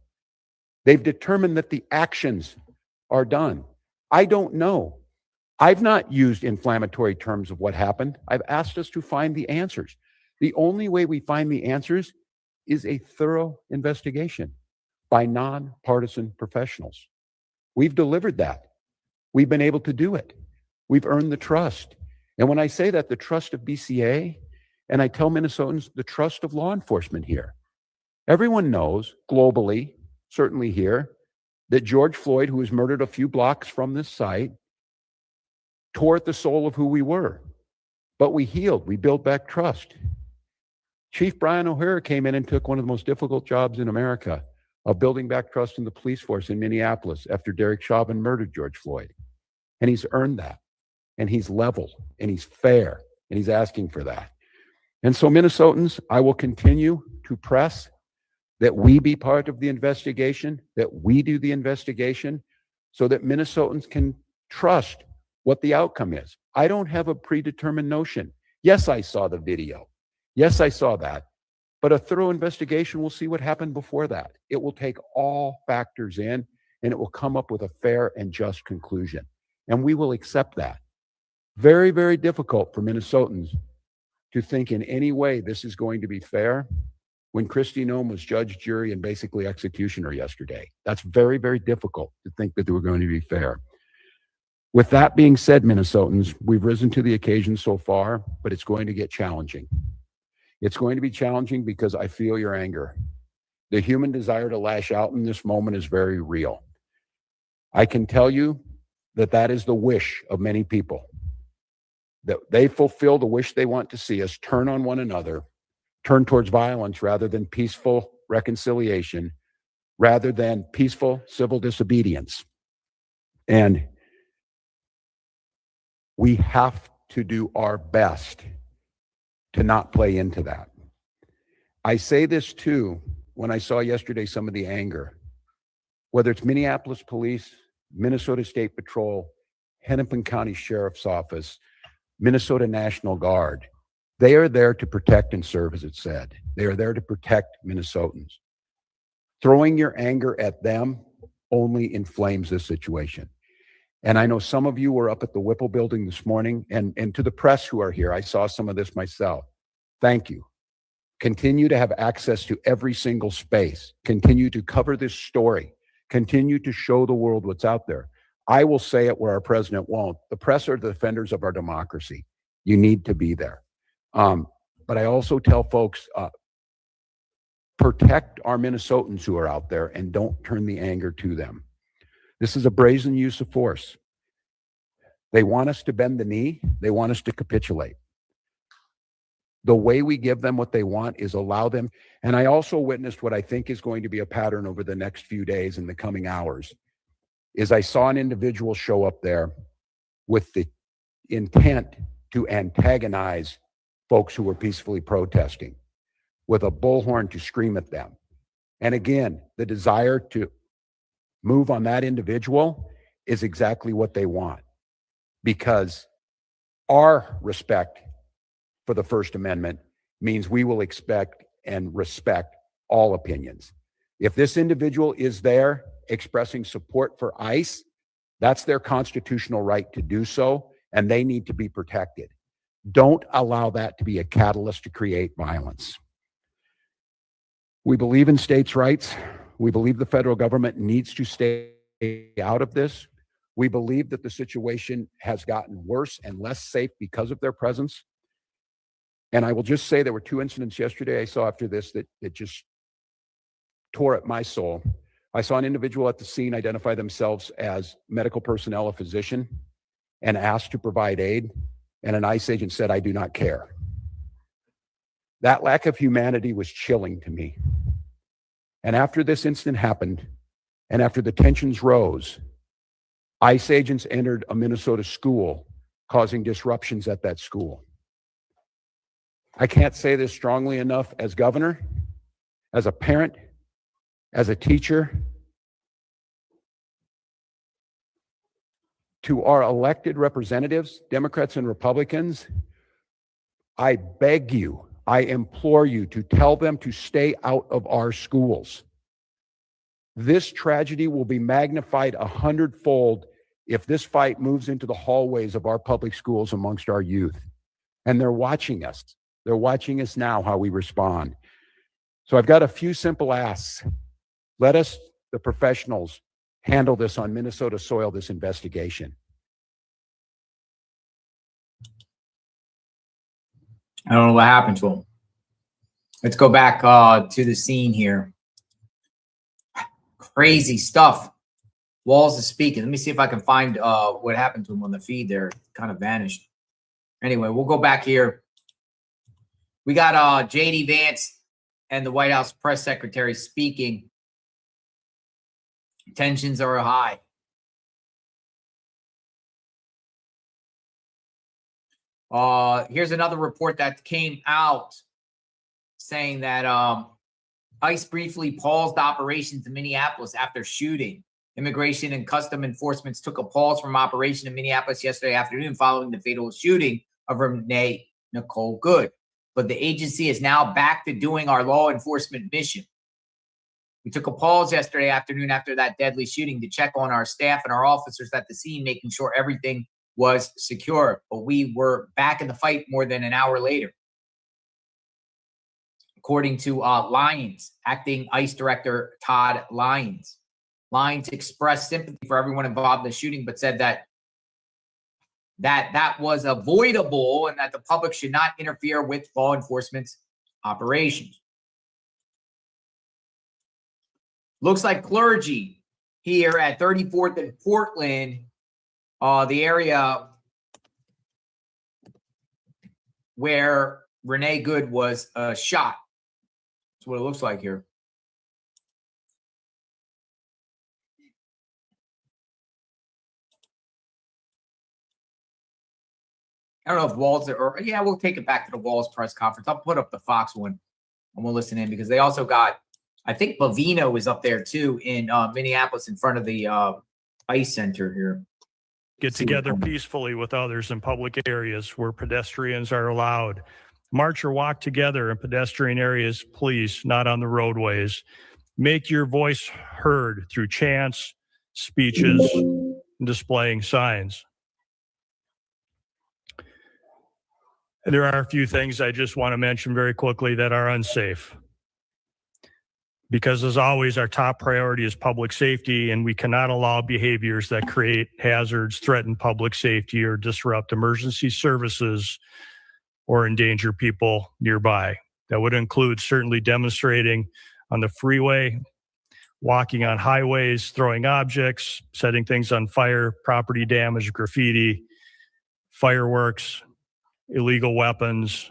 They've determined that the actions are done. I don't know. I've not used inflammatory terms of what happened. I've asked us to find the answers. The only way we find the answers is a thorough investigation by nonpartisan professionals. We've delivered that. We've been able to do it. We've earned the trust. And when I say that, the trust of BCA, and I tell Minnesotans the trust of law enforcement here. Everyone knows globally, certainly here, that George Floyd, who was murdered a few blocks from this site, tore at the soul of who we were. But we healed, we built back trust. Chief Brian O'Hara came in and took one of the most difficult jobs in America of building back trust in the police force in Minneapolis after Derek Chauvin murdered George Floyd. And he's earned that. And he's level, and he's fair, and he's asking for that. And so Minnesotans, I will continue to press that we be part of the investigation, that we do the investigation, so that Minnesotans can trust what the outcome is. I don't have a predetermined notion. Yes, I saw the video. Yes, I saw that. But a thorough investigation will see what happened before that. It will take all factors in, and it will come up with a fair and just conclusion. And we will accept that. Very, very difficult for Minnesotans to think in any way this is going to be fair when Kristi Noem was judge, jury, and basically executioner yesterday. That's very, very difficult to think that they were going to be fair. With that being said, Minnesotans, we've risen to the occasion so far, but it's going to get challenging. It's going to be challenging because I feel your anger. The human desire to lash out in this moment is very real. I can tell you that that is the wish of many people, that they fulfill the wish they want to see us turn on one another, turn towards violence rather than peaceful reconciliation, rather than peaceful civil disobedience. And we have to do our best to not play into that. I say this too, when I saw yesterday some of the anger, whether it's Minneapolis Police, Minnesota State Patrol, Hennepin County Sheriff's Office, Minnesota National Guard, they are there to protect and serve, as it said. They are there to protect Minnesotans. Throwing your anger at them only inflames this situation. And I know some of you were up at the Whipple building this morning, and to the press who are here, I saw some of this myself. Thank you. Continue to have access to every single space. Continue to cover this story. Continue to show the world what's out there. I will say it where our president won't. The press are the defenders of our democracy. You need to be there. But I also tell folks, protect our Minnesotans who are out there and don't turn the anger to them. This is a brazen use of force. They want us to bend the knee. They want us to capitulate. The way we give them what they want is allow them. And I also witnessed what I think is going to be a pattern over the next few days and the coming hours, is I saw an individual show up there with the intent to antagonize folks who were peacefully protesting, with a bullhorn to scream at them. And again, the desire to move on that individual is exactly what they want, because our respect for the First Amendment means we will expect and respect all opinions. If this individual is there expressing support for ICE, that's their constitutional right to do so, and they need to be protected. Don't allow that to be a catalyst to create violence. We believe in states' rights. We believe the federal government needs to stay out of this. We believe that the situation has gotten worse and less safe because of their presence. And I will just say there were two incidents yesterday I saw after this that just tore at my soul. I saw an individual at the scene identify themselves as medical personnel, a physician, and asked to provide aid. And an ICE agent said, "I do not care." That lack of humanity was chilling to me. And after this incident happened, and after the tensions rose, ICE agents entered a Minnesota school, causing disruptions at that school. I can't say this strongly enough as governor, as a parent, as a teacher. To our elected representatives, Democrats and Republicans, I beg you, I implore you to tell them to stay out of our schools. This tragedy will be magnified 100-fold if this fight moves into the hallways of our public schools amongst our youth. And they're watching us. They're watching us now, how we respond. So I've got a few simple asks. Let us, the professionals, handle this on Minnesota soil, this investigation. I don't know what happened to him. Let's go back to the scene here. Crazy stuff. Walls is speaking. Let me see if I can find what happened to him on the feed there. It kind of vanished. Anyway, we'll go back here. We got J.D. Vance and the White House press secretary speaking. Tensions are high. Here's another report that came out saying that ICE briefly paused operations in Minneapolis after shooting. Immigration and Custom Enforcement took a pause from operation in Minneapolis yesterday afternoon following the fatal shooting of Renee Nicole Good. but the agency is now back to doing our law enforcement mission. We took a pause yesterday afternoon after that deadly shooting to check on our staff and our officers at the scene, making sure everything was secure. But we were back in the fight more than an hour later. According to Lyons, acting ICE director Todd Lyons. Lyons expressed sympathy for everyone involved in the shooting, but said that was avoidable and that the public should not interfere with law enforcement's operations. Looks like clergy here at 34th and Portland, the area where Renee Good was shot. That's what it looks like here. I don't know if Walls or yeah, we'll take it back to the Walls press conference. I'll put up the Fox one and we'll listen in because they also got, I think Bovino is up there too in Minneapolis in front of the ICE center here. Get together peacefully with others in public areas where pedestrians are allowed. March or walk together in pedestrian areas, please, not on the roadways. Make your voice heard through chants, speeches, and displaying signs. There are a few things I just want to mention very quickly that are unsafe. Because as always, our top priority is public safety, and we cannot allow behaviors that create hazards, threaten public safety, or disrupt emergency services or endanger people nearby. That would include certainly demonstrating on the freeway, walking on highways, throwing objects, setting things on fire, property damage, graffiti, fireworks, illegal weapons,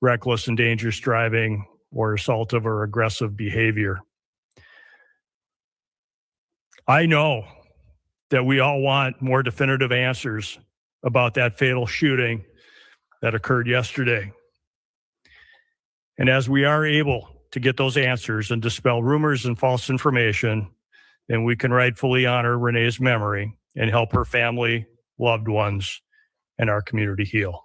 reckless and dangerous driving, or assaultive or aggressive behavior. I know that we all want more definitive answers about that fatal shooting that occurred yesterday. And as we are able to get those answers and dispel rumors and false information, then we can rightfully honor Renee's memory and help her family, loved ones, and our community heal.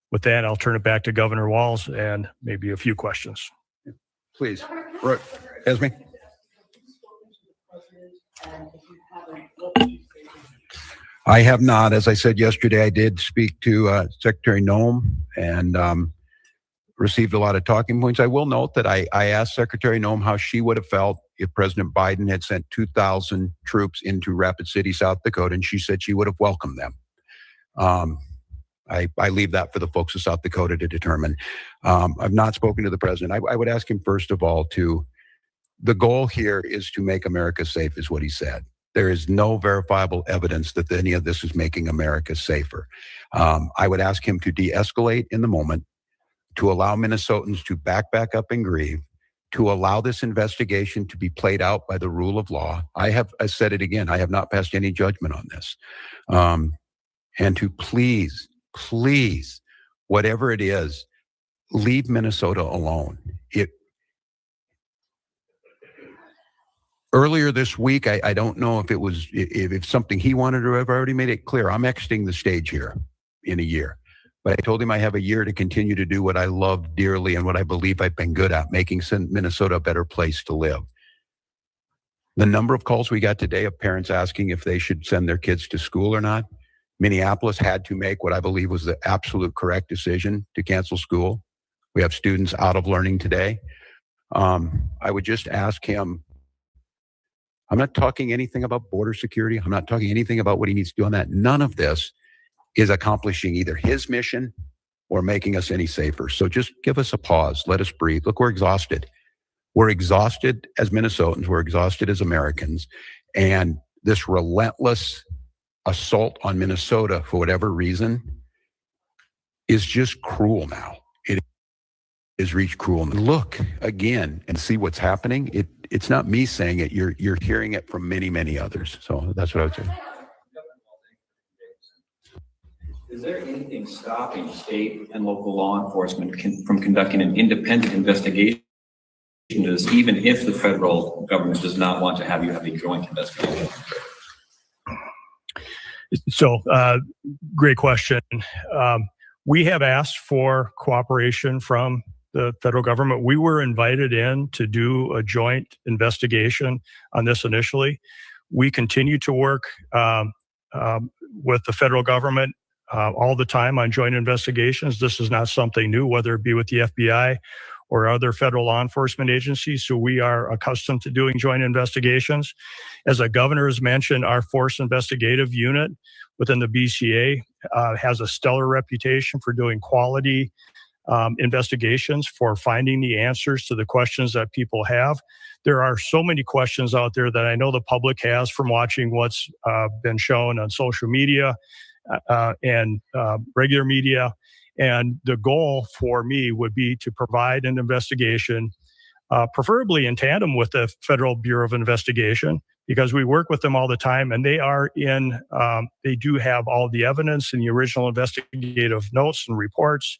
With that, I'll turn it back to Governor Walz and maybe a few questions. Please. Esme? I have not. As I said yesterday, I did speak to Secretary Noem and received a lot of talking points. I will note that I asked Secretary Noem how she would have felt if President Biden had sent 2,000 troops into Rapid City, South Dakota, and she said she would have welcomed them. I leave that for the folks of South Dakota to determine. I've not spoken to the president. I would ask him, first of all, the goal here is to make America safe, is what he said. There is no verifiable evidence that any of this is making America safer. I would ask him to de-escalate in the moment, to allow Minnesotans to back up and grieve, to allow this investigation to be played out by the rule of law. I said it again, I have not passed any judgment on this. And to please, whatever it is, leave Minnesota alone. Earlier this week, I don't know if it was if something he wanted to have already made it clear. I'm exiting the stage here in a year. But I told him I have a year to continue to do what I love dearly and what I believe I've been good at, making Minnesota a better place to live. The number of calls we got today of parents asking if they should send their kids to school or not. Minneapolis had to make what I believe was the absolute correct decision to cancel school. We have students out of learning today. I would just ask him, I'm not talking anything about border security. I'm not talking anything about what he needs to do on that. None of this is accomplishing either his mission or making us any safer. So just give us a pause. Let us breathe. Look, we're exhausted. We're exhausted as Minnesotans. We're exhausted as Americans. And this relentless assault on Minnesota, for whatever reason, is just cruel now. It is reached cruel. Look again and see what's happening. It's not me saying it. You're hearing it from many, many others. So that's what I would say. Is there anything stopping state and local law enforcement from conducting an independent investigation into this, even if the federal government does not want to have you have a joint investigation? So, great question. We have asked for cooperation from the federal government. We were invited in to do a joint investigation on this initially. We continue to work with the federal government all the time on joint investigations. This is not something new, whether it be with the FBI or other federal law enforcement agencies. So we are accustomed to doing joint investigations. As the governor has mentioned, our force investigative unit within the BCA has a stellar reputation for doing quality investigations, for finding the answers to the questions that people have. There are so many questions out there that I know the public has from watching what's been shown on social media and regular media. And the goal for me would be to provide an investigation, preferably in tandem with the Federal Bureau of Investigation, because we work with them all the time, and they are they do have all the evidence in the original investigative notes and reports.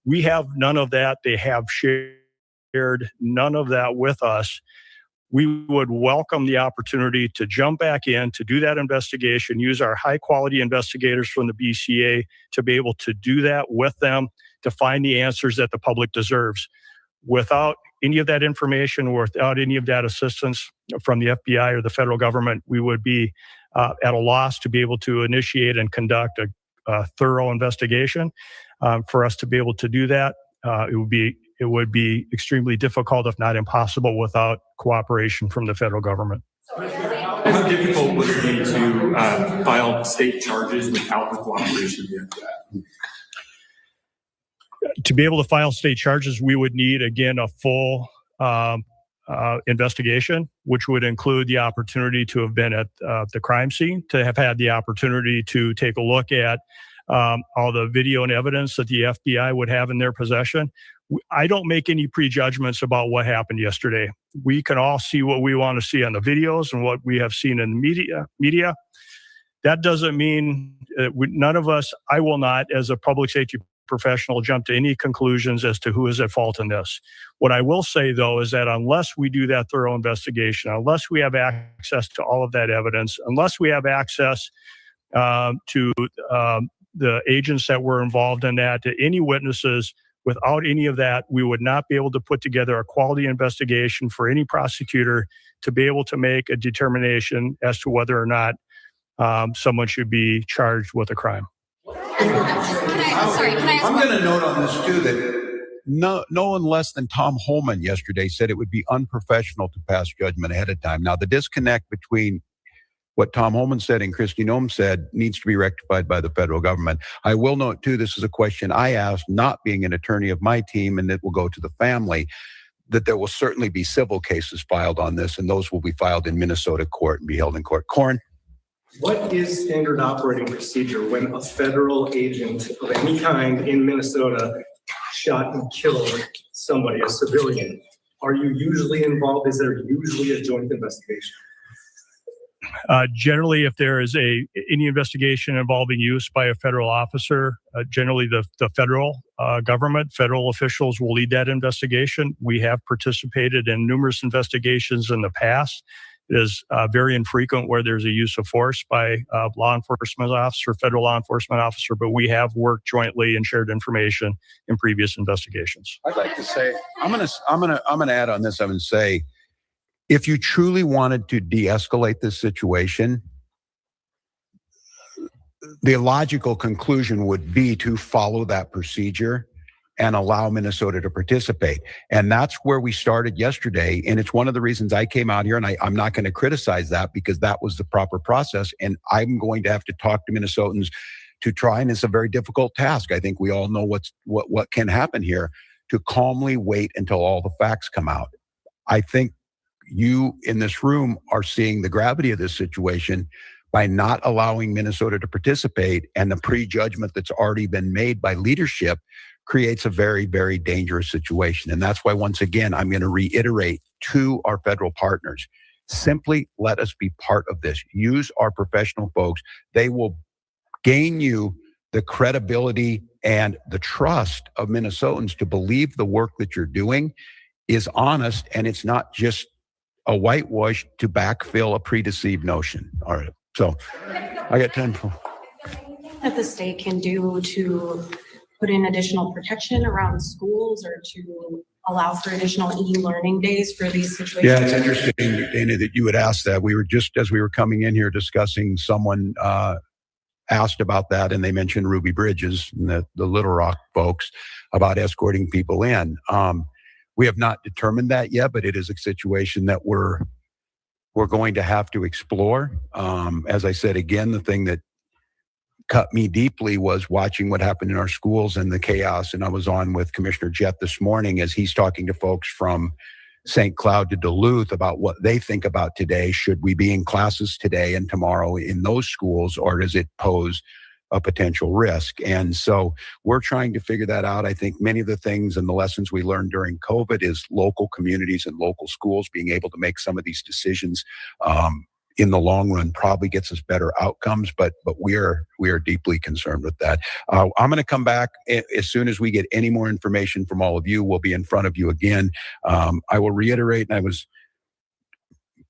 We have none of that. They have shared none of that with us. We would welcome the opportunity to jump back in, to do that investigation, use our high quality investigators from the BCA to be able to do that with them, to find the answers that the public deserves. Without any of that information, without any of that assistance from the FBI or the federal government, we would be at a loss to be able to initiate and conduct a thorough investigation. For us to be able to do that, it would be extremely difficult, if not impossible, without cooperation from the federal government. How difficult would it be to file state charges without the cooperation of the FBI? To be able to file state charges, we would need, again, a full investigation, which would include the opportunity to have been at the crime scene, to have had the opportunity to take a look at all the video and evidence that the FBI would have in their possession. I don't make any prejudgments about what happened yesterday. We can all see what we want to see on the videos and what we have seen in the media. That doesn't mean none of us, I will not, as a public safety professional, jump to any conclusions as to who is at fault in this. What I will say, though, is that unless we do that thorough investigation, unless we have access to all of that evidence, unless we have access to the agents that were involved in that, to any witnesses, without any of that, we would not be able to put together a quality investigation for any prosecutor to be able to make a determination as to whether or not someone should be charged with a crime. I'm going to note on this too that no one less than Tom Holman yesterday said it would be unprofessional to pass judgment ahead of time. Now, the disconnect between what Tom Holman said and Kristi Noem said needs to be rectified by the federal government. I will note too, this is a question I asked, not being an attorney of my team, and it will go to the family, that there will certainly be civil cases filed on this, and those will be filed in Minnesota court and be held in court. Corn? What is standard operating procedure when a federal agent of any kind in Minnesota shot and killed somebody, a civilian? Are you usually involved? Is there usually a joint investigation? Generally, if there is any investigation involving use by a federal officer, generally the federal government, federal officials will lead that investigation. We have participated in numerous investigations in the past. It is very infrequent where there's a use of force by law enforcement officer, federal law enforcement officer, but we have worked jointly and shared information in previous investigations. I'd like to say, I'm gonna add on this. I'm gonna say, if you truly wanted to de-escalate this situation, the logical conclusion would be to follow that procedure and allow Minnesota to participate. And that's where we started yesterday. And it's one of the reasons I came out here, and I'm not going to criticize that because that was the proper process. And I'm going to have to talk to Minnesotans to try, and it's a very difficult task. I think we all know what can happen here, to calmly wait until all the facts come out. I think you in this room are seeing the gravity of this situation by not allowing Minnesota to participate, and the prejudgment that's already been made by leadership creates a very, very dangerous situation. And that's why, once again, I'm going to reiterate to our federal partners, simply let us be part of this. Use our professional folks. They will gain you the credibility and the trust of Minnesotans to believe the work that you're doing is honest, and it's not just a whitewash to backfill a predeceived notion. All right. So I got 10. That the state can do to put in additional protection around schools or to allow for additional e-learning days for these situations? Yeah, it's interesting, Dana, that you would ask that. We were just, as we were coming in here discussing, someone asked about that, and they mentioned Ruby Bridges, and the Little Rock folks, about escorting people in. We have not determined that yet, but it is a situation that we're going to have to explore. As I said, again, the thing that cut me deeply was watching what happened in our schools and the chaos. And I was on with Commissioner Jett this morning as he's talking to folks from St. Cloud to Duluth about what they think about today. Should we be in classes today and tomorrow in those schools, or does it pose a potential risk? And so we're trying to figure that out. I think many of the things and the lessons we learned during COVID is local communities and local schools being able to make some of these decisions in the long run probably gets us better outcomes, but we are deeply concerned with that. I'm going to come back as soon as we get any more information from all of you. We'll be in front of you again. I will reiterate, and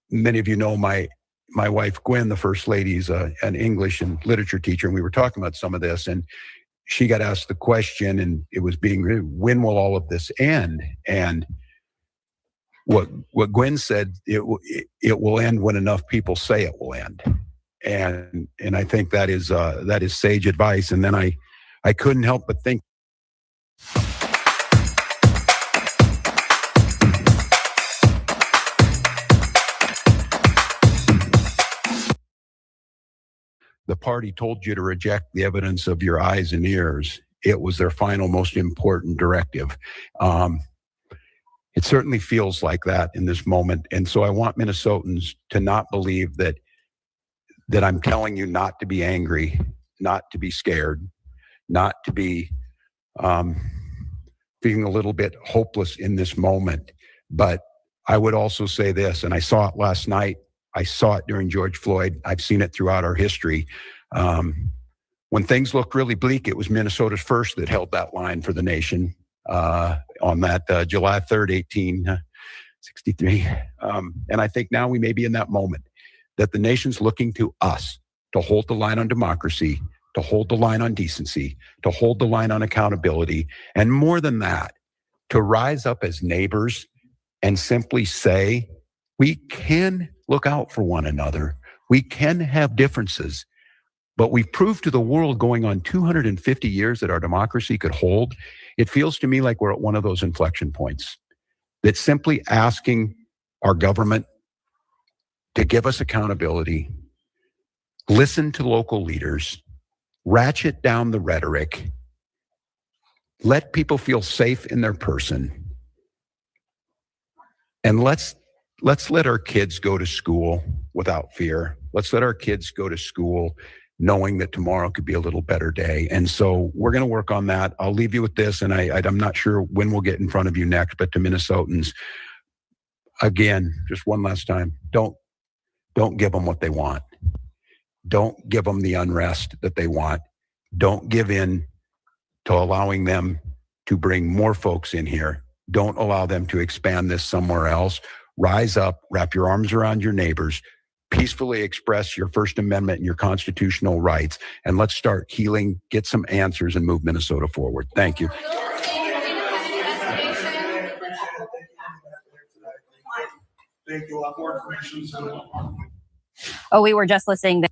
many of you know my wife, Gwen, the First Lady, is an English and literature teacher, and we were talking about some of this, and she got asked the question, and it was when will all of this end? And what Gwen said, it will end when enough people say it will end. And I think that is sage advice. And then I couldn't help but think, the party told you to reject the evidence of your eyes and ears. It was their final, most important directive. It certainly feels like that in this moment. And so I want Minnesotans to not believe that I'm telling you not to be angry, not to be scared, not to be feeling a little bit hopeless in this moment. But I would also say this, and I saw it last night. I saw it during George Floyd. I've seen it throughout our history. When things looked really bleak, it was Minnesota's first that held that line for the nation. On that July 3rd, 1863. And I think now we may be in that moment that the nation's looking to us to hold the line on democracy, to hold the line on decency, to hold the line on accountability, and more than that, to rise up as neighbors and simply say, we can look out for one another. We can have differences. But we've proved to the world going on 250 years that our democracy could hold. It feels to me like we're at one of those inflection points, that simply asking our government to give us accountability, listen to local leaders, ratchet down the rhetoric, let people feel safe in their person, and let's let our kids go to school without fear. Let's let our kids go to school knowing that tomorrow could be a little better day. And so we're going to work on that. I'll leave you with this, and I'm not sure when we'll get in front of you next, but to Minnesotans, again, just one last time, don't give them what they want. Don't give them the unrest that they want. Don't give in to allowing them to bring more folks in here. Don't allow them to expand this somewhere else. Rise up, wrap your arms around your neighbors, peacefully express your First Amendment and your constitutional rights, and let's start healing, get some answers, and move Minnesota forward. Thank you. Thank you. A lot more information soon. Oh, we were just listening.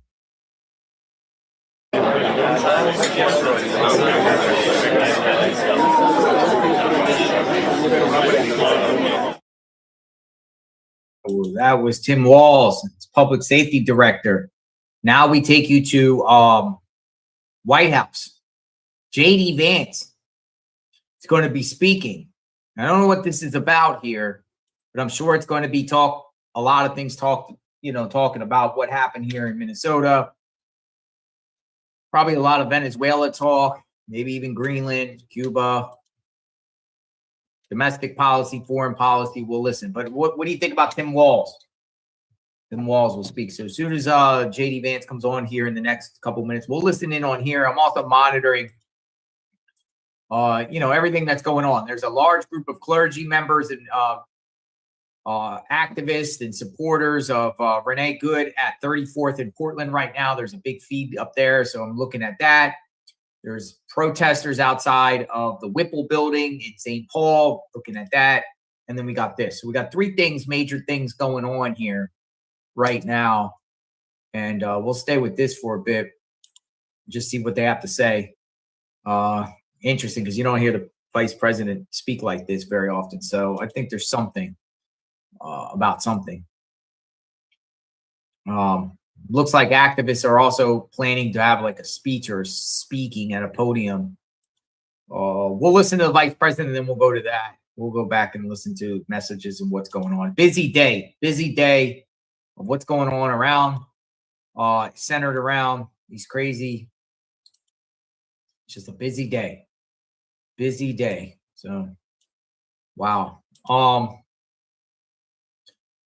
That was Tim Walz, public safety director. Now we take you to White House. JD Vance is going to be speaking. I don't know what this is about here, but I'm sure it's going to be a lot of things talking about what happened here in Minnesota. Probably a lot of Venezuela talk, maybe even Greenland, Cuba, domestic policy, foreign policy. We'll listen. But what do you think about Tim Walz? Tim Walz will speak. So as soon as JD Vance comes on here in the next couple minutes, we'll listen in on here. I'm also monitoring everything that's going on. There's a large group of clergy members and activists and supporters of Renee Good at 34th in Portland right now. There's a big feed up there, so I'm looking at that. There's protesters outside of the Whipple building in St. Paul, looking at that. And then we got this. So we got three things, major things going on here right now. And we'll stay with this for a bit, just see what they have to say. Interesting, because you don't hear the vice president speak like this very often. So I think there's something about something. Looks like activists are also planning to have like a speech or speaking at a podium. We'll listen to the vice president, and then we'll go to that. We'll go back and listen to messages and what's going on. Busy day of what's going on around, centered around these crazy. It's just a busy day. So, wow.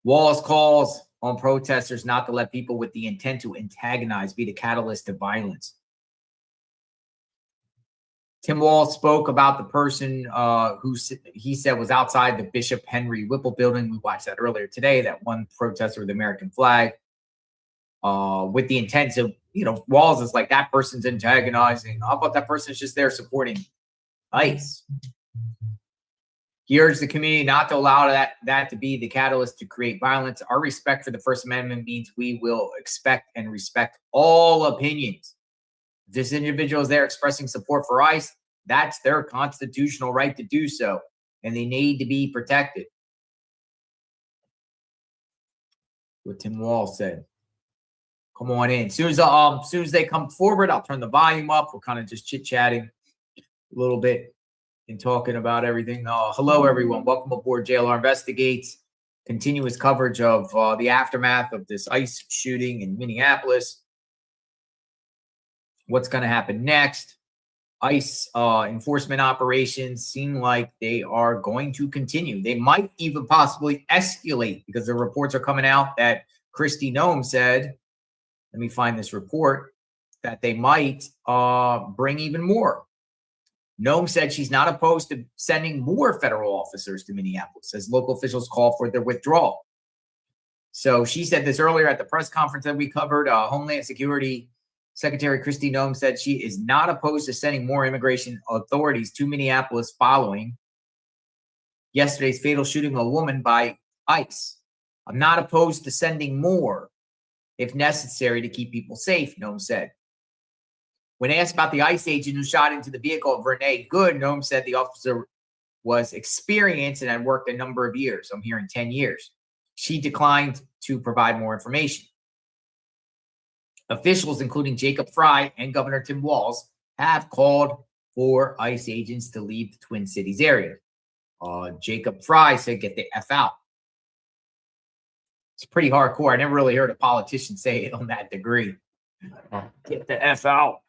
Walls calls on protesters not to let people with the intent to antagonize be the catalyst to violence. Tim Walz spoke about the person who he said was outside the Bishop Henry Whipple building. We watched that earlier today, that one protester with the American flag. With the intent of, Walz is like, that person's antagonizing. How about that person's just there supporting ICE? He urged the community not to allow that to be the catalyst to create violence. Our respect for the First Amendment means we will expect and respect all opinions. If this individual is there expressing support for ICE, that's their constitutional right to do so, and they need to be protected. What Tim Walz said. Come on in. As soon as they come forward, I'll turn the volume up. We're kind of just chit-chatting a little bit and talking about everything. Hello, everyone. Welcome aboard JLR Investigates. Continuous coverage of the aftermath of this ICE shooting in Minneapolis. What's going to happen next? ICE enforcement operations seem like they are going to continue. They might even possibly escalate, because the reports are coming out that Kristi Noem said, let me find this report, that they might bring even more. Noem said she's not opposed to sending more federal officers to Minneapolis as local officials call for their withdrawal. So she said this earlier at the press conference that we covered. Homeland Security Secretary Kristi Noem said she is not opposed to sending more immigration authorities to Minneapolis following yesterday's fatal shooting of a woman by ICE. I'm not opposed to sending more if necessary to keep people safe, Noem said. When asked about the ICE agent who shot into the vehicle of Renee Good, Noem said the officer was experienced and had worked a number of years. I'm hearing 10 years. She declined to provide more information. Officials, including Jacob Fry and Governor Tim Walz, have called for ICE agents to leave the Twin Cities area. Jacob Fry said, get the F out. It's pretty hardcore. I never really heard a politician say it on that degree. Get the F out.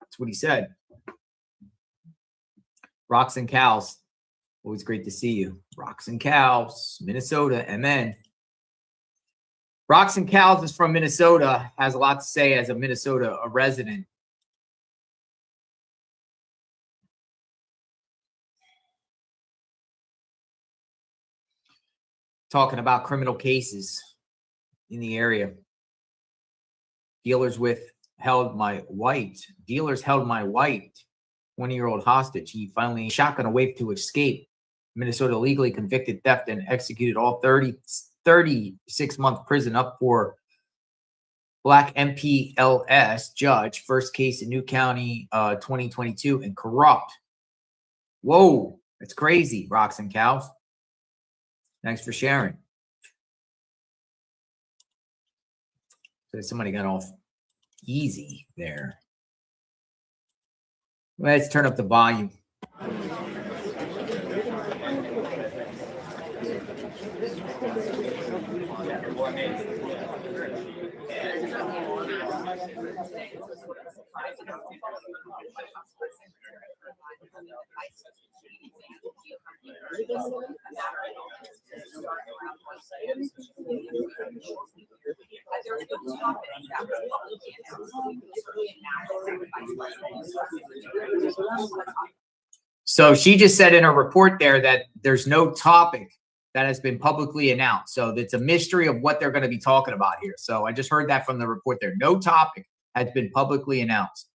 That's what he said. Rocks and Cows. Always great to see you. Rocks and Cows, Minnesota, MN. Rocks and Cows is from Minnesota, has a lot to say as a Minnesota resident. Talking about criminal cases in the area. Dealers held my white 20-year-old hostage. He finally shotgun away to escape. Minnesota legally convicted theft and executed all 36-month prison up for Black MPLS judge. First case in New County, 2022, and corrupt. Whoa, that's crazy, Rocks and Cows. Thanks for sharing. So somebody got off easy there. Let's turn up the volume. So she just said in her report there that there's no topic that has been publicly announced. So it's a mystery of what they're going to be talking about here. So I just heard that from the report there. No topic has been publicly announced.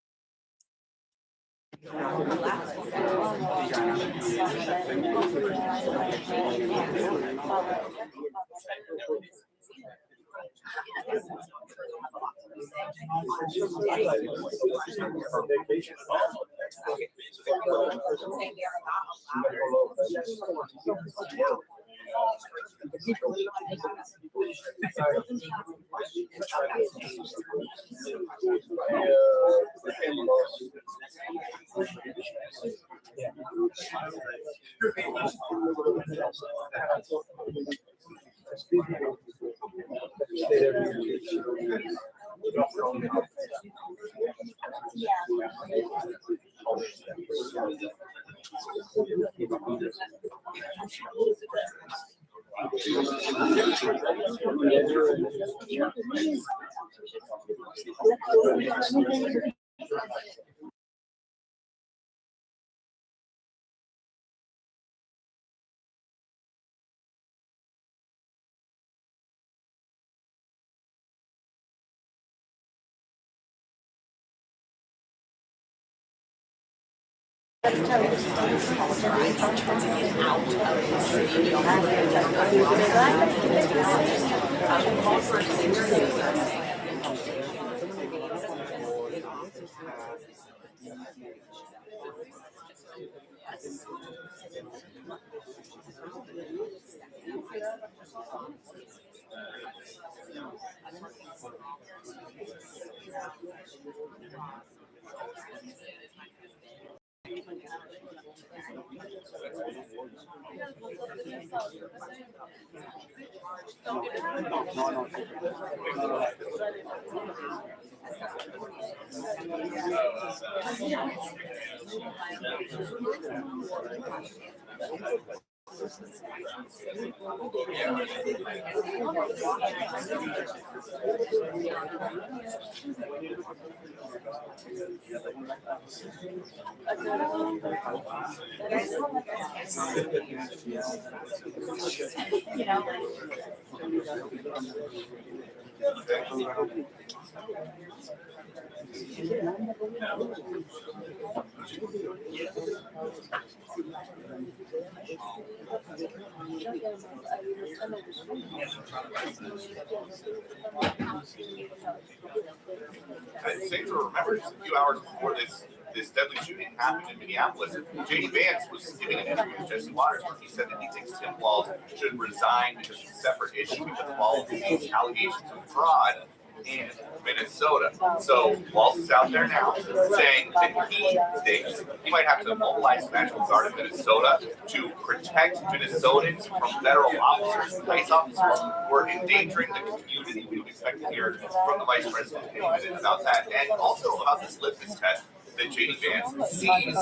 I'd say to remember just a few hours before this deadly shooting happened in Minneapolis, J.D. Vance was giving an interview with Jesse Waters where he said that he thinks Tim Walz should resign because it's a separate issue with all of these allegations of fraud in Minnesota. So Walz is out there now saying that he thinks he might have to mobilize National Guard in Minnesota to protect Minnesotans from federal officers, ICE officers who are endangering the community. We would expect to hear from the Vice President in a minute about that, and also about this litmus test that J.D. Vance sees.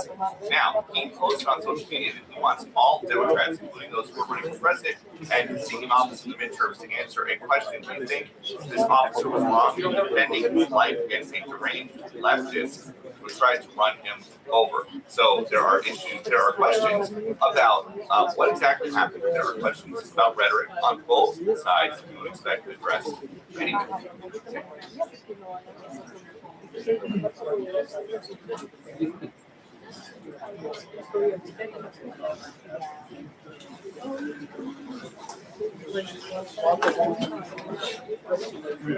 Now, he posted on social media that he wants all Democrats, including those who are running for president and seeking office in the midterms, to answer a question: do you think this officer was wrong in defending his life against a deranged leftist who tries to run him over? So there are questions about what exactly happened. There are questions about rhetoric on both sides you would expect to address anyway.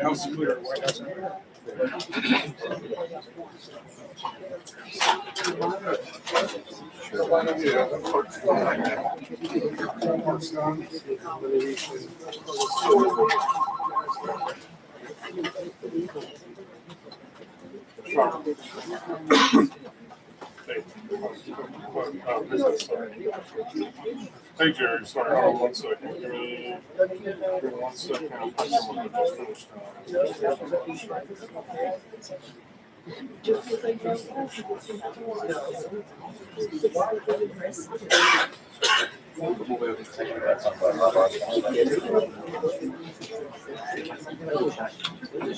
House clear, White House clear. Hey Jerry, sorry, hold on 1 second. Give me 1 second. Someone just finished.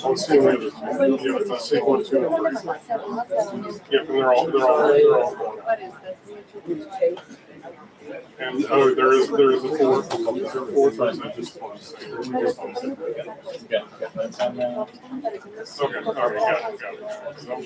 I'll see you later. Yeah, let's see 1, 2, and 3. Yeah, they're all going. And And, oh, there is a fourth. Is there a fourth or is it just one? Okay, all right, got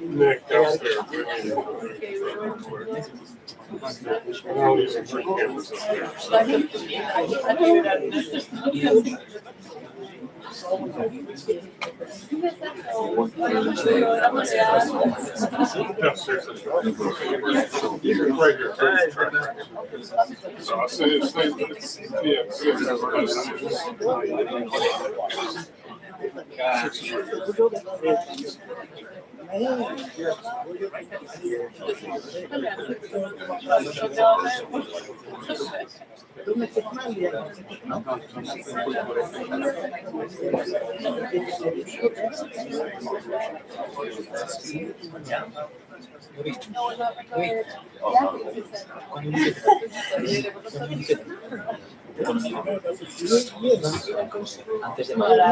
Nick downstairs. Right here. So I say it's, Antes de mayo.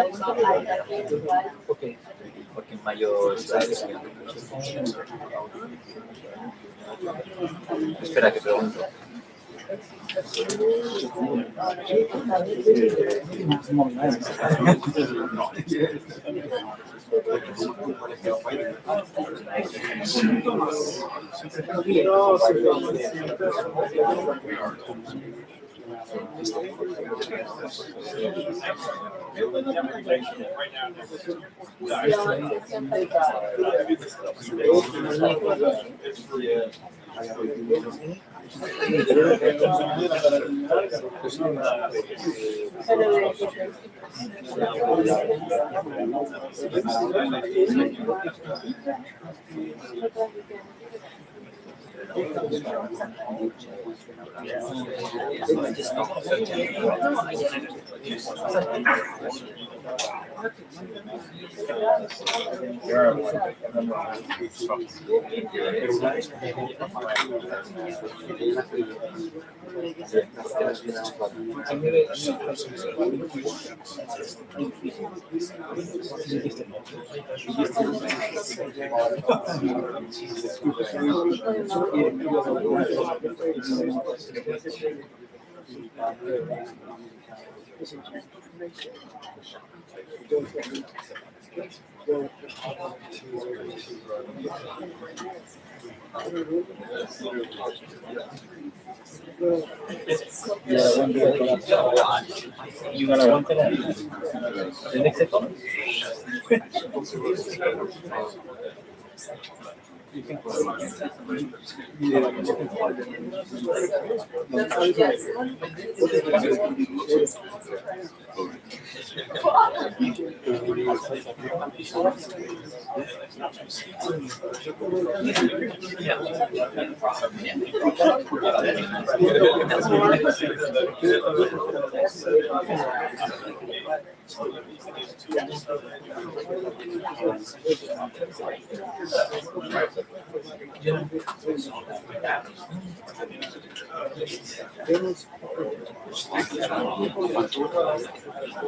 Okay. Porque en mayo espera que pregunto. You gonna want to the next second?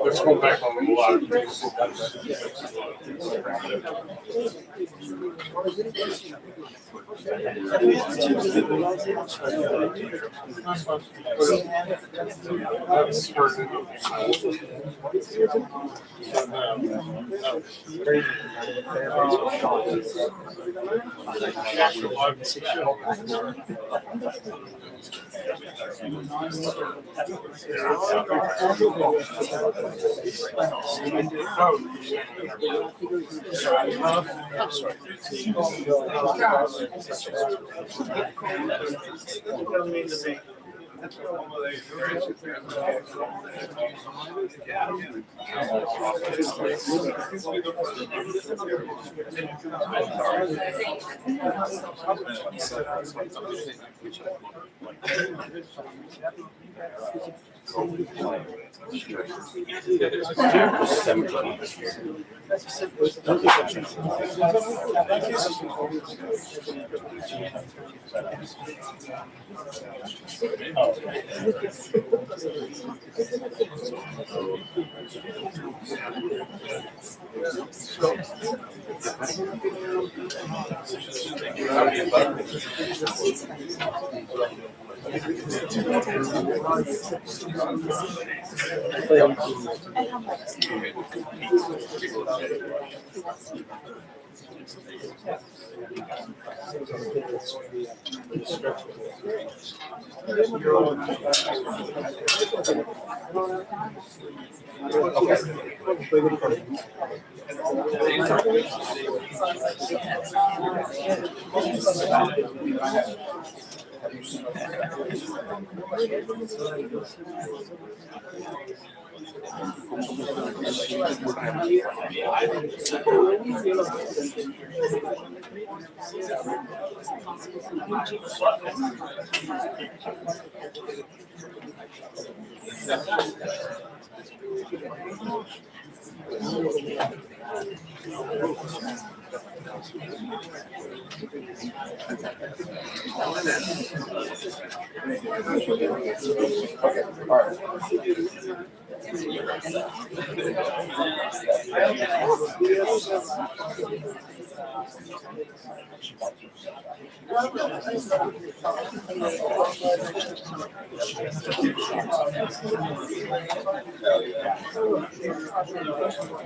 Let's go back on the lot.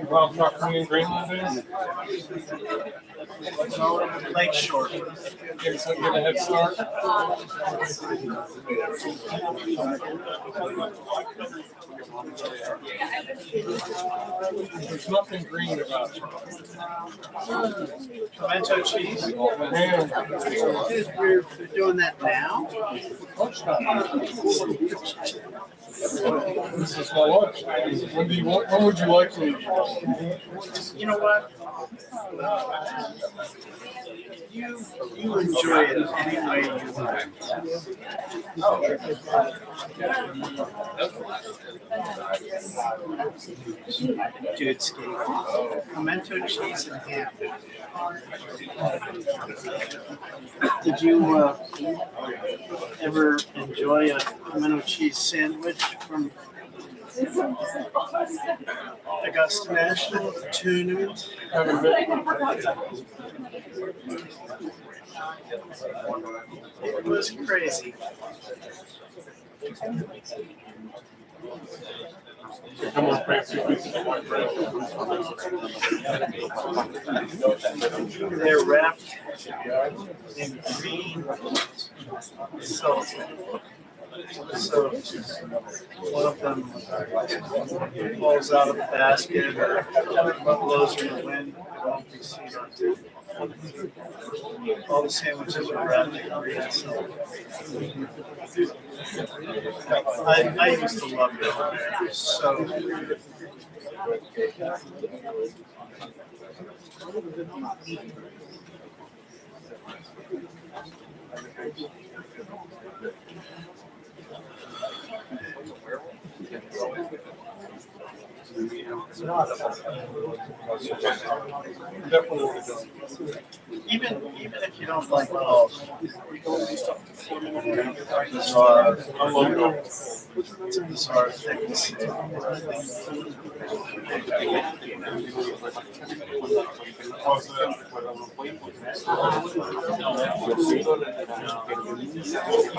Well, Cockney and Greenland Lake Shore. Get a head start. There's nothing green about it. Pimento cheese. Man. We're doing that now? This is my lunch. When would you like to eat? You know what? You enjoy it any way you want. Dude, Steve. Pimento cheese and ham. Did you ever enjoy a pimento cheese sandwich from Augusta National Tournament? It was crazy. They're wrapped in green salt. So one of them falls out of the basket or blows in the wind. It won't be seen on TV. All the sandwiches are wrapped in green salt. I used to love it. It was so good. Even if you don't like golf, bizarre things. You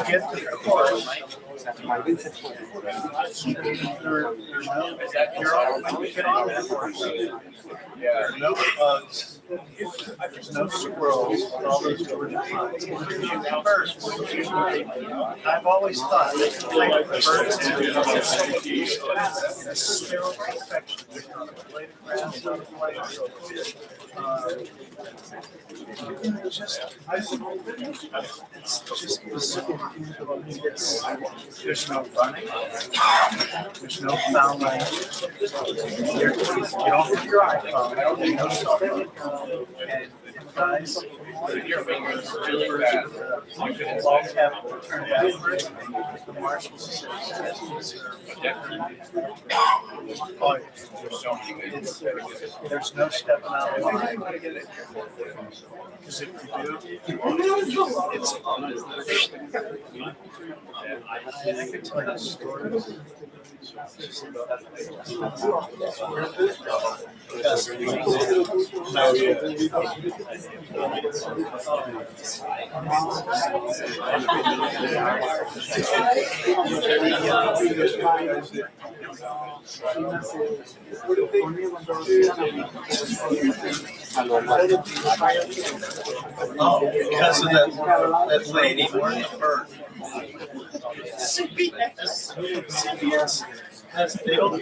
get to the course. There are no bugs. There's no squirrels. All those birds. I've always thought that the type of birds in a sterile perfection. Blade of grass on the place. It's just bizarre. There's no running. There's no foul language. You don't have your iPhone. There's no something. And guys, your fingers really bad. All have to turn backwards. The marshals. There's no stepping out of line. Because if you do, it's I could tell you stories. Because of that lady wearing a bird. CBS has they don't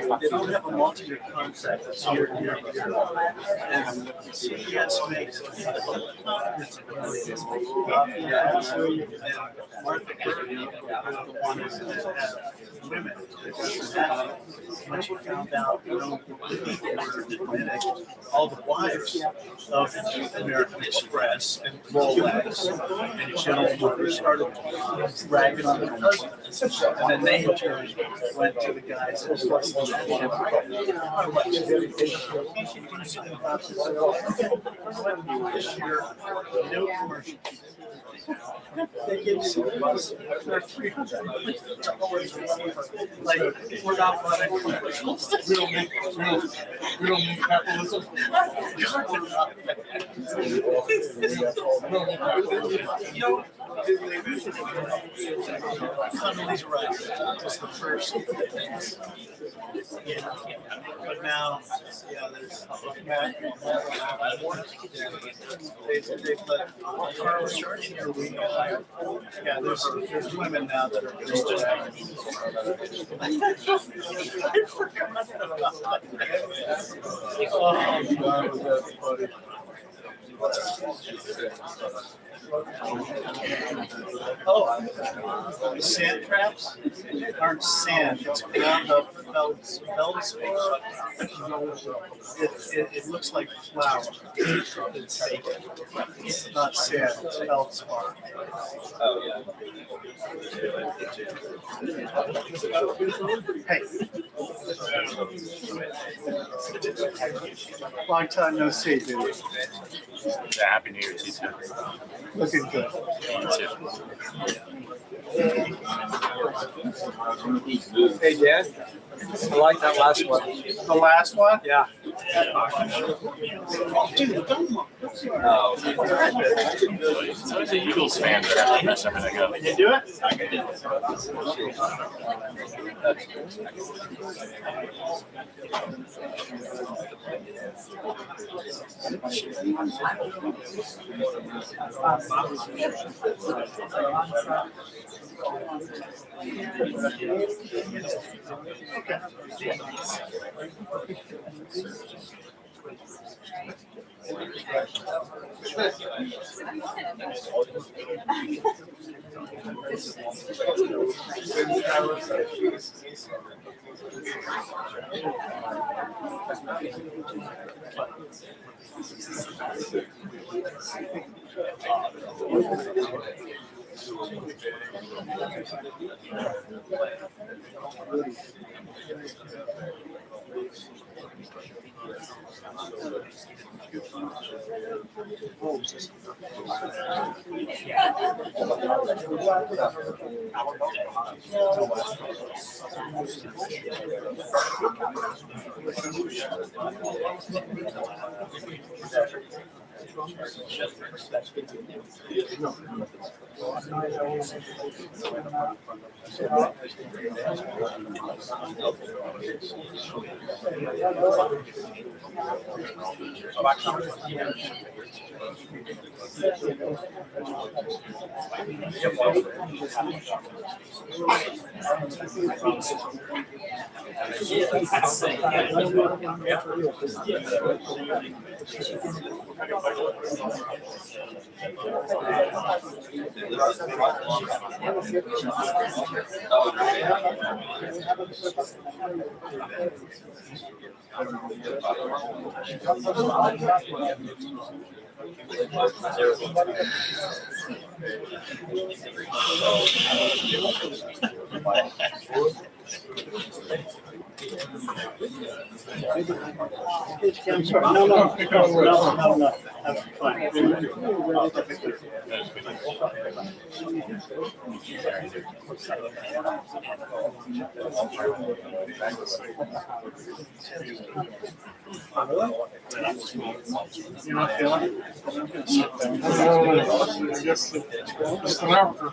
have a multi-year contract. That's year. And CBS makes hundreds of millions. And Martha Gurley wanted to have women. When she found out, all the wives of American Express and Rolex and General Motors started ragging on their husbands. And then they went to the guys who this year, no commercial. They give CBS $300. Like, we're not running commercials. We don't need capitalism. Connolly's right. Was the first. Yeah. But now, there's they've let Karoline here. There's women now that are just I forgot about that. Oh, God, was that funny. Oh, the sand traps aren't sand. It's ground up feldspar. It looks like flour. It's not sand. It's feldspar. Hey. Long time no see, dude. Happy New Year to you too. Looking good. Hey, Dan. I like that last one. The last one? Yeah. Dude, don't look. No. So I was an Eagles fan, but I mess everything up. Can you do it? I can do I'm sorry. No. That's fine. You're not feeling it? I guess it's an hour.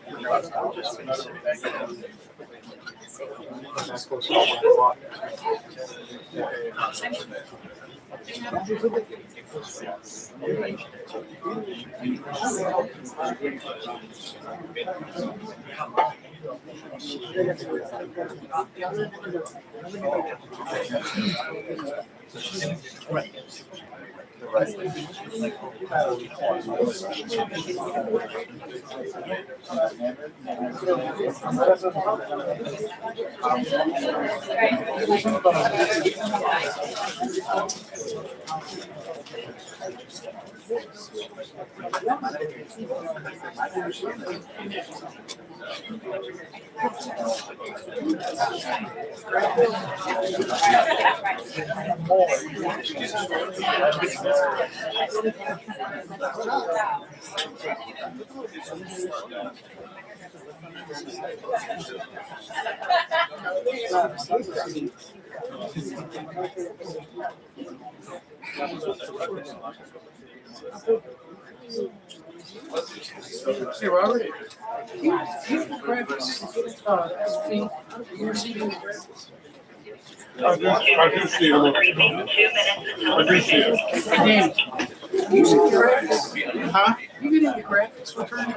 Hey, Robert. You grab this. You're seeing I do see them. I do see them. You see the graphics? Huh? You get into graphics return?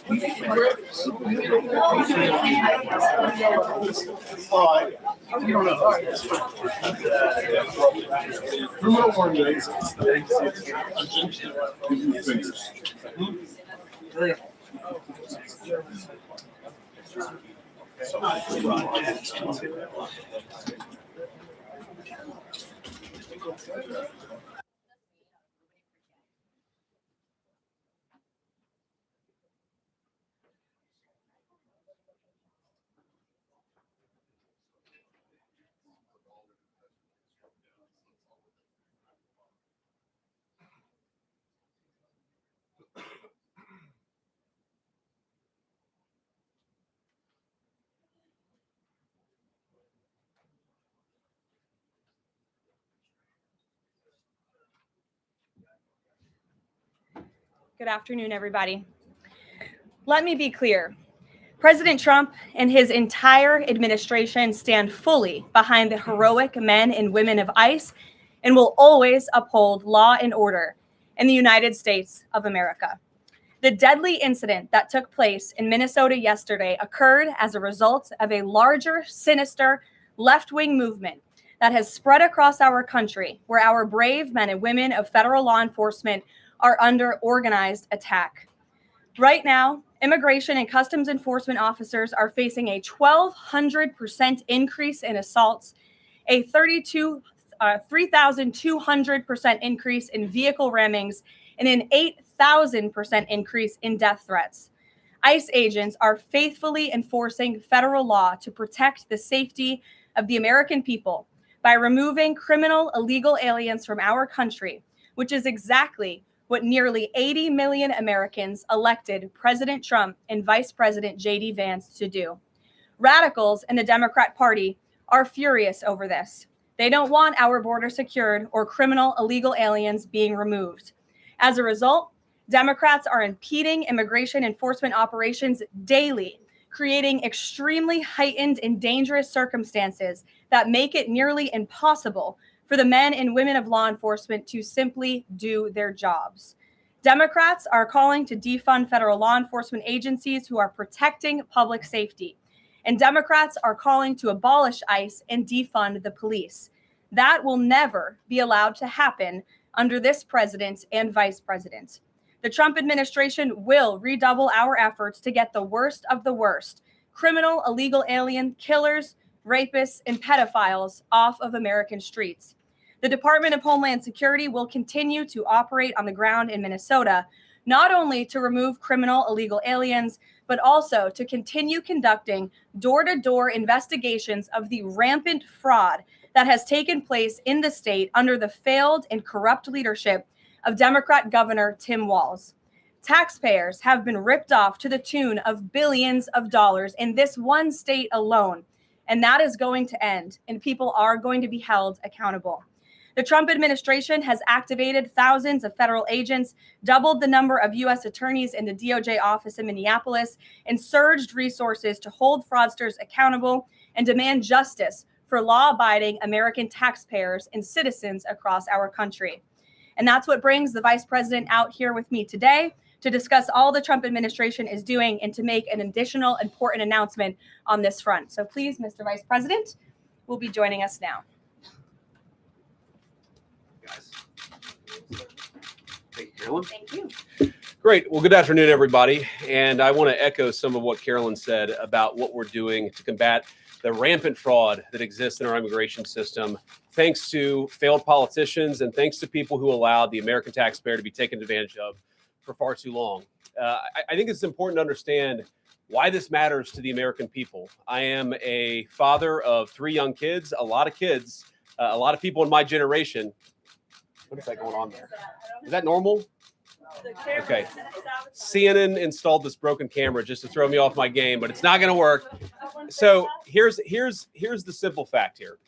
You get the graphics? Oh, you don't know. Remote one days. Fingers. Good afternoon, everybody. Let me be clear. President Trump and his entire administration stand fully behind the heroic men and women of ICE and will always uphold law and order in the United States of America. The deadly incident that took place in Minnesota yesterday occurred as a result of a larger, sinister, left-wing movement that has spread across our country, where our brave men and women of federal law enforcement are under organized attack. Right now, immigration and customs enforcement officers are facing a 1,200% increase in assaults, a 3,200% increase in vehicle rammings, and an 8,000% increase in death threats. ICE agents are faithfully enforcing federal law to protect the safety of the American people by removing criminal illegal aliens from our country, which is exactly what nearly 80 million Americans elected President Trump and Vice President J.D. Vance to do. Radicals in the Democrat Party are furious over this. They don't want our border secured or criminal illegal aliens being removed. As a result, Democrats are impeding immigration enforcement operations daily, creating extremely heightened and dangerous circumstances that make it nearly impossible for the men and women of law enforcement to simply do their jobs. Democrats are calling to defund federal law enforcement agencies who are protecting public safety. And Democrats are calling to abolish ICE and defund the police. That will never be allowed to happen under this president and vice president. The Trump administration will redouble our efforts to get the worst of the worst, criminal illegal alien killers, rapists, and pedophiles off of American streets. The Department of Homeland Security will continue to operate on the ground in Minnesota, not only to remove criminal illegal aliens, but also to continue conducting door-to-door investigations of the rampant fraud that has taken place in the state under the failed and corrupt leadership of Democrat Governor Tim Walz. Taxpayers have been ripped off to the tune of billions of dollars in this one state alone, and that is going to end, and people are going to be held accountable. The Trump administration has activated thousands of federal agents, doubled the number of U.S. attorneys in the DOJ office in Minneapolis, and surged resources to hold fraudsters accountable and demand justice for law-abiding American taxpayers and citizens across our country. And that's what brings the vice president out here with me today to discuss all the Trump administration is doing and to make an additional important announcement on this front. So please, Mr. Vice President, will be joining us now. Thank you, Carolyn. Thank you. Great. Well, good afternoon, everybody. And I want to echo some of what Carolyn said about what we're doing to combat the rampant fraud that exists in our immigration system, thanks to failed politicians and thanks to people who allowed the American taxpayer to be taken advantage of for far too long. I think it's important to understand why this matters to the American people. I am a father of 3 young kids, a lot of people in my generation. What is that going on there? Is that normal? Okay. CNN installed this broken camera just to throw me off my game, but it's not going to work. So here's the simple fact here.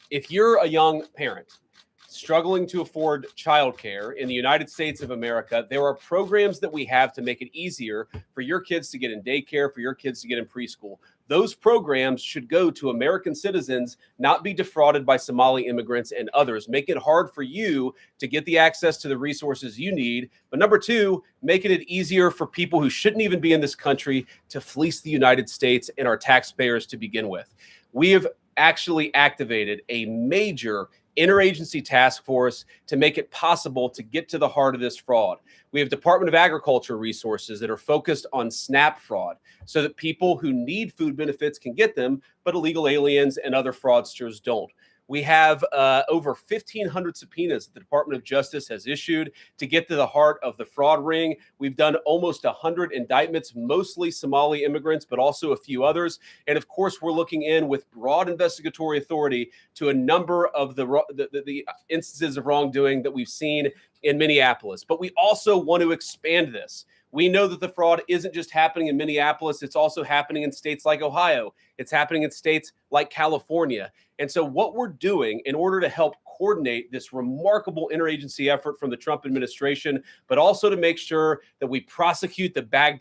If you're a young parent struggling to afford childcare in the United States of America, there are programs that we have to make it easier for your kids to get in daycare, for your kids to get in preschool. Those programs should go to American citizens, not be defrauded by Somali immigrants and others. Make it hard for you to get the access to the resources you need. But number 2, making it easier for people who shouldn't even be in this country to fleece the United States and our taxpayers to begin with. We have actually activated a major interagency task force to make it possible to get to the heart of this fraud. We have Department of Agriculture resources that are focused on SNAP fraud so that people who need food benefits can get them, but illegal aliens and other fraudsters don't. We have over 1,500 subpoenas that the Department of Justice has issued to get to the heart of the fraud ring. We've done almost 100 indictments, mostly Somali immigrants, but also a few others. And of course, we're looking in with broad investigatory authority to a number of the instances of wrongdoing that we've seen in Minneapolis. But we also want to expand this. We know that the fraud isn't just happening in Minneapolis. It's also happening in states like Ohio. It's happening in states like California. And so what we're doing in order to help coordinate this remarkable interagency effort from the Trump administration, but also to make sure that we prosecute the bad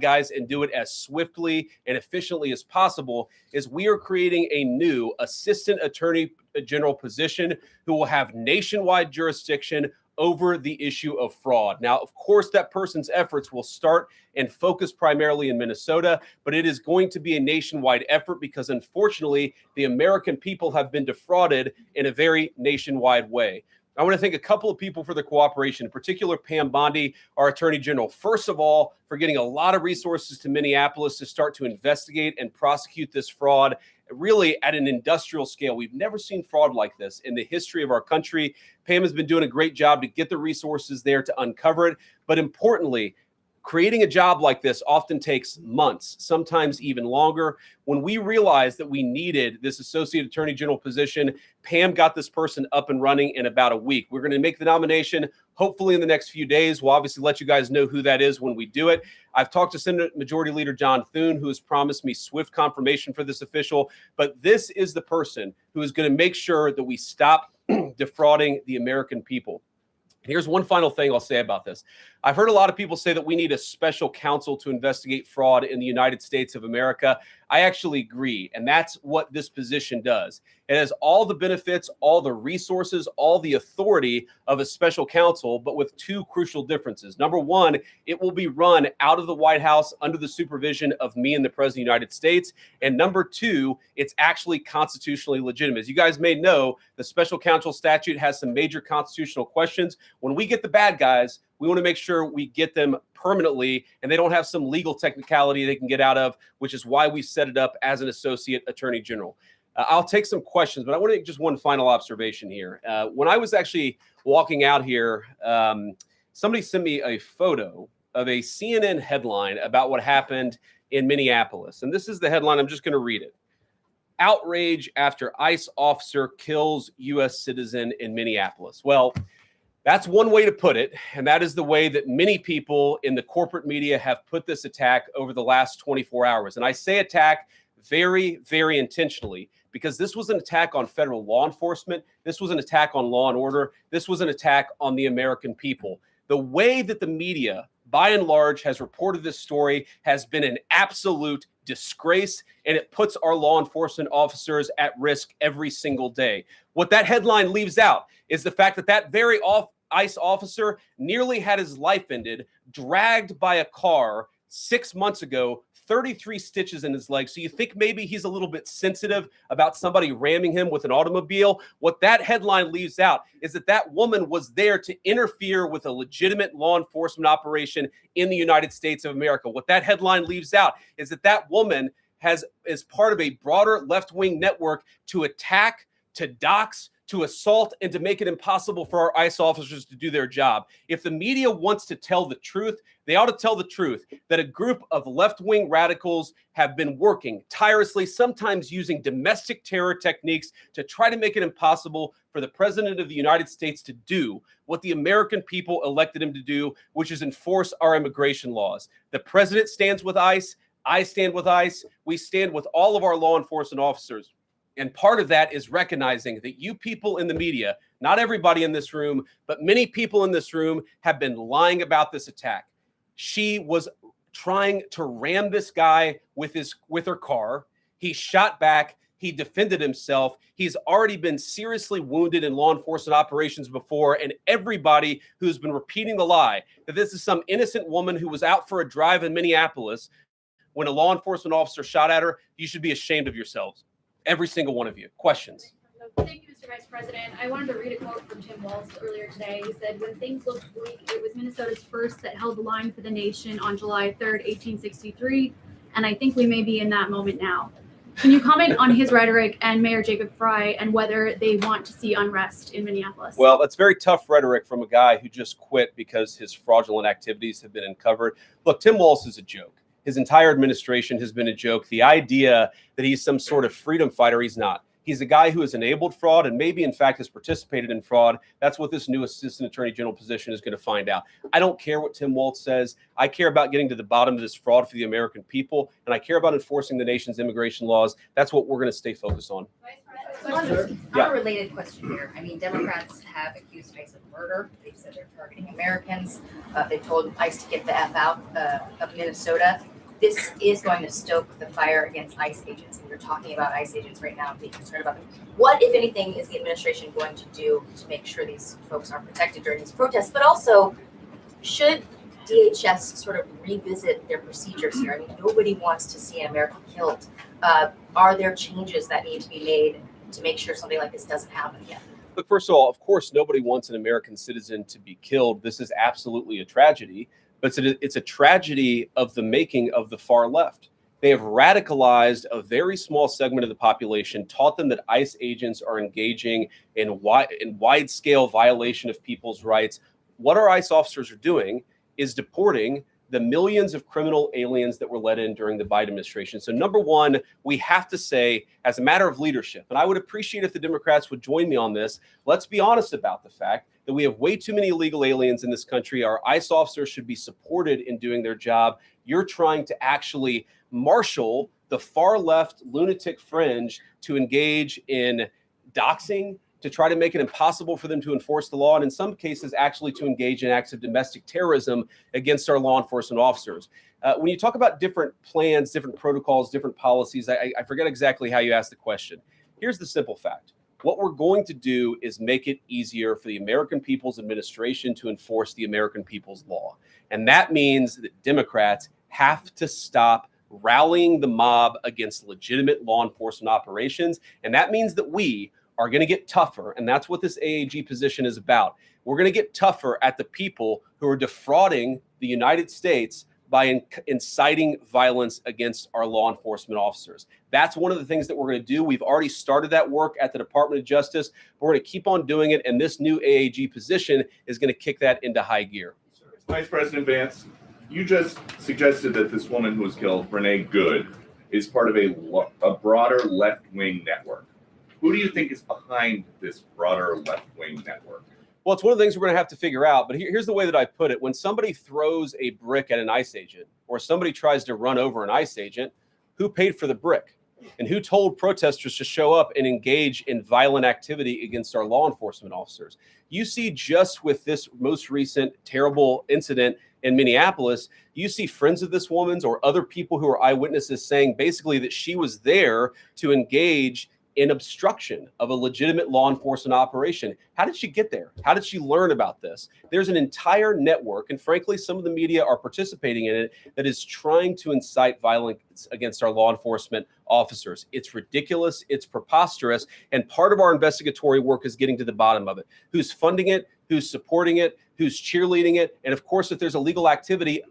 guys and do it as swiftly and efficiently as possible, is we are creating a new Assistant Attorney General position who will have nationwide jurisdiction over the issue of fraud. Now, of course, that person's efforts will start and focus primarily in Minnesota, but it is going to be a nationwide effort because, unfortunately, the American people have been defrauded in a very nationwide way. I want to thank a couple of people for their cooperation, in particular Pam Bondi, our Attorney General, first of all, for getting a lot of resources to Minneapolis to start to investigate and prosecute this fraud really at an industrial scale. We've never seen fraud like this in the history of our country. Pam has been doing a great job to get the resources there to uncover it. But importantly, Creating a job like this often takes months, sometimes even longer. When we realized that we needed this Associate Attorney General position, Pam got this person up and running in about a week. We're going to make the nomination hopefully in the next few days. We'll obviously let you guys know who that is when we do it. I've talked to Senate Majority Leader John Thune, who has promised me swift confirmation for this official. But this is the person who is going to make sure that we stop defrauding the American people. Here's one final thing I'll say about this. I've heard a lot of people say that we need a special counsel to investigate fraud in the United States of America. I actually agree, and that's what this position does. It has all the benefits, all the resources, all the authority of a special counsel, but with two crucial differences. Number one, it will be run out of the White House under the supervision of me and the President of the United States. And number two, it's actually constitutionally legitimate. As you guys may know, the special counsel statute has some major constitutional questions. When we get the bad guys, we want to make sure we get them permanently and they don't have some legal technicality they can get out of, which is why we set it up as an Associate Attorney General. I'll take some questions, but I want to make just one final observation here. When I was actually walking out here, somebody sent me a photo of a CNN headline about what happened in Minneapolis. And this is the headline. I'm just going to read it. Outrage after ICE officer kills U.S. citizen in Minneapolis. Well, that's one way to put it, and that is the way that many people in the corporate media have put this attack over the last 24 hours. And I say attack very, very intentionally because this was an attack on federal law enforcement. This was an attack on law and order. This was an attack on the American people. The way that the media, by and large, has reported this story has been an absolute disgrace, and it puts our law enforcement officers at risk every single day. What that headline leaves out is the fact that that very ICE officer nearly had his life ended, dragged by a car 6 months ago, 33 stitches in his leg. So you think maybe he's a little bit sensitive about somebody ramming him with an automobile. What that headline leaves out is that that woman was there to interfere with a legitimate law enforcement operation in the United States of America. What that headline leaves out is that that woman is part of a broader left-wing network to attack, to dox, to assault, and to make it impossible for our ICE officers to do their job. If the media wants to tell the truth, they ought to tell the truth that a group of left-wing radicals have been working tirelessly, sometimes using domestic terror techniques to try to make it impossible for the President of the United States to do what the American people elected him to do, which is enforce our immigration laws. The President stands with ICE. I stand with ICE. We stand with all of our law enforcement officers. And part of that is recognizing that you people in the media, not everybody in this room, but many people in this room have been lying about this attack. She was trying to ram this guy with her car. He shot back. He defended himself. He's already been seriously wounded in law enforcement operations before. And everybody who's been repeating the lie that this is some innocent woman who was out for a drive in Minneapolis when a law enforcement officer shot at her, you should be ashamed of yourselves. Every single one of you. Questions? Thank you, Mr. Vice President. I wanted to read a quote from Tim Walz earlier today. He said, "When things looked bleak, it was Minnesota's first that held the line for the nation on July 3rd, 1863. And I think we may be in that moment now." Can you comment on his rhetoric and Mayor Jacob Frey and whether they want to see unrest in Minneapolis? Well, that's very tough rhetoric from a guy who just quit because his fraudulent activities have been uncovered. Look, Tim Walz is a joke. His entire administration has been a joke. The idea that he's some sort of freedom fighter, he's not. He's a guy who has enabled fraud and maybe, in fact, has participated in fraud. That's what this new Assistant Attorney General position is going to find out. I don't care what Tim Walz says. I care about getting to the bottom of this fraud for the American people, and I care about enforcing the nation's immigration laws. That's what we're going to stay focused on. Unrelated question here. I mean, Democrats have accused ICE of murder. They've said they're targeting Americans. They told ICE to get the F out of Minnesota. This is going to stoke the fire against ICE agents. And you're talking about ICE agents right now and being concerned about them. What, if anything, is the administration going to do to make sure these folks are protected during these protests? But also, should DHS sort of revisit their procedures here? I mean, nobody wants to see an American killed. Are there changes that need to be made to make sure something like this doesn't happen again? Look, first of all, of course, nobody wants an American citizen to be killed. This is absolutely a tragedy. But it's a tragedy of the making of the far left. They have radicalized a very small segment of the population, taught them that ICE agents are engaging in wide-scale violation of people's rights. What our ICE officers are doing is deporting the millions of criminal aliens that were let in during the Biden administration. So number one, we have to say, as a matter of leadership, and I would appreciate if the Democrats would join me on this, let's be honest about the fact that we have way too many illegal aliens in this country. Our ICE officers should be supported in doing their job. You're trying to actually marshal the far left lunatic fringe to engage in doxing, to try to make it impossible for them to enforce the law, and in some cases actually to engage in acts of domestic terrorism against our law enforcement officers. When you talk about different plans, different protocols, different policies, I forget exactly how you asked the question. Here's the simple fact. What we're going to do is make it easier for the American People's Administration to enforce the American people's law. And that means that Democrats have to stop rallying the mob against legitimate law enforcement operations. And that means that we are going to get tougher. And that's what this AAG position is about. We're going to get tougher at the people who are defrauding the United States by inciting violence against our law enforcement officers. That's one of the things that we're going to do. We've already started that work at the Department of Justice. We're going to keep on doing it. And this new AAG position is going to kick that into high gear. Vice President Vance, you just suggested that this woman who was killed, Renee Good, is part of a broader left-wing network. Who do you think is behind this broader left-wing network? Well, it's one of the things we're going to have to figure out. But here's the way that I put it. When somebody throws a brick at an ICE agent or somebody tries to run over an ICE agent, who paid for the brick? And who told protesters to show up and engage in violent activity against our law enforcement officers? You see, just with this most recent terrible incident in Minneapolis, you see friends of this woman's or other people who are eyewitnesses saying basically that she was there to engage in obstruction of a legitimate law enforcement operation. How did she get there? How did she learn about this? There's an entire network, and frankly, some of the media are participating in it, that is trying to incite violence against our law enforcement officers. It's ridiculous, it's preposterous, and part of our investigatory work is getting to the bottom of it. Who's funding it? Who's supporting it? Who's cheerleading it? And of course, if there's illegal activity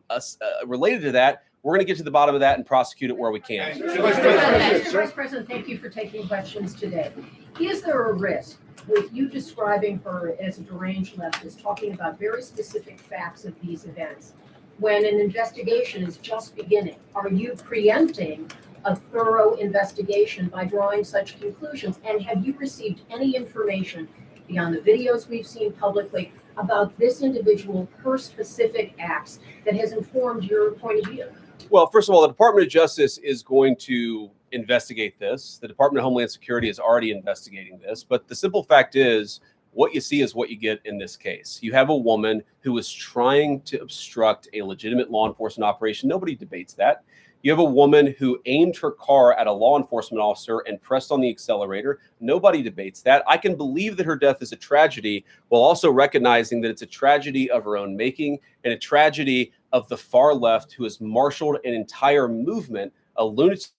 related to that, we're going to get to the bottom of that and prosecute it where we can. Mr. Vice President, thank you for taking questions today. Is there a risk with you describing her as a deranged leftist, talking about very specific facts of these events, when an investigation is just beginning? Are you preempting a thorough investigation by drawing such conclusions? And have you received any information beyond the videos we've seen publicly about this individual, her specific acts, that has informed your point of view? Well, first of all, the Department of Justice is going to investigate this. The Department of Homeland Security is already investigating this. But the simple fact is, what you see is what you get in this case. You have a woman who was trying to obstruct a legitimate law enforcement operation. Nobody debates that. You have a woman who aimed her car at a law enforcement officer and pressed on the accelerator. Nobody debates that. I can believe that her death is a tragedy, while also recognizing that it's a tragedy of her own making and a tragedy of the far left who has marshaled an entire movement, a lunatic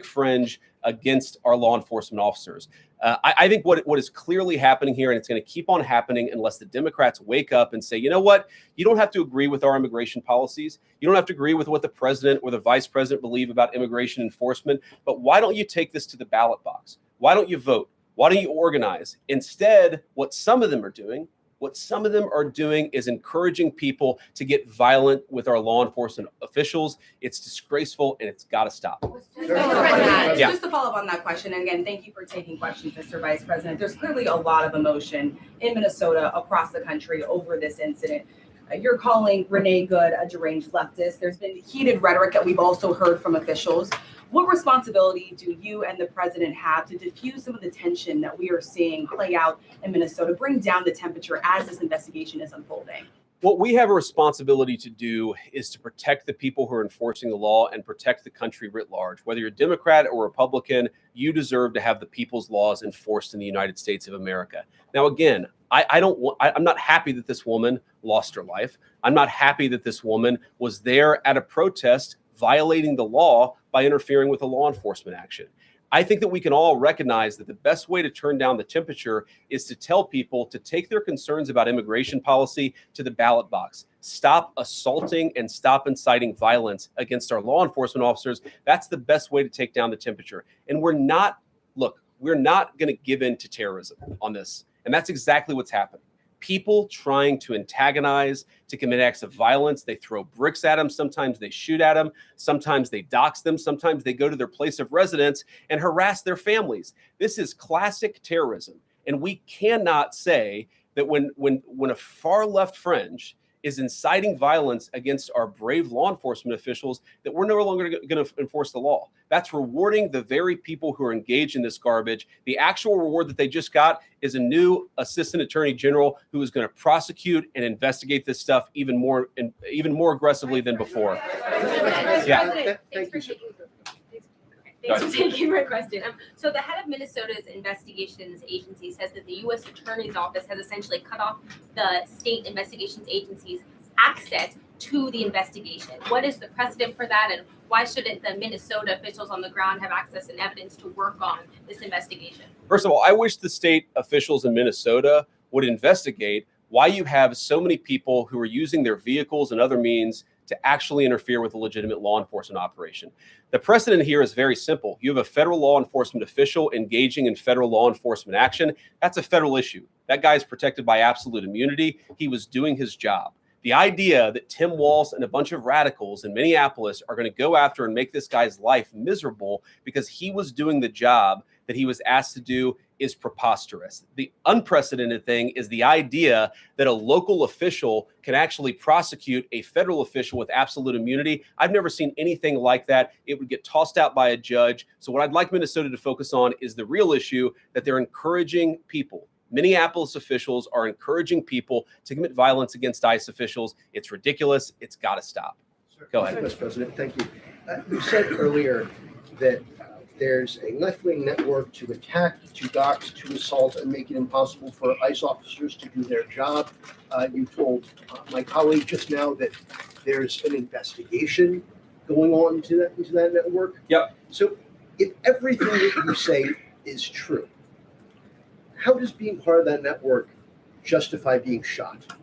fringe against our law enforcement officers. I think what is clearly happening here, and it's going to keep on happening unless the Democrats wake up and say, you know what, you don't have to agree with our immigration policies. You don't have to agree with what the president or the vice president believe about immigration enforcement. But why don't you take this to the ballot box? Why don't you vote? Why don't you organize? Instead, what some of them are doing is encouraging people to get violent with our law enforcement officials. It's disgraceful, and it's got to stop. Just to follow up on that question, and again, thank you for taking questions, Mr. Vice President. There's clearly a lot of emotion in Minnesota, across the country, over this incident. You're calling Renee Good a deranged leftist. There's been heated rhetoric that we've also heard from officials. What responsibility do you and the president have to diffuse some of the tension that we are seeing play out in Minnesota, bring down the temperature as this investigation is unfolding? What we have a responsibility to do is to protect the people who are enforcing the law and protect the country writ large. Whether you're Democrat or Republican, you deserve to have the people's laws enforced in the United States of America. Now, again, I'm not happy that this woman lost her life. I'm not happy that this woman was there at a protest violating the law by interfering with a law enforcement action. I think that we can all recognize that the best way to turn down the temperature is to tell people to take their concerns about immigration policy to the ballot box. Stop assaulting and stop inciting violence against our law enforcement officers. That's the best way to take down the temperature. And we're not going to give in to terrorism on this. And that's exactly what's happening. people trying to antagonize, to commit acts of violence. They throw bricks at them. Sometimes they shoot at them. Sometimes they dox them. Sometimes they go to their place of residence and harass their families. This is classic terrorism. And we cannot say that when a far left fringe is inciting violence against our brave law enforcement officials, that we're no longer going to enforce the law. That's rewarding the very people who are engaged in this garbage. The actual reward that they just got is a new assistant attorney general who is going to prosecute and investigate this stuff even more aggressively than before. Yeah. Thanks for taking my question. So the head of Minnesota's investigations agency says that the U.S. Attorney's Office has essentially cut off the state investigations agency's access to the investigation. What is the precedent for that, and why shouldn't the Minnesota officials on the ground have access and evidence to work on this investigation? First of all, I wish the state officials in Minnesota would investigate why you have so many people who are using their vehicles and other means to actually interfere with a legitimate law enforcement operation. The precedent here is very simple. You have a federal law enforcement official engaging in federal law enforcement action. That's a federal issue. That guy is protected by absolute immunity. He was doing his job. The idea that Tim Walz and a bunch of radicals in Minneapolis are going to go after and make this guy's life miserable because he was doing the job that he was asked to do is preposterous. The unprecedented thing is the idea that a local official can actually prosecute a federal official with absolute immunity. I've never seen anything like that. It would get tossed out by a judge. So what I'd like Minnesota to focus on is the real issue that they're encouraging people. Minneapolis officials are encouraging people to commit violence against ICE officials. It's ridiculous. It's got to stop. Go ahead. Vice President, thank you. You said earlier that there's a left-wing network to attack, to dox, to assault, and make it impossible for ICE officers to do their job. You told my colleague just now that there's an investigation going on into that network. Yep. So if everything that you say is true, how does being part of that network justify being shot?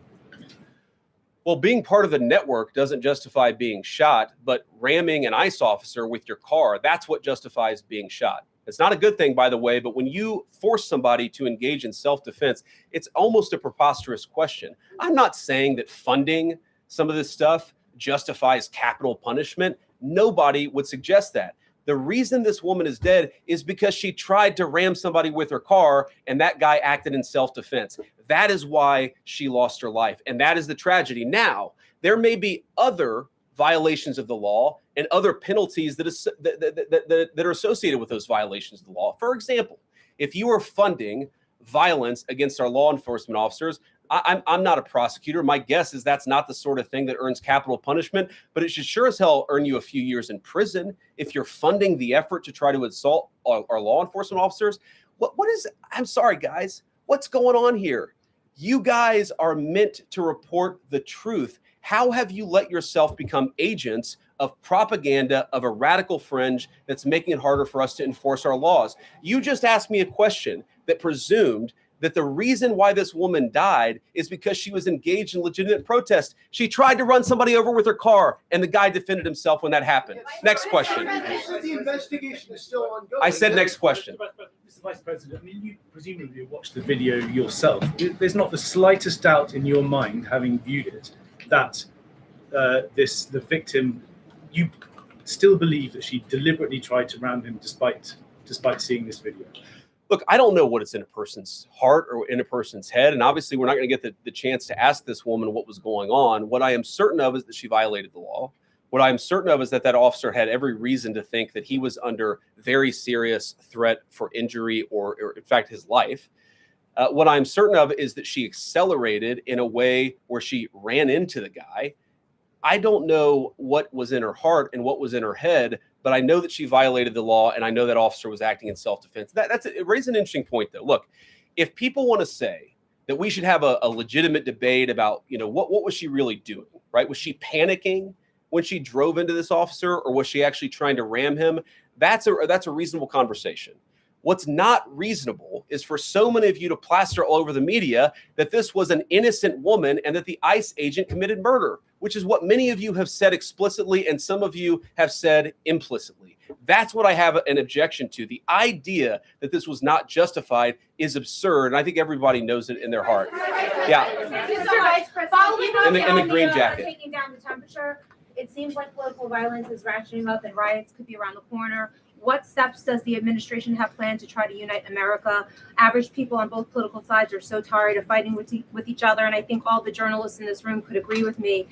Well, being part of the network doesn't justify being shot, but ramming an ICE officer with your car, that's what justifies being shot. It's not a good thing, by the way, but when you force somebody to engage in self-defense, it's almost a preposterous question. I'm not saying that funding some of this stuff justifies capital punishment. Nobody would suggest that. The reason this woman is dead is because she tried to ram somebody with her car and that guy acted in self-defense. That is why she lost her life. And that is the tragedy. Now, there may be other violations of the law and other penalties that are associated with those violations of the law. For example, if you are funding violence against our law enforcement officers, I'm not a prosecutor. My guess is that's not the sort of thing that earns capital punishment, but it should sure as hell earn you a few years in prison if you're funding the effort to try to assault our law enforcement officers. I'm sorry, guys, what's going on here? You guys are meant to report the truth. How have you let yourself become agents of propaganda of a radical fringe that's making it harder for us to enforce our laws? You just asked me a question that presumed that the reason why this woman died is because she was engaged in legitimate protest. She tried to run somebody over with her car, and the guy defended himself when that happened. Next question. The investigation is still ongoing. I said next question. Mr. Vice President, I mean, you presumably watched the video yourself. There's not the slightest doubt in your mind, having viewed it, that the victim, you still believe that she deliberately tried to ram him despite seeing this video. Look, I don't know what is in a person's heart or in a person's head, and obviously we're not going to get the chance to ask this woman what was going on. What I am certain of is that she violated the law. What I'm certain of is that officer had every reason to think that he was under very serious threat for injury or in fact, his life. What I'm certain of is that she accelerated in a way where she ran into the guy. I don't know what was in her heart and what was in her head, but I know that she violated the law, and I know that officer was acting in self-defense. It raises an interesting point, though. Look, if people want to say that we should have a legitimate debate about, what was she really doing, right? Was she panicking when she drove into this officer, or was she actually trying to ram him? That's a reasonable conversation. What's not reasonable is for so many of you to plaster all over the media that this was an innocent woman and that the ICE agent committed murder, which is what many of you have said explicitly and some of you have said implicitly. That's what I have an objection to. The idea that this was not justified is absurd, and I think everybody knows it in their heart. Yeah. Mr. Vice President, In the green jacket. taking down the temperature, it seems like political violence is ratcheting up and riots could be around the corner. What steps does the administration have planned to try to unite America? Average people on both political sides are so tired of fighting with each other, and I think all the journalists in this room could agree with me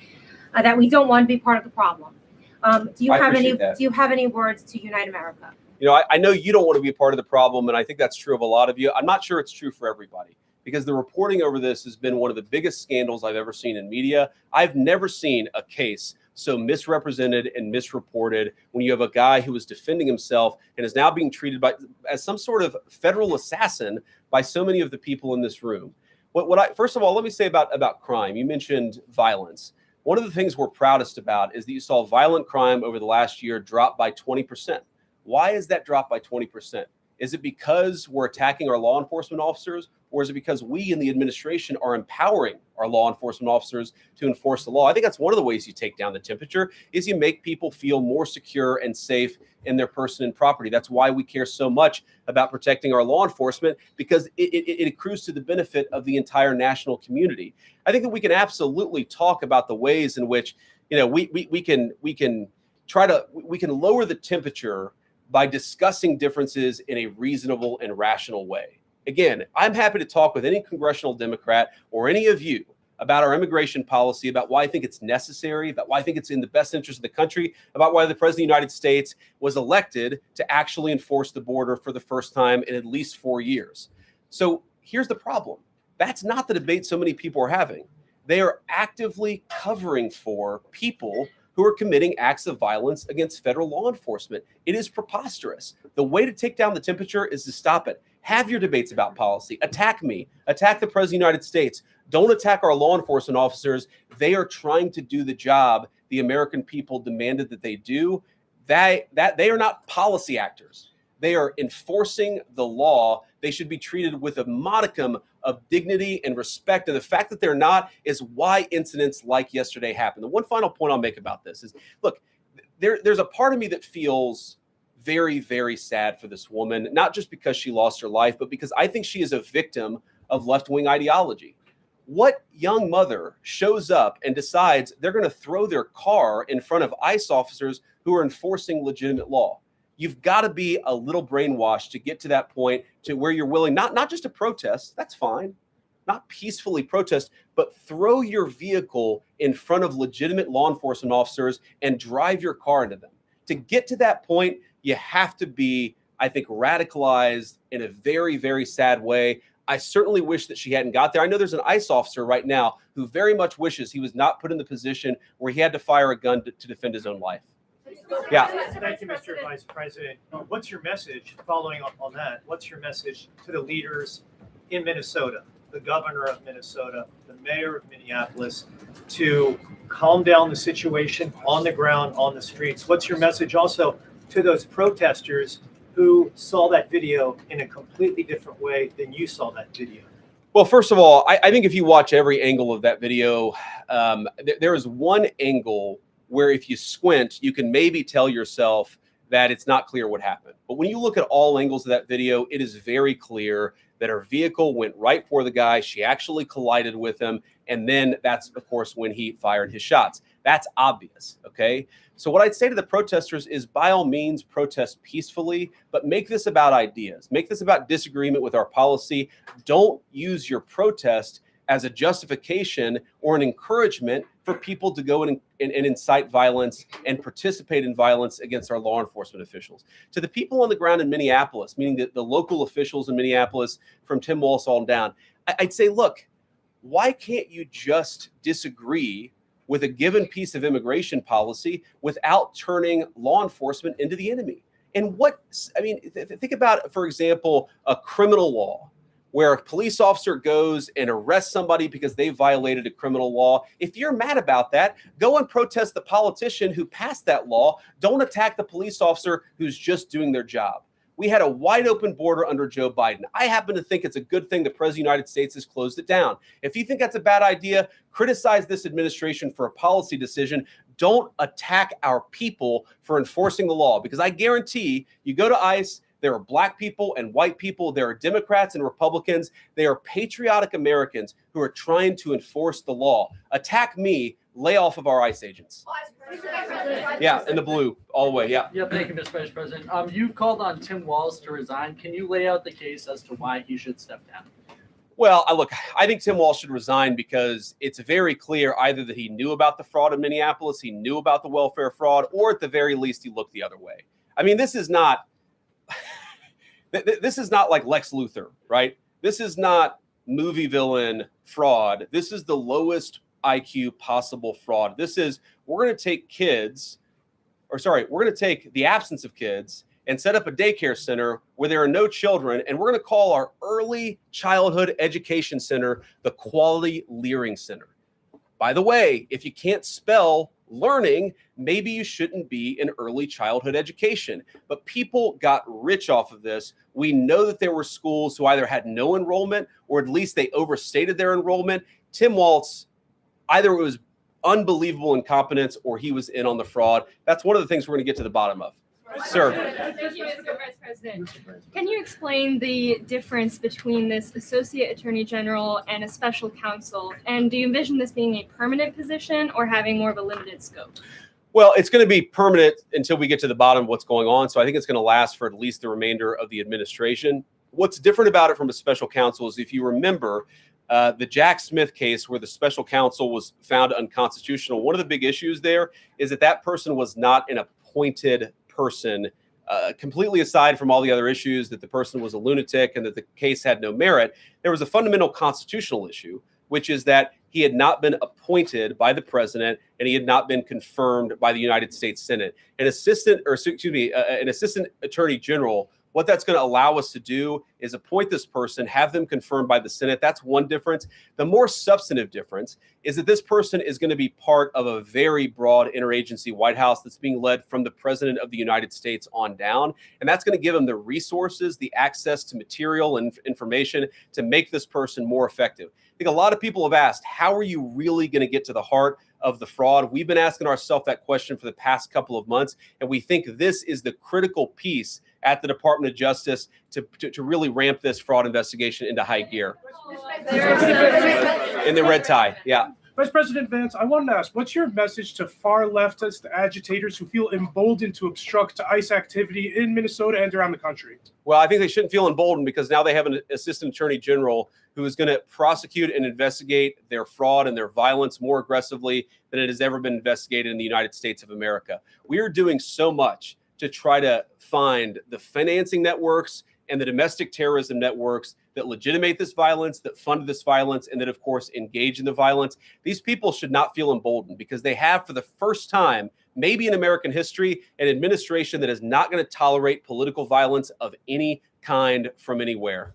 that we don't want to be part of the problem. Do you have any words to unite America? You know, I know you don't want to be a part of the problem, and I think that's true of a lot of you. I'm not sure it's true for everybody, because the reporting over this has been one of the biggest scandals I've ever seen in media. I've never seen a case so misrepresented and misreported when you have a guy who was defending himself and is now being treated as some sort of federal assassin by so many of the people in this room. First of all, let me say about crime. You mentioned violence. One of the things we're proudest about is that you saw violent crime over the last year drop by 20%. Why is that drop by 20%? Is it because we're attacking our law enforcement officers, or is it because we in the administration are empowering our law enforcement officers to enforce the law? I think that's one of the ways you take down the temperature, is you make people feel more secure and safe in their person and property. That's why we care so much about protecting our law enforcement, because it accrues to the benefit of the entire national community. I think that we can absolutely talk about the ways in which, you know, we can lower the temperature by discussing differences in a reasonable and rational way. Again, I'm happy to talk with any congressional Democrat or any of you about our immigration policy, about why I think it's necessary, about why I think it's in the best interest of the country, about why the President of the United States was elected to actually enforce the border for the first time in at least 4 years. So here's the problem. That's not the debate so many people are having. They are actively covering for people who are committing acts of violence against federal law enforcement. It is preposterous. The way to take down the temperature is to stop it. Have your debates about policy. Attack me. Attack the President of the United States. Don't attack our law enforcement officers. They are trying to do the job the American people demanded that they do. They are not policy actors. They are enforcing the law. They should be treated with a modicum of dignity and respect. And the fact that they're not is why incidents like yesterday happened. The one final point I'll make about this is, look, there's a part of me that feels very, very sad for this woman, not just because she lost her life, but because I think she is a victim of left-wing ideology. What young mother shows up and decides they're going to throw their car in front of ICE officers who are enforcing legitimate law? You've got to be a little brainwashed to get to that point to where you're willing, not just to protest, that's fine, not peacefully protest, but throw your vehicle in front of legitimate law enforcement officers and drive your car into them. To get to that point, you have to be, I think, radicalized in a very, very sad way. I certainly wish that she hadn't got there. I know there's an ICE officer right now who very much wishes he was not put in the position where he had to fire a gun to defend his own life. Yeah. Thank you, Mr. Vice President. What's your message, following up on that, what's your message to the leaders in Minnesota, the governor of Minnesota, the mayor of Minneapolis, to calm down the situation on the ground, on the streets? What's your message also to those protesters who saw that video in a completely different way than you saw that video? Well, first of all, I think if you watch every angle of that video, there is one angle where if you squint, you can maybe tell yourself that it's not clear what happened. But when you look at all angles of that video, it is very clear that her vehicle went right for the guy. She actually collided with him. And then that's, of course, when he fired his shots. That's obvious, okay? So what I'd say to the protesters is, by all means, protest peacefully, but make this about ideas. Make this about disagreement with our policy. Don't use your protest as a justification or an encouragement for people to go and incite violence and participate in violence against our law enforcement officials. To the people on the ground in Minneapolis, meaning the local officials in Minneapolis, from Tim Walz on down, I'd say, look, why can't you just disagree with a given piece of immigration policy without turning law enforcement into the enemy? And think about, for example, a criminal law, where a police officer goes and arrests somebody because they violated a criminal law. If you're mad about that, go and protest the politician who passed that law. Don't attack the police officer who's just doing their job. We had a wide open border under Joe Biden. I happen to think it's a good thing the President of the United States has closed it down. If you think that's a bad idea, criticize this administration for a policy decision. don't attack our people for enforcing the law, because I guarantee you go to ICE, there are black people and white people, there are Democrats and Republicans, they are patriotic Americans who are trying to enforce the law. Attack me, lay off of our ICE agents. Yeah, in the blue, all the way, yeah. Yeah, thank you, Mr. Vice President. You've called on Tim Walz to resign. Can you lay out the case as to why he should step down? Well, look, I think Tim Walz should resign because it's very clear either that he knew about the fraud in Minneapolis, he knew about the welfare fraud, or at the very least, he looked the other way. I mean, this is not like Lex Luthor, right? This is not movie villain fraud. This is the lowest IQ possible fraud. This is, we're going to take we're going to take the absence of kids and set up a daycare center where there are no children, and we're going to call our early childhood education center the Quality Learing Center. By the way, if you can't spell learning, maybe you shouldn't be in early childhood education. But people got rich off of this. We know that there were schools who either had no enrollment or at least they overstated their enrollment. Tim Walz, either it was unbelievable incompetence or he was in on the fraud. That's one of the things we're going to get to the bottom of. Sir. Thank you, Mr. Vice President. Can you explain the difference between this Associate Attorney General and a special counsel? And do you envision this being a permanent position or having more of a limited scope? Well, it's going to be permanent until we get to the bottom of what's going on. So I think it's going to last for at least the remainder of the administration. What's different about it from a special counsel is, if you remember, the Jack Smith case where the special counsel was found unconstitutional, one of the big issues there is that that person was not an appointed person, completely aside from all the other issues, that the person was a lunatic and that the case had no merit. There was a fundamental constitutional issue, which is that he had not been appointed by the president and he had not been confirmed by the United States Senate. An assistant attorney general, what that's going to allow us to do is appoint this person, have them confirmed by the Senate. That's one difference. The more substantive difference is that this person is going to be part of a very broad interagency White House that's being led from the President of the United States on down. And that's going to give them the resources, the access to material and information to make this person more effective. I think a lot of people have asked, how are you really going to get to the heart of the fraud? We've been asking ourselves that question for the past couple of months, and we think this is the critical piece at the Department of Justice to really ramp this fraud investigation into high gear. In the red tie, yeah. Vice President Vance, I wanted to ask, what's your message to far leftist agitators who feel emboldened to obstruct ICE activity in Minnesota and around the country? Well, I think they shouldn't feel emboldened because now they have an assistant attorney general who is going to prosecute and investigate their fraud and their violence more aggressively than it has ever been investigated in the United States of America. We are doing so much to try to find the financing networks and the domestic terrorism networks that legitimate this violence, that fund this violence, and that, of course, engage in the violence. These people should not feel emboldened because they have, for the first time, maybe in American history, an administration that is not going to tolerate political violence of any kind from anywhere.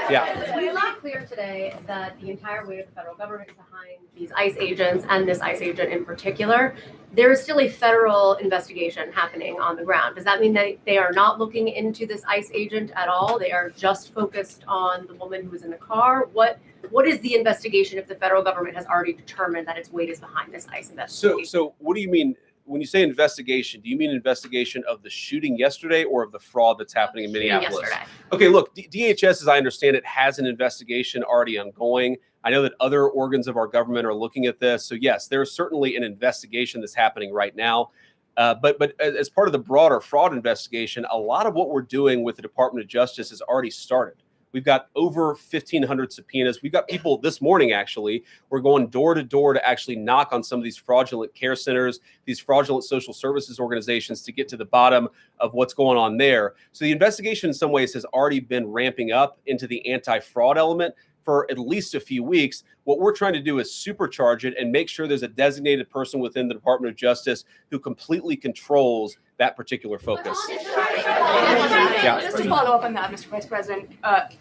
Yeah. We made clear today that the entire weight of the federal government is behind these ICE agents and this ICE agent in particular. There is still a federal investigation happening on the ground. Does that mean that they are not looking into this ICE agent at all? They are just focused on the woman who was in the car? What is the investigation if the federal government has already determined that its weight is behind this ICE investigation? So what do you mean? When you say investigation, do you mean investigation of the shooting yesterday or of the fraud that's happening in Minneapolis? Yesterday. Okay, look, DHS, as I understand it, has an investigation already ongoing. I know that other organs of our government are looking at this. So yes, there's certainly an investigation that's happening right now. But as part of the broader fraud investigation, a lot of what we're doing with the Department of Justice has already started. We've got over 1,500 subpoenas. We've got people this morning, actually, we're going door to door to actually knock on some of these fraudulent care centers, these fraudulent social services organizations to get to the bottom of what's going on there. So the investigation in some ways has already been ramping up into the anti-fraud element for at least a few weeks. What we're trying to do is supercharge it and make sure there's a designated person within the Department of Justice who completely controls that particular focus. Yeah. Just to follow up on that, Mr. Vice President,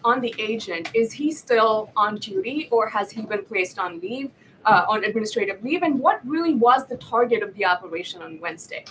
on the agent, is he still on duty or has he been placed on leave, on administrative leave? And what really was the target of the operation on Wednesday?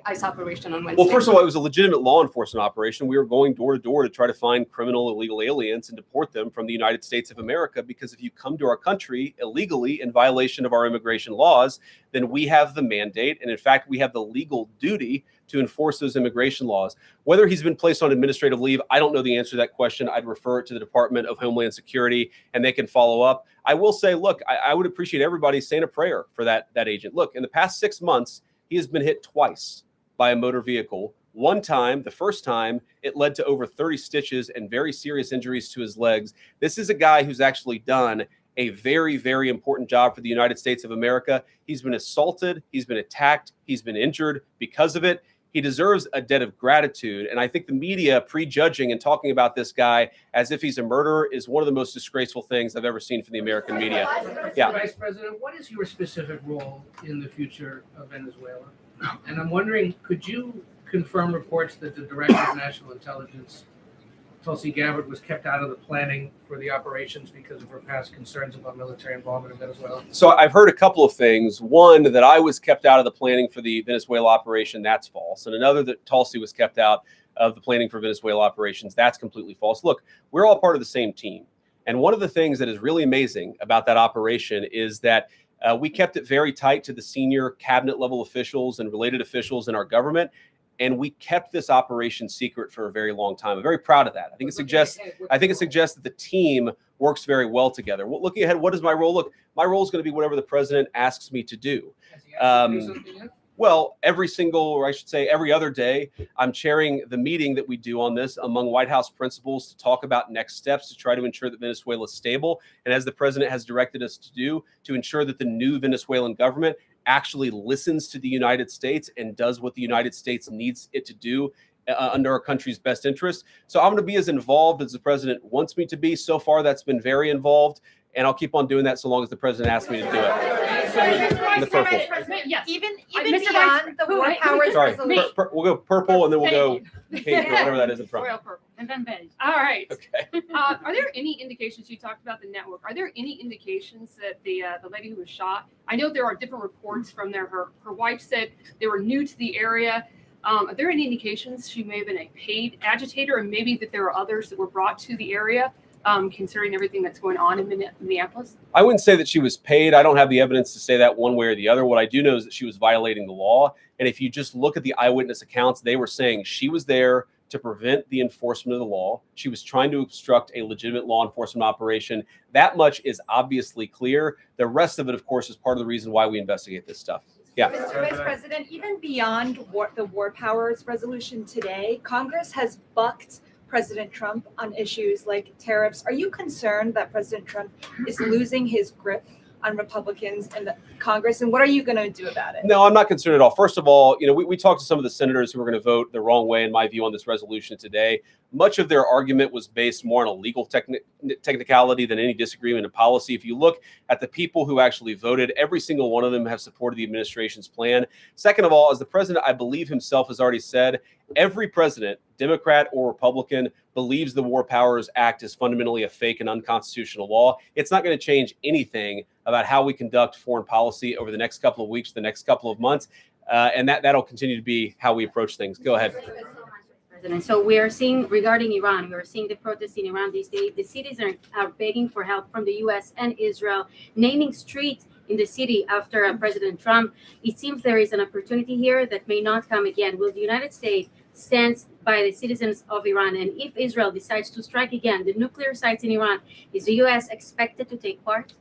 ICE operation on Wednesday? Well, first of all, it was a legitimate law enforcement operation. We were going door to door to try to find criminal illegal aliens and deport them from the United States of America, because if you come to our country illegally in violation of our immigration laws, then we have the mandate, and in fact, we have the legal duty to enforce those immigration laws. Whether he's been placed on administrative leave, I don't know the answer to that question. I'd refer it to the Department of Homeland Security, and they can follow up. I will say, look, I would appreciate everybody saying a prayer for that agent. Look, in the past 6 months, he has been hit twice by a motor vehicle. One time, the first time, it led to over 30 stitches and very serious injuries to his legs. This is a guy who's actually done a very, very important job for the United States of America. He's been assaulted, he's been attacked, he's been injured because of it. He deserves a debt of gratitude. And I think the media prejudging and talking about this guy as if he's a murderer is one of the most disgraceful things I've ever seen from the American media. Yeah. Vice President, what is your specific role in the future of Venezuela? And I'm wondering, could you confirm reports that the Director of National Intelligence, Tulsi Gabbard, was kept out of the planning for the operations because of her past concerns about military involvement in Venezuela? So I've heard a couple of things. One, that I was kept out of the planning for the Venezuela operation. That's false. And another, that Tulsi was kept out of the planning for Venezuela operations. That's completely false. Look, we're all part of the same team. And one of the things that is really amazing about that operation is that we kept it very tight to the senior cabinet level officials and related officials in our government. And we kept this operation secret for a very long time. I'm very proud of that. I think it suggests that the team works very well together. Well, looking ahead, what is my role? Look, my role is going to be whatever the president asks me to do. Well, every other day, I'm chairing the meeting that we do on this among White House principals to talk about next steps to try to ensure that Venezuela is stable. And as the president has directed us to do, to ensure that the new Venezuelan government actually listens to the United States and does what the United States needs it to do under our country's best interest. So I'm going to be as involved as the president wants me to be. So far, that's been very involved. And I'll keep on doing that so long as the president asks me to do it. In the purple. Yes. Even Mr. beyond the war powers Sorry, resolution. we'll go purple and then we'll go Thank pink or whatever that is in front. Royal purple, and then beige. All right. Okay. Are there any indications, you talked about the network, are there any indications that the lady who was shot, I know there are different reports from there, her wife said they were new to the area. Are there any indications she may have been a paid agitator, and maybe that there are others that were brought to the area, considering everything that's going on in Minneapolis? I wouldn't say that she was paid. I don't have the evidence to say that one way or the other. What I do know is that she was violating the law. And if you just look at the eyewitness accounts, they were saying she was there to prevent the enforcement of the law. She was trying to obstruct a legitimate law enforcement operation. That much is obviously clear. The rest of it, of course, is part of the reason why we investigate this stuff. Yeah. Mr. Vice President, even beyond the war powers resolution today, Congress has bucked President Trump on issues like tariffs. Are you concerned that President Trump is losing his grip on Republicans in the Congress, and what are you going to do about it? No, I'm not concerned at all. First of all, we talked to some of the senators who were going to vote the wrong way, in my view, on this resolution today. Much of their argument was based more on a legal technicality than any disagreement in policy. If you look at the people who actually voted, every single one of them have supported the administration's plan. Second of all, as the president, I believe himself, has already said, every president, Democrat or Republican, believes the War Powers Act is fundamentally a fake and unconstitutional law. It's not going to change anything about how we conduct foreign policy over the next couple of weeks, the next couple of months. And that'll continue to be how we approach things. Go ahead. President. So we are seeing, regarding Iran, we are seeing the protests in Iran these days. The cities are begging for help from the U.S. and Israel, naming streets in the city after President Trump. It seems there is an opportunity here that may not come again. Will the United States stand by the citizens of Iran? And if Israel decides to strike again the nuclear sites in Iran, is the U.S. expected to take part?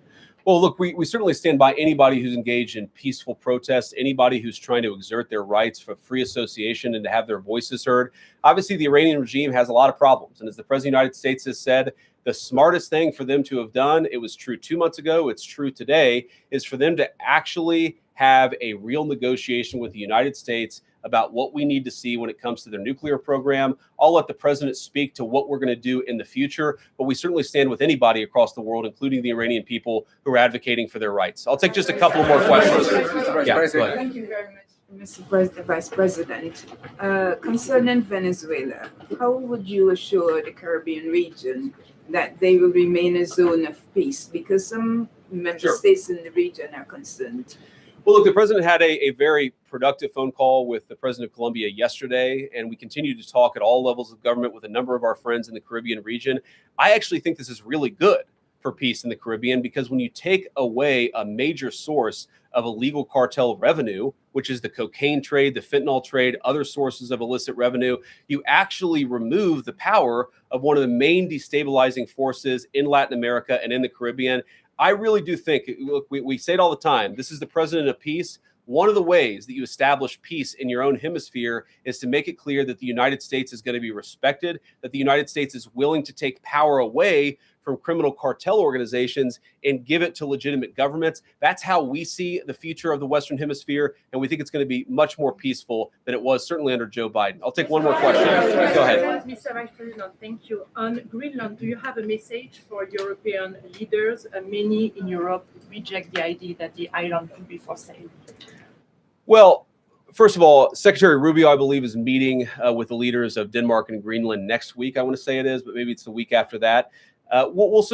Well, look, we certainly stand by anybody who's engaged in peaceful protests, anybody who's trying to exert their rights for free association and to have their voices heard. Obviously, the Iranian regime has a lot of problems. And as the President of the United States has said, the smartest thing for them to have done, it was true 2 months ago, it's true today, is for them to actually have a real negotiation with the United States about what we need to see when it comes to their nuclear program. I'll let the president speak to what we're going to do in the future, but we certainly stand with anybody across the world, including the Iranian people who are advocating for their rights. I'll take just a couple more questions. Yeah, thank you very much, Mr. Vice President. Concerning Venezuela, how would you assure the Caribbean region that they will remain a zone of peace? Because some member states in the region are concerned. Well, look, the president had a very productive phone call with the president of Colombia yesterday, and we continue to talk at all levels of government with a number of our friends in the Caribbean region. I actually think this is really good for peace in the Caribbean, because when you take away a major source of illegal cartel revenue, which is the cocaine trade, the fentanyl trade, other sources of illicit revenue, you actually remove the power of one of the main destabilizing forces in Latin America and in the Caribbean. I really do think, look, we say it all the time, this is the president of peace. One of the ways that you establish peace in your own hemisphere is to make it clear that the United States is going to be respected, that the United States is willing to take power away from criminal cartel organizations and give it to legitimate governments. That's how we see the future of the Western Hemisphere, and we think it's going to be much more peaceful than it was certainly under Joe Biden. I'll take one more question. Go ahead. Mr. Vice President, thank you. On Greenland, do you have a message for European leaders? Many in Europe reject the idea that the island could be for sale. Well, first of all, Secretary Rubio, I believe, is meeting with the leaders of Denmark and Greenland next week. I want to say it is, but maybe it's the week after that. We'll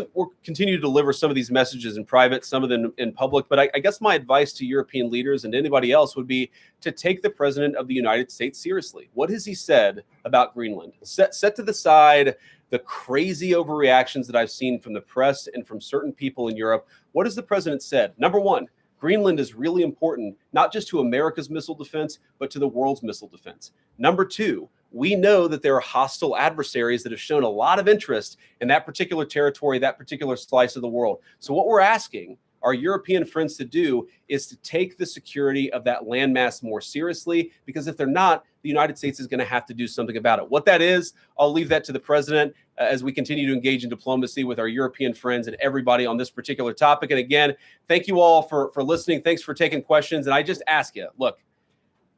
continue to deliver some of these messages in private, some of them in public. But I guess my advice to European leaders and anybody else would be to take the president of the United States seriously. What has he said about Greenland? Set to the side the crazy overreactions that I've seen from the press and from certain people in Europe. What has the president said? Number one, Greenland is really important, not just to America's missile defense, but to the world's missile defense. Number two, we know that there are hostile adversaries that have shown a lot of interest in that particular territory, that particular slice of the world. So what we're asking our European friends to do is to take the security of that landmass more seriously, because if they're not, the United States is going to have to do something about it. What that is, I'll leave that to the president as we continue to engage in diplomacy with our European friends and everybody on this particular topic. And again, thank you all for listening. Thanks for taking questions. And I just ask you, look,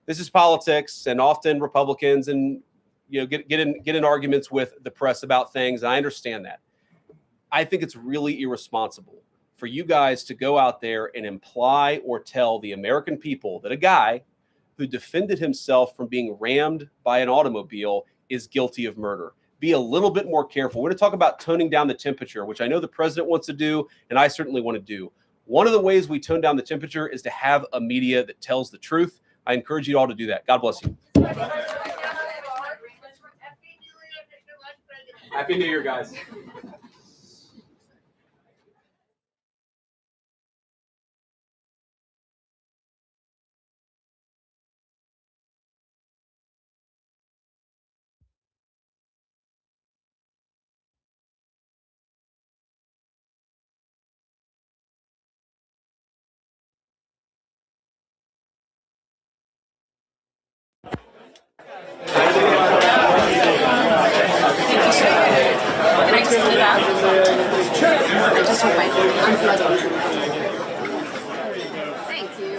this is politics, and often Republicans and get in arguments with the press about things. I understand that. I think it's really irresponsible for you guys to go out there and imply or tell the American people that a guy who defended himself from being rammed by an automobile is guilty of murder. Be a little bit more careful. We're going to talk about toning down the temperature, which I know the president wants to do, and I certainly want to do. One of the ways we tone down the temperature is to have a media that tells the truth. I encourage you all to do that. God bless you. Happy New Year, guys. Can I just leave out? Sure. I just hope I unplug it. Thank you.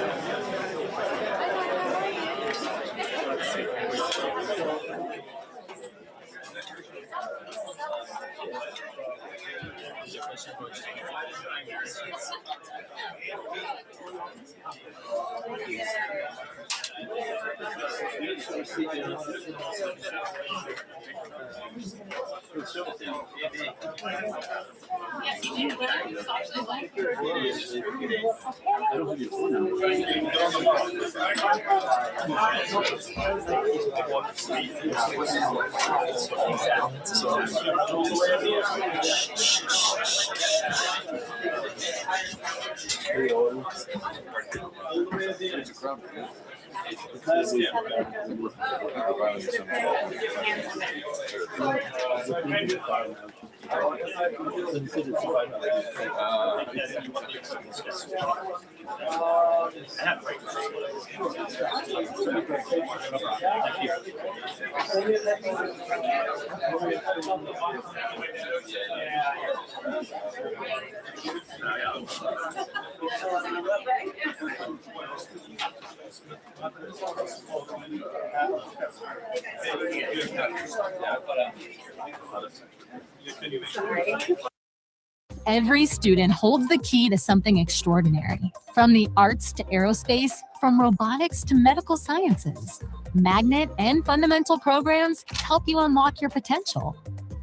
Every student holds the key to something extraordinary. From the arts to aerospace, from robotics to medical sciences, magnet and fundamental programs help you unlock your potential.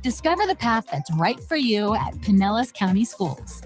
Discover the path that's right for you at Pinellas County Schools.